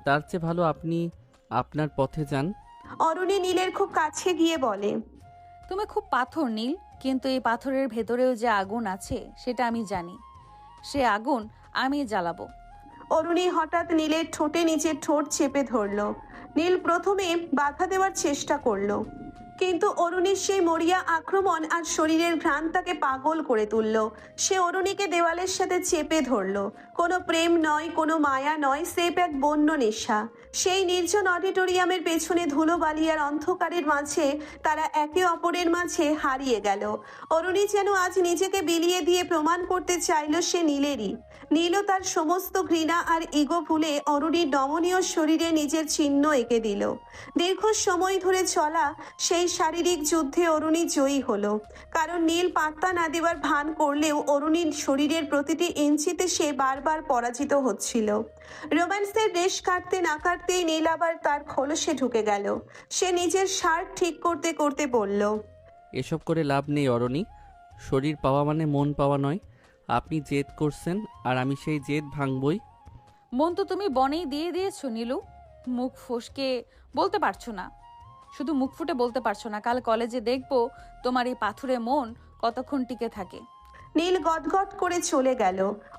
তার চেয়ে ভালো আপনি আপনার পথে যান। অরুণী নীলের খুব কাছে গিয়ে বলে, তুমি খুব পাথর নীল, কিন্তু এই পাথরের ভেতরেও যে আগুন আছে সেটা আমি জানি। সে আগুন আমি জ্বালাবো। অরুণী হঠাৎ নীলের ঠোঁটে নিচে ঠোঁট চেপে ধরলো। নীল প্রথমে বাধা দেওয়ার চেষ্টা করলো, কিন্তু অরুণীর সেই মরিয়া আক্রমণ আর শরীরের ঘ্রাণ তাকে পাগল করে তুলল। সে অরুণীকে দেওয়ালের সাথে চেপে ধরলো। কোনো প্রেম নয়, কোনো মায়া নয়, সেপ এক বন্য নেশা। সেই নির্জন অডিটোরিয়ামের পেছনে ধুলোবালি আর অন্ধকারের মাঝে তারা একে অপরের মাঝে হারিয়ে গেল। অরুণী যেন আজ নিজেকে বিলিয়ে দিয়ে প্রমাণ করতে চাইল সে নীলেরই। নীলও তার সমস্ত ঘৃণা আর ইগো ভুলে অরুণীর নমনীয় শরীরে নিজের চিহ্ন এঁকে দিল। দীর্ঘ সময় ধরে চলা সেই শারীরিক যুদ্ধে অরুণী জয়ী হলো, কারণ নীল পাত্তা না দেওয়ার ভান করলেও অরুণীর শরীরের প্রতিটি ইঞ্চিতে সে বারবার পরাজিত হচ্ছিল। রোম্যান্সের রেশ কাটতে না কাটতেই নীল আবার তার খোলসে ঢুকে গেল। সে নিজের শার্ট ঠিক করতে করতে বলল, এসব করে লাভ নেই অরণি। শরীর পাওয়া মানে মন পাওয়া নয়। আপনি জেদ করছেন আর আমি সেই জেদ ভাঙবই। মন তো তুমি বনেই দিয়ে দিয়েছো নীলু। মুখ ফসকে বলতে পারছো না, শুধু মুখ ফুটে বলতে পারছো না। কাল কলেজে দেখবো তোমার এই পাথুরে মন কতক্ষণ টিকে থাকে। নীল গটগট করে চলে গেল।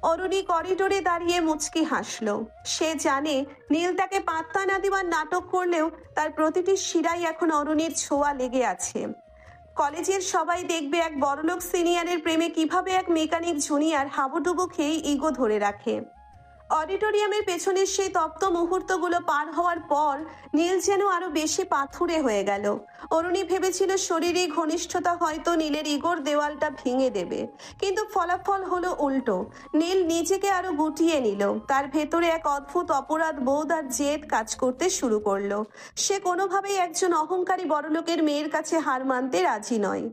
অরুণী করিডোরে দাঁড়িয়ে মুচকি হাসলো। সে জানে নীল তাকে পাত্তা না দেওয়ার নাটক করলেও তার প্রতিটি শিরায় এখন অরুণীর ছোঁয়া লেগে আছে। কলেজের সবাই দেখবে এক বড়লোক সিনিয়রের প্রেমে কিভাবে এক মেকানিক জুনিয়র হাবুডুবু খেয়ে ইগো ধরে রাখে। অডিটোরিয়ামের পেছনের সেই তপ্ত মুহূর্তগুলো পার হওয়ার পর নীল যেন আরো বেশি পাথুরে হয়ে গেল। অরুণী ভেবেছিল শরীরে ঘনিষ্ঠতা হয়তো নীলের ইগোর দেওয়ালটা ভেঙে দেবে, কিন্তু ফলাফল হলো উল্টো। নীল নিজেকে আরো গুটিয়ে নিল। তার ভেতরে এক অদ্ভুত অপরাধ বোধ আর জেদ কাজ করতে শুরু করলো। সে কোনোভাবেই একজন অহংকারী বড়লোকের মেয়ের কাছে হার মানতে রাজি নয়।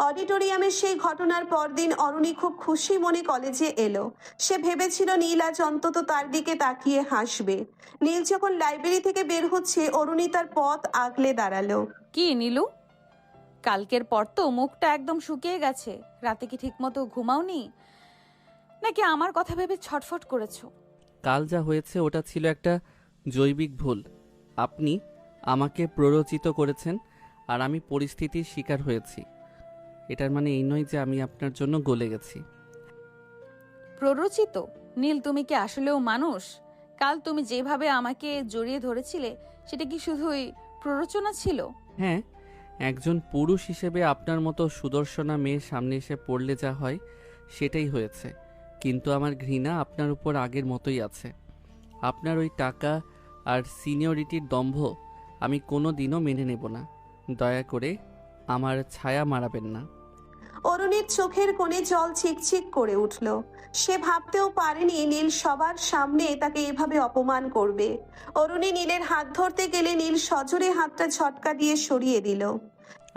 অডিটোরিয়ামের সেই ঘটনার পরদিন অরুণী খুব খুশি মনে কলেজে এলো। সে ভেবেছিল নীল আজ অন্তত তার দিকে তাকিয়ে হাসবে। নীল যখন লাইব্রেরি থেকে বের হচ্ছে অরুণী তার পথ আগলে দাঁড়ালো। কি নীলু, কালকের পর তো মুখটা একদম শুকিয়ে গেছে। রাতে কি ঠিকমতো ঘুমাওনি, নাকি আমার কথা ভেবে ছটফট করেছো? কাল যা হয়েছে ওটা ছিল একটা জৈবিক ভুল। আপনি আমাকে প্ররোচিত করেছেন আর আমি পরিস্থিতির শিকার হয়েছি। এটার মানে এই নয় যে আমি আপনার জন্য গলে গেছি। প্ররোচিত? নীল, তুমি কি আসলেও মানুষ? কাল তুমি যেভাবে আমাকে জড়িয়ে ধরেছিলে সেটা কি শুধুই প্ররোচনা ছিল? হ্যাঁ, একজন পুরুষ হিসেবে আপনার মতো সুদর্শনা মেয়ের সামনে এসে পড়লে যা হয় সেটাই হয়েছে। কিন্তু আমার ঘৃণা আপনার উপর আগের মতোই আছে। আপনার ওই টাকা আর সিনিয়রিটির দম্ভ আমি কোনো দিনও মেনে নেব না। দয়া করে আমার ছায়া মারাবেন না। অরুণীর চোখের কোণে জল চিকচিক করে উঠল। সে ভাবতেও পারেনি নীল সবার সামনে তাকে এভাবে অপমান করবে। অরুণী নীলের হাত ধরতে গেলে নীল সজোরে হাতটা ঝটকা দিয়ে সরিয়ে দিল।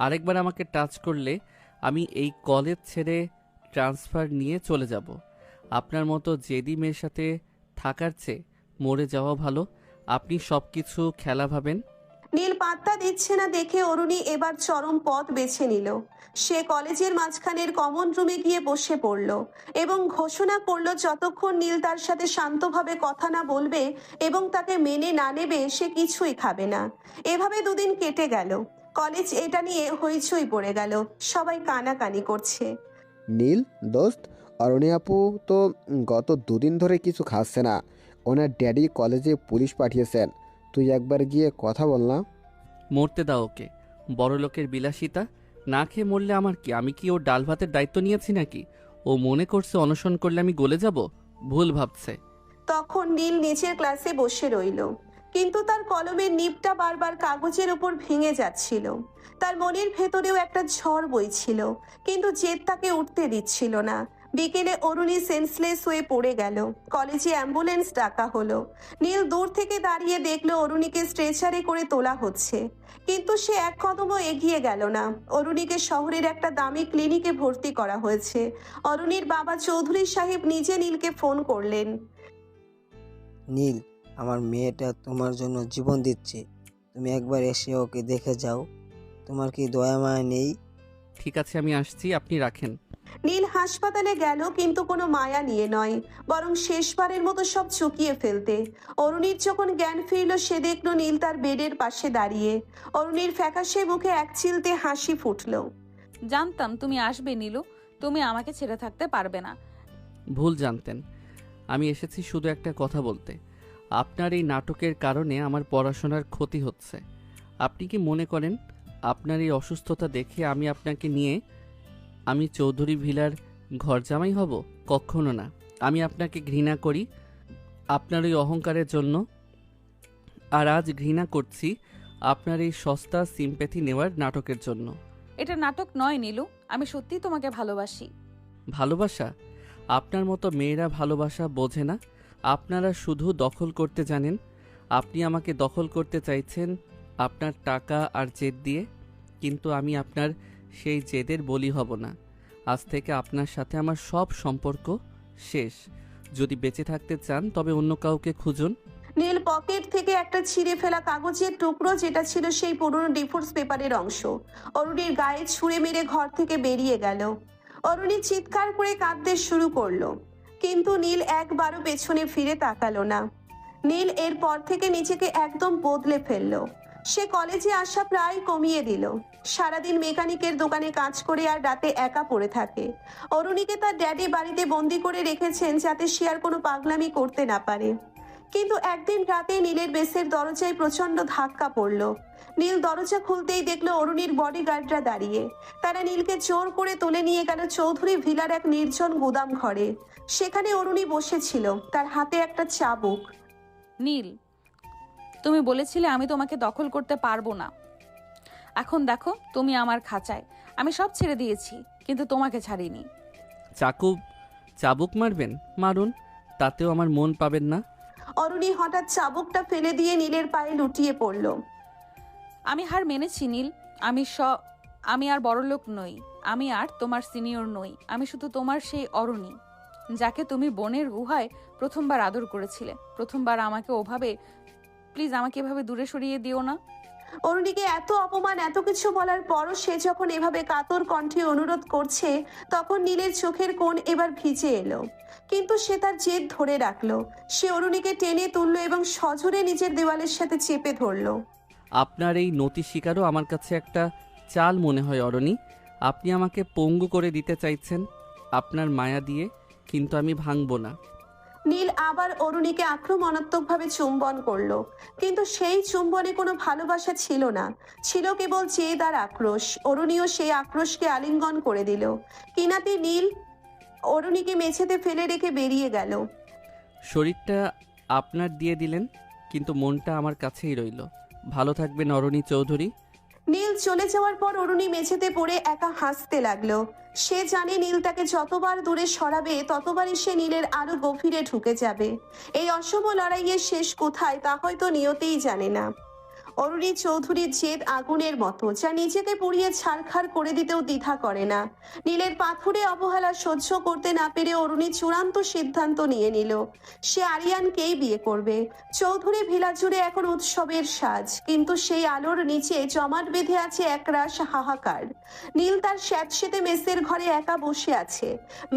আরেকবার আমাকে টাচ করলে আমি এই কলেজ ছেড়ে ট্রান্সফার নিয়ে চলে যাব। আপনার মতো জেদি মেয়ের সাথে থাকার চেয়ে মরে যাওয়া ভালো। আপনি সব কিছু খেলা ভাবেন। নীল পাত্তা দিচ্ছে না দেখে অরুণী এবার চরম পথ বেছে নিল। সে কলেজের মাঝখানের কমন রুমে গিয়ে বসে পড়ল এবং ঘোষণা করলো যতক্ষণ নীল তার সাথে শান্তভাবে কথা না বলবে এবং তাকে মেনে না নেবে সে কিছুই খাবে না। এভাবে দুদিন কেটে গেল। কলেজ এটা নিয়ে হইচই পড়ে গেল। সবাই কানাকানি করছে। নীল দোস্ত, অরণি আপু তো গত দুদিন ধরে কিছু খাচ্ছে না। ওনার ড্যাডি কলেজে পুলিশ পাঠিয়েছেন। তুই একবার গিয়ে কথা বল না। মরতে দাও ওকে। বড় লোকের বিলাসিতা না খেয়ে মরলে আমার কি? আমি কি ওর ডাল ভাতের দায়িত্ব নিয়েছি নাকি? ও মনে করছে অনশন করলে আমি গলে যাব? ভুল ভাবছে। তখন নীল নিচের ক্লাসে বসে রইল, কিন্তু তার কলমের নিবটা বারবার কাগজের উপর ভেঙে যাচ্ছিল। তার মনের ভেতরেও একটা ঝড় বইছিল, কিন্তু জেদ তাকে উঠতে দিচ্ছিল না। বিকেলে অরুণী সেন্সলেস হয়ে পড়ে গেল। কলেজে অ্যাম্বুলেন্স ডাকা হলো। নীল দূর থেকে দাঁড়িয়ে দেখলো অরুণীকে স্ট্রেচারে করে তোলা হচ্ছে, কিন্তু সে এক কদমও এগিয়ে গেল না। অরুণীকে শহরের একটা দামি ক্লিনিকে ভর্তি করা হয়েছে। অরুণীর বাবা চৌধুরী সাহেব নিজে নীলকে ফোন করলেন। নীল, আমার মেয়েটা তোমার জন্য জীবন দিচ্ছে, তুমি একবার এসে ওকে দেখে যাও। তোমার কি দয়া মায়া নেই? ঠিক আছে, আমি আসছি, আপনি রাখেন। নীল হাসপাতালে গেল, কিন্তু কোনো মায়া নিয়ে নয়, বরং শেষবারের মতো সব চুকিয়ে ফেলতে। অরুণীর যখন জ্ঞান ফিরল, সে দেখলো নীল তার বেডের পাশে দাঁড়িয়ে। অরুণীর ফ্যাকাশে মুখে এক চিলতে হাসি ফুটলো। জানতাম তুমি আসবে নীলু, তুমি আমাকে ছেড়ে থাকতে পারবে না। ভুল জানতেন, আমি এসেছি শুধু একটা কথা বলতে। আপনার এই নাটকের কারণে আমার পড়াশোনার ক্ষতি হচ্ছে। আপনি কি মনে করেন আপনার এই অসুস্থতা দেখে আমি আপনাকে নিয়ে আমি চৌধুরী ভিলার ঘর জামাই হব? কখনো না। আমি আপনাকে ঘৃণা করি আপনার ওই অহংকারের জন্য, আর আজ ঘৃণা করছি আপনার এই সস্তা সিম্প্যাথি নেওয়ার নাটকের জন্য। এটা নাটক নয় নীলু, আমি সত্যিই তোমাকে ভালোবাসি। ভালোবাসা? আপনার মতো মেয়েরা ভালোবাসা বোঝে না। আপনারা শুধু দখল করতে জানেন। আপনি আমাকে দখল করতে চাইছেন আপনার টাকা আর জেদ দিয়ে, কিন্তু আমি আপনার সেই জেদের বলি হব না। আজ থেকে আপনার সাথে আমার সব সম্পর্ক শেষ। যদি বেঁচে থাকতে চান তবে অন্য কাউকে খুঁজুন। নীল পকেট থেকে একটা ছিঁড়ে ফেলা কাগজের টুকরো, যেটা ছিল সেই পুরনো ডিভোর্স পেপারের অংশ, অরুণীর গায়ে ছুঁড়ে মেরে ঘর থেকে বেরিয়ে গেল। অরুণী চিৎকার করে কাঁদতে শুরু করলো, কিন্তু নীল একবারও পেছনে ফিরে তাকালো না। নীল এরপর থেকে নিজেকে একদম বদলে ফেললো। সে কলেজে আসা প্রায় কমিয়ে দিল। সারাদিন মেকানিকের দোকানে কাজ করে আর রাতে একা পড়ে থাকে। অরুণীকে তার ড্যাডি বাড়িতে বন্দি করে রেখেছেন, যাতে সে আর কোনো পাগলামি করতে না পারে। কিন্তু একদিন রাতে নীলের বেসের দরজায় প্রচন্ড ধাক্কা পড়লো। নীল দরজা খুলতেই দেখলো অরুণীর বডিগার্ডরা দাঁড়িয়ে। তারা নীলকে জোর করে তুলে নিয়ে গেল চৌধুরী ভিলার এক নির্জন গুদাম ঘরে। সেখানে অরুণী বসেছিল, তার হাতে একটা চাবুক। নীল, তুমি বলেছিলে আমি তোমাকে দখল করতে পারবো না। এখন দেখো তুমি আমার খাঁচায়। আমি সব ছেড়ে দিয়েছি, কিন্তু তোমাকে ছাড়িনি। চাবুক মারবেন? মারুন, তাতেও আমার মন পাবেন না। অরুণী হঠাৎ চাবুকটা ফেলে দিয়ে নীলের পায়ে লুটিয়ে পড়ল। আমি হার মেনেছি নীল। আমি আর বড়লোক নই, আমি আর তোমার সিনিয়র নই। আমি শুধু তোমার সেই অরুণী, যাকে তুমি বনের গুহায় প্রথমবার আদর করেছিলে। প্রথমবার আমাকে ওভাবে, প্লিজ আমাকে এভাবে দূরে সরিয়ে দিও না। অরুণীকে এত অপমান, এত কিছু বলার পরও সে যখন এভাবে কাতর কণ্ঠে অনুরোধ করছে, তখন নীলের চোখের কোণ এবার ভিজে এলো। কিন্তু সে তার জেদ ধরে রাখলো। সে অরুণীকে টেনে তুললো এবং সজোরে নিজের দেওয়ালের সাথে চেপে ধরলো। আপনার এই নতি শিকারও আমার কাছে একটা চাল মনে হয় অরণি। আপনি আমাকে পঙ্গু করে দিতে চাইছেন আপনার মায়া দিয়ে, কিন্তু আমি ভাঙবো না। নীল আবার অরুণীকে আক্রমণাত্মকভাবে চুম্বন করলো, কিন্তু সেই চুম্বনে কোনো ভালোবাসা ছিল না, ছিল কেবল জেদ আর আক্রোশ। অরুণীও সেই আক্রোশকে আলিঙ্গন করে দিল। কিনাতে নীল অরুণীকে মেঝেতে ফেলে রেখে বেরিয়ে গেল। শরীরটা আপনার দিয়ে দিলেন, কিন্তু মনটা আমার কাছেই রইল। ভালো থাকবেন অরণি চৌধুরী। নীল চলে যাওয়ার পর অরুণী মেঝেতে পড়ে একা হাসতে লাগলো। সে জানে নীল তাকে যতবার দূরে সরাবে, ততবারই সে নীলের আরো গভীরে ঢুকে যাবে। এই অসম লড়াইয়ের শেষ কোথায় তা হয়তো নিয়তেই জানে না। অরুণী চৌধুরীর জেদ আগুনের মতো, যা নিজেকে পুড়িয়ে ছারখার করে দিতেও দ্বিধা করে না। নীলের পাথুরে অবহেলা সহ্য করতে না পেরে অরুণী চূড়ান্ত সিদ্ধান্ত নিয়ে নিল, সে আরিয়ানকেই বিয়ে করবে। চৌধুরী ভিলা জুড়ে এখন উৎসবের সাজ, কিন্তু সেই আলোর নিচে জমাট বেঁধে আছে একরাশ হাহাকার। নীল তার স্যাঁতসেঁতে মেসের ঘরে একা বসে আছে।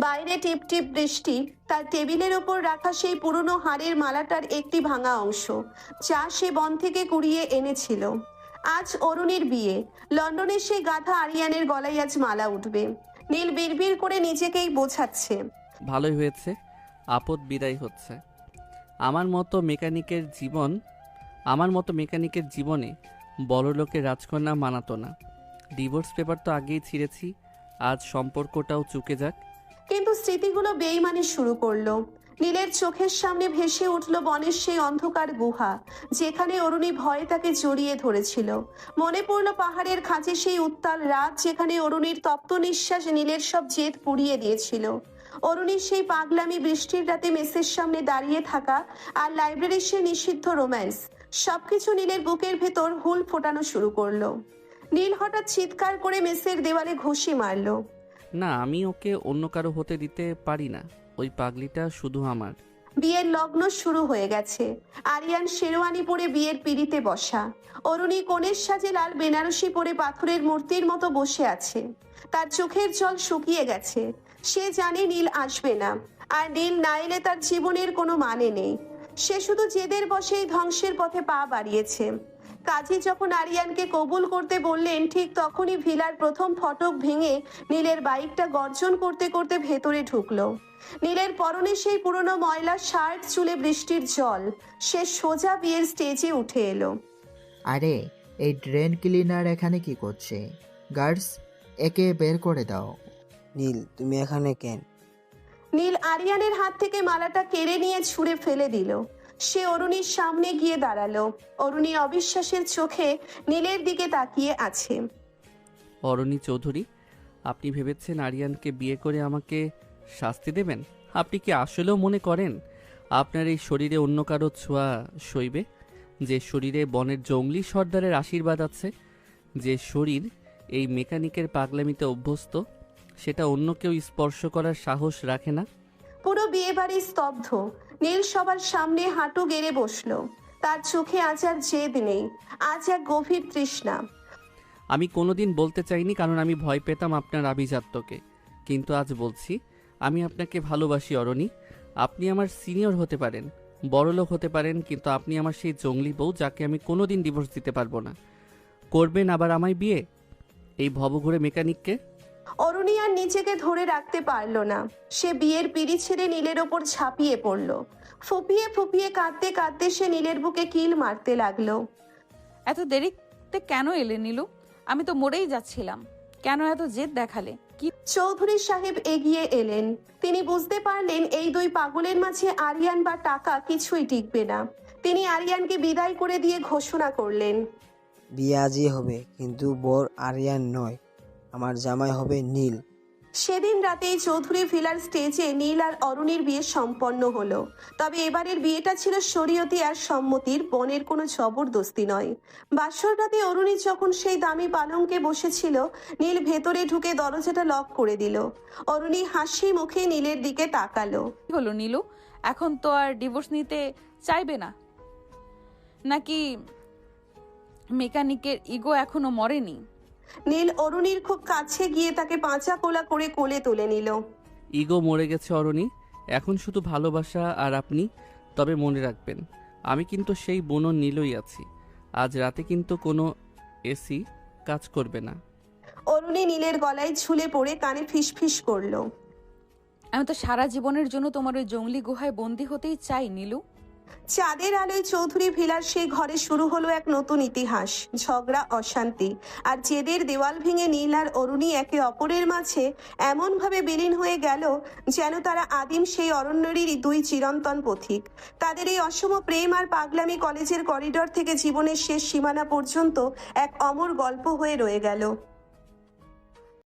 বাইরে টিপ টিপ বৃষ্টি। তার টেবিলের ওপর রাখা সেই পুরনো হাড়ের মালাটার একটি ভাঙা অংশ, যা সে বন থেকে কুড়িয়ে এনেছিল। আজ অরুণীর বিয়ে। লন্ডনে সেই গাধা আরিয়ানের গলায় আজ মালা উঠবে। নীল বিড়বিড় করে নিজেকেই বোঝাচ্ছে, ভালোই হয়েছে, আপদ বিদায় হচ্ছে। আমার মতো মেকানিকের জীবনে বড়লোকের রাজকন্যা মানাতো না। ডিভোর্স পেপার তো আগেই ছিঁড়েছি, আজ সম্পর্কটাও চুকে যাক। কিন্তু স্মৃতিগুলো বেইমানি শুরু করলো। নীলের চোখের সামনে ভেসে উঠল বনের সেই অন্ধকার গুহা, যেখানে অরুণী ভয়ে তাকে জড়িয়ে ধরেছিল। মনে পড়ল পাহাড়ের খাঁজে সেই উত্তাল রাত, যেখানে অরুণীর তপ্ত নিঃশ্বাস নীলের সব জেদ পুড়িয়ে দিয়েছিল। অরুণীর সেই পাগলামি, বৃষ্টির রাতে মেসের সামনে দাঁড়িয়ে থাকা, আর লাইব্রেরির সে নিষিদ্ধ রোম্যান্স, সবকিছু নীলের বুকের ভেতর হুল ফোটানো শুরু করলো। নীল হঠাৎ চিৎকার করে মেসের দেওয়ালে ঘুষি মারলো। না, আমি ওকে অন্য কারো হতে দিতে পারি না। ওই পাগলিটা শুধু আমার। বিয়ের লগ্ন শুরু হয়ে গেছে। আরিয়ান শেরওয়ানি পরে বিয়ের পিঁড়িতে বসা। অরুণী কনের সাজে লাল বেনারসি পরে পাথরের মূর্তির মতো বসে আছে। তার চোখের জল শুকিয়ে গেছে। সে জানে নীল আসবে না, আর নীল না এলে তার জীবনের কোনো মানে নেই। সে শুধু জেদের বসেই ধ্বংসের পথে পা বাড়িয়েছে। কাজী যখন আরিয়ানকে কবুল করতে বললেন, ঠিক তখনই ভিলার প্রথম ফটক ভেঙে নীলের বাইকটা গর্জন করতে করতে ভেতরে ঢুকলো। নীলের পরনে সেই পুরনো ময়লা শার্ট, চুলে বৃষ্টির জল। সে সোজা বিয়ের স্টেজে উঠে এলো। আরে, এই ড্রেন ক্লিনার এখানে কি করছে? গার্ডস, একে বের করে দাও। নীল, তুমি এখানে কেন? নীল আরিয়ানের হাত থেকে মালাটা কেড়ে নিয়ে ছুঁড়ে ফেলে দিল। সে অরুণীর সামনে গিয়ে দাঁড়ালো। অরুণী অবিশ্বাসের চোখে নীলের দিকে তাকিয়ে আছে। অরণি চৌধুরী, আপনি ভেবেছেন আরিয়ানকে বিয়ে করে আমাকে শাস্তি দেবেন? আপনি কি আসলেও মনে করেন আপনার এই শরীরে অন্য কারো ছোঁয়া সইবে? যে শরীরে বনের জঙ্গলি সর্দারের আশীর্বাদ আছে, যে শরীর এই মেকানিকের পাগলামিতে অভ্যস্ত, সেটা অন্য কেউ স্পর্শ করার সাহস রাখে না। পুরো বিয়ে বাড়ি স্তব্ধ। নীল সবার সামনে হাঁটু গেড়ে বসলো। তার চোখে আজ আর জেদ নেই, আজ এক গভীর তৃষ্ণা। আমি কোনোদিন বলতে চাইনি, কারণ আমি ভয় পেতাম আপনার আভিজাত্যকে। কিন্তু আজ বলছি, আমি আপনাকে ভালোবাসি অরণি। আপনি আমার সিনিয়র হতে পারেন, বড়লোক হতে পারেন, কিন্তু আপনি আমার সেই জঙ্গলি বউ, যাকে আমি কোনোদিন ডিভোর্স দিতে পারবো না। করবেন আবার আমায় বিয়ে, এই ভবঘুরে মেকানিককে? অরুণী আর নিজেকে ধরে রাখতে পারলো না। সে বিয়ের পিঁড়ি ছেড়ে নীলের ওপর ঝাঁপিয়ে পড়লো। ফুপিয়ে ফুপিয়ে কাঁদতে কাঁদতে সে নীলের বুকে কিল মারতে লাগলো। এত দেরিতে কেন এলে নীলু? আমি তো মরেই যাচ্ছিলাম। কেন এত জেদ দেখালে? কি? চৌধুরী সাহেব এগিয়ে এলেন। তিনি বুঝতে পারলেন এই দুই পাগলের মাঝে আরিয়ান বা টাকা কিছুই টিকবে না। তিনি আরিয়ানকে বিদায় করে দিয়ে ঘোষণা করলেন, বিয়ে আজই হবে, কিন্তু বর আরিয়ান নয়, আমার জামাই হবে নীল। সেদিন রাতেই চৌধুরী ভিলার স্টেজে নীল আর অরুণীর বিয়ে সম্পন্ন হলো। তবে এবারের বিয়েটা ছিল শরীয়তি আর সম্মতির, বনের কোনো জবরদস্তি নয়। বাসর রাতে অরুণী যখন সেই দামি পালঙ্কে বসেছিল, নীল ভেতরে ঢুকে দরজাটা লক করে দিল। অরুণী হাসি মুখে নীলের দিকে তাকালো। কি হলো নীলু? এখন তো আর ডিভোর্স নিতে চাইবে না নাকি? মেকানিকের ইগো এখনো মরেনি? নীল অরুণীর খুব কাছে গিয়ে তাকে পাঁচা কোলা করে কোলে তুলে নিল। ইগো মরে গেছে অরণি, এখন শুধু ভালোবাসা আর আপনি। তবে মনে রাখবেন, আমি কিন্তু সেই বুনো নীলই আছি। আজ রাতে কিন্তু কোনো এসি কাজ করবে না। অরুণী নীলের গলায় ঝুলে পড়ে কানে ফিসফিস করলো, আমি তো সারা জীবনের জন্য তোমার ওই জঙ্গলি গুহায় বন্দি হতেই চাই নীলু। চাঁদের আলোয় চৌধুরী ভিলার সেই ঘরে শুরু হলো এক নতুন ইতিহাস। ঝগড়া, অশান্তি আর জেদের দেওয়াল ভেঙে নীল আর অরুণী একে অপরের মাঝে এমনভাবে বিলীন হয়ে গেল যেন তারা আদিম সেই অরণ্যেরই দুই চিরন্তন পথিক। তাদের এই অসম প্রেম আর পাগলামি কলেজের করিডর থেকে জীবনের শেষ সীমানা পর্যন্ত এক অমর গল্প হয়ে রয়ে গেল।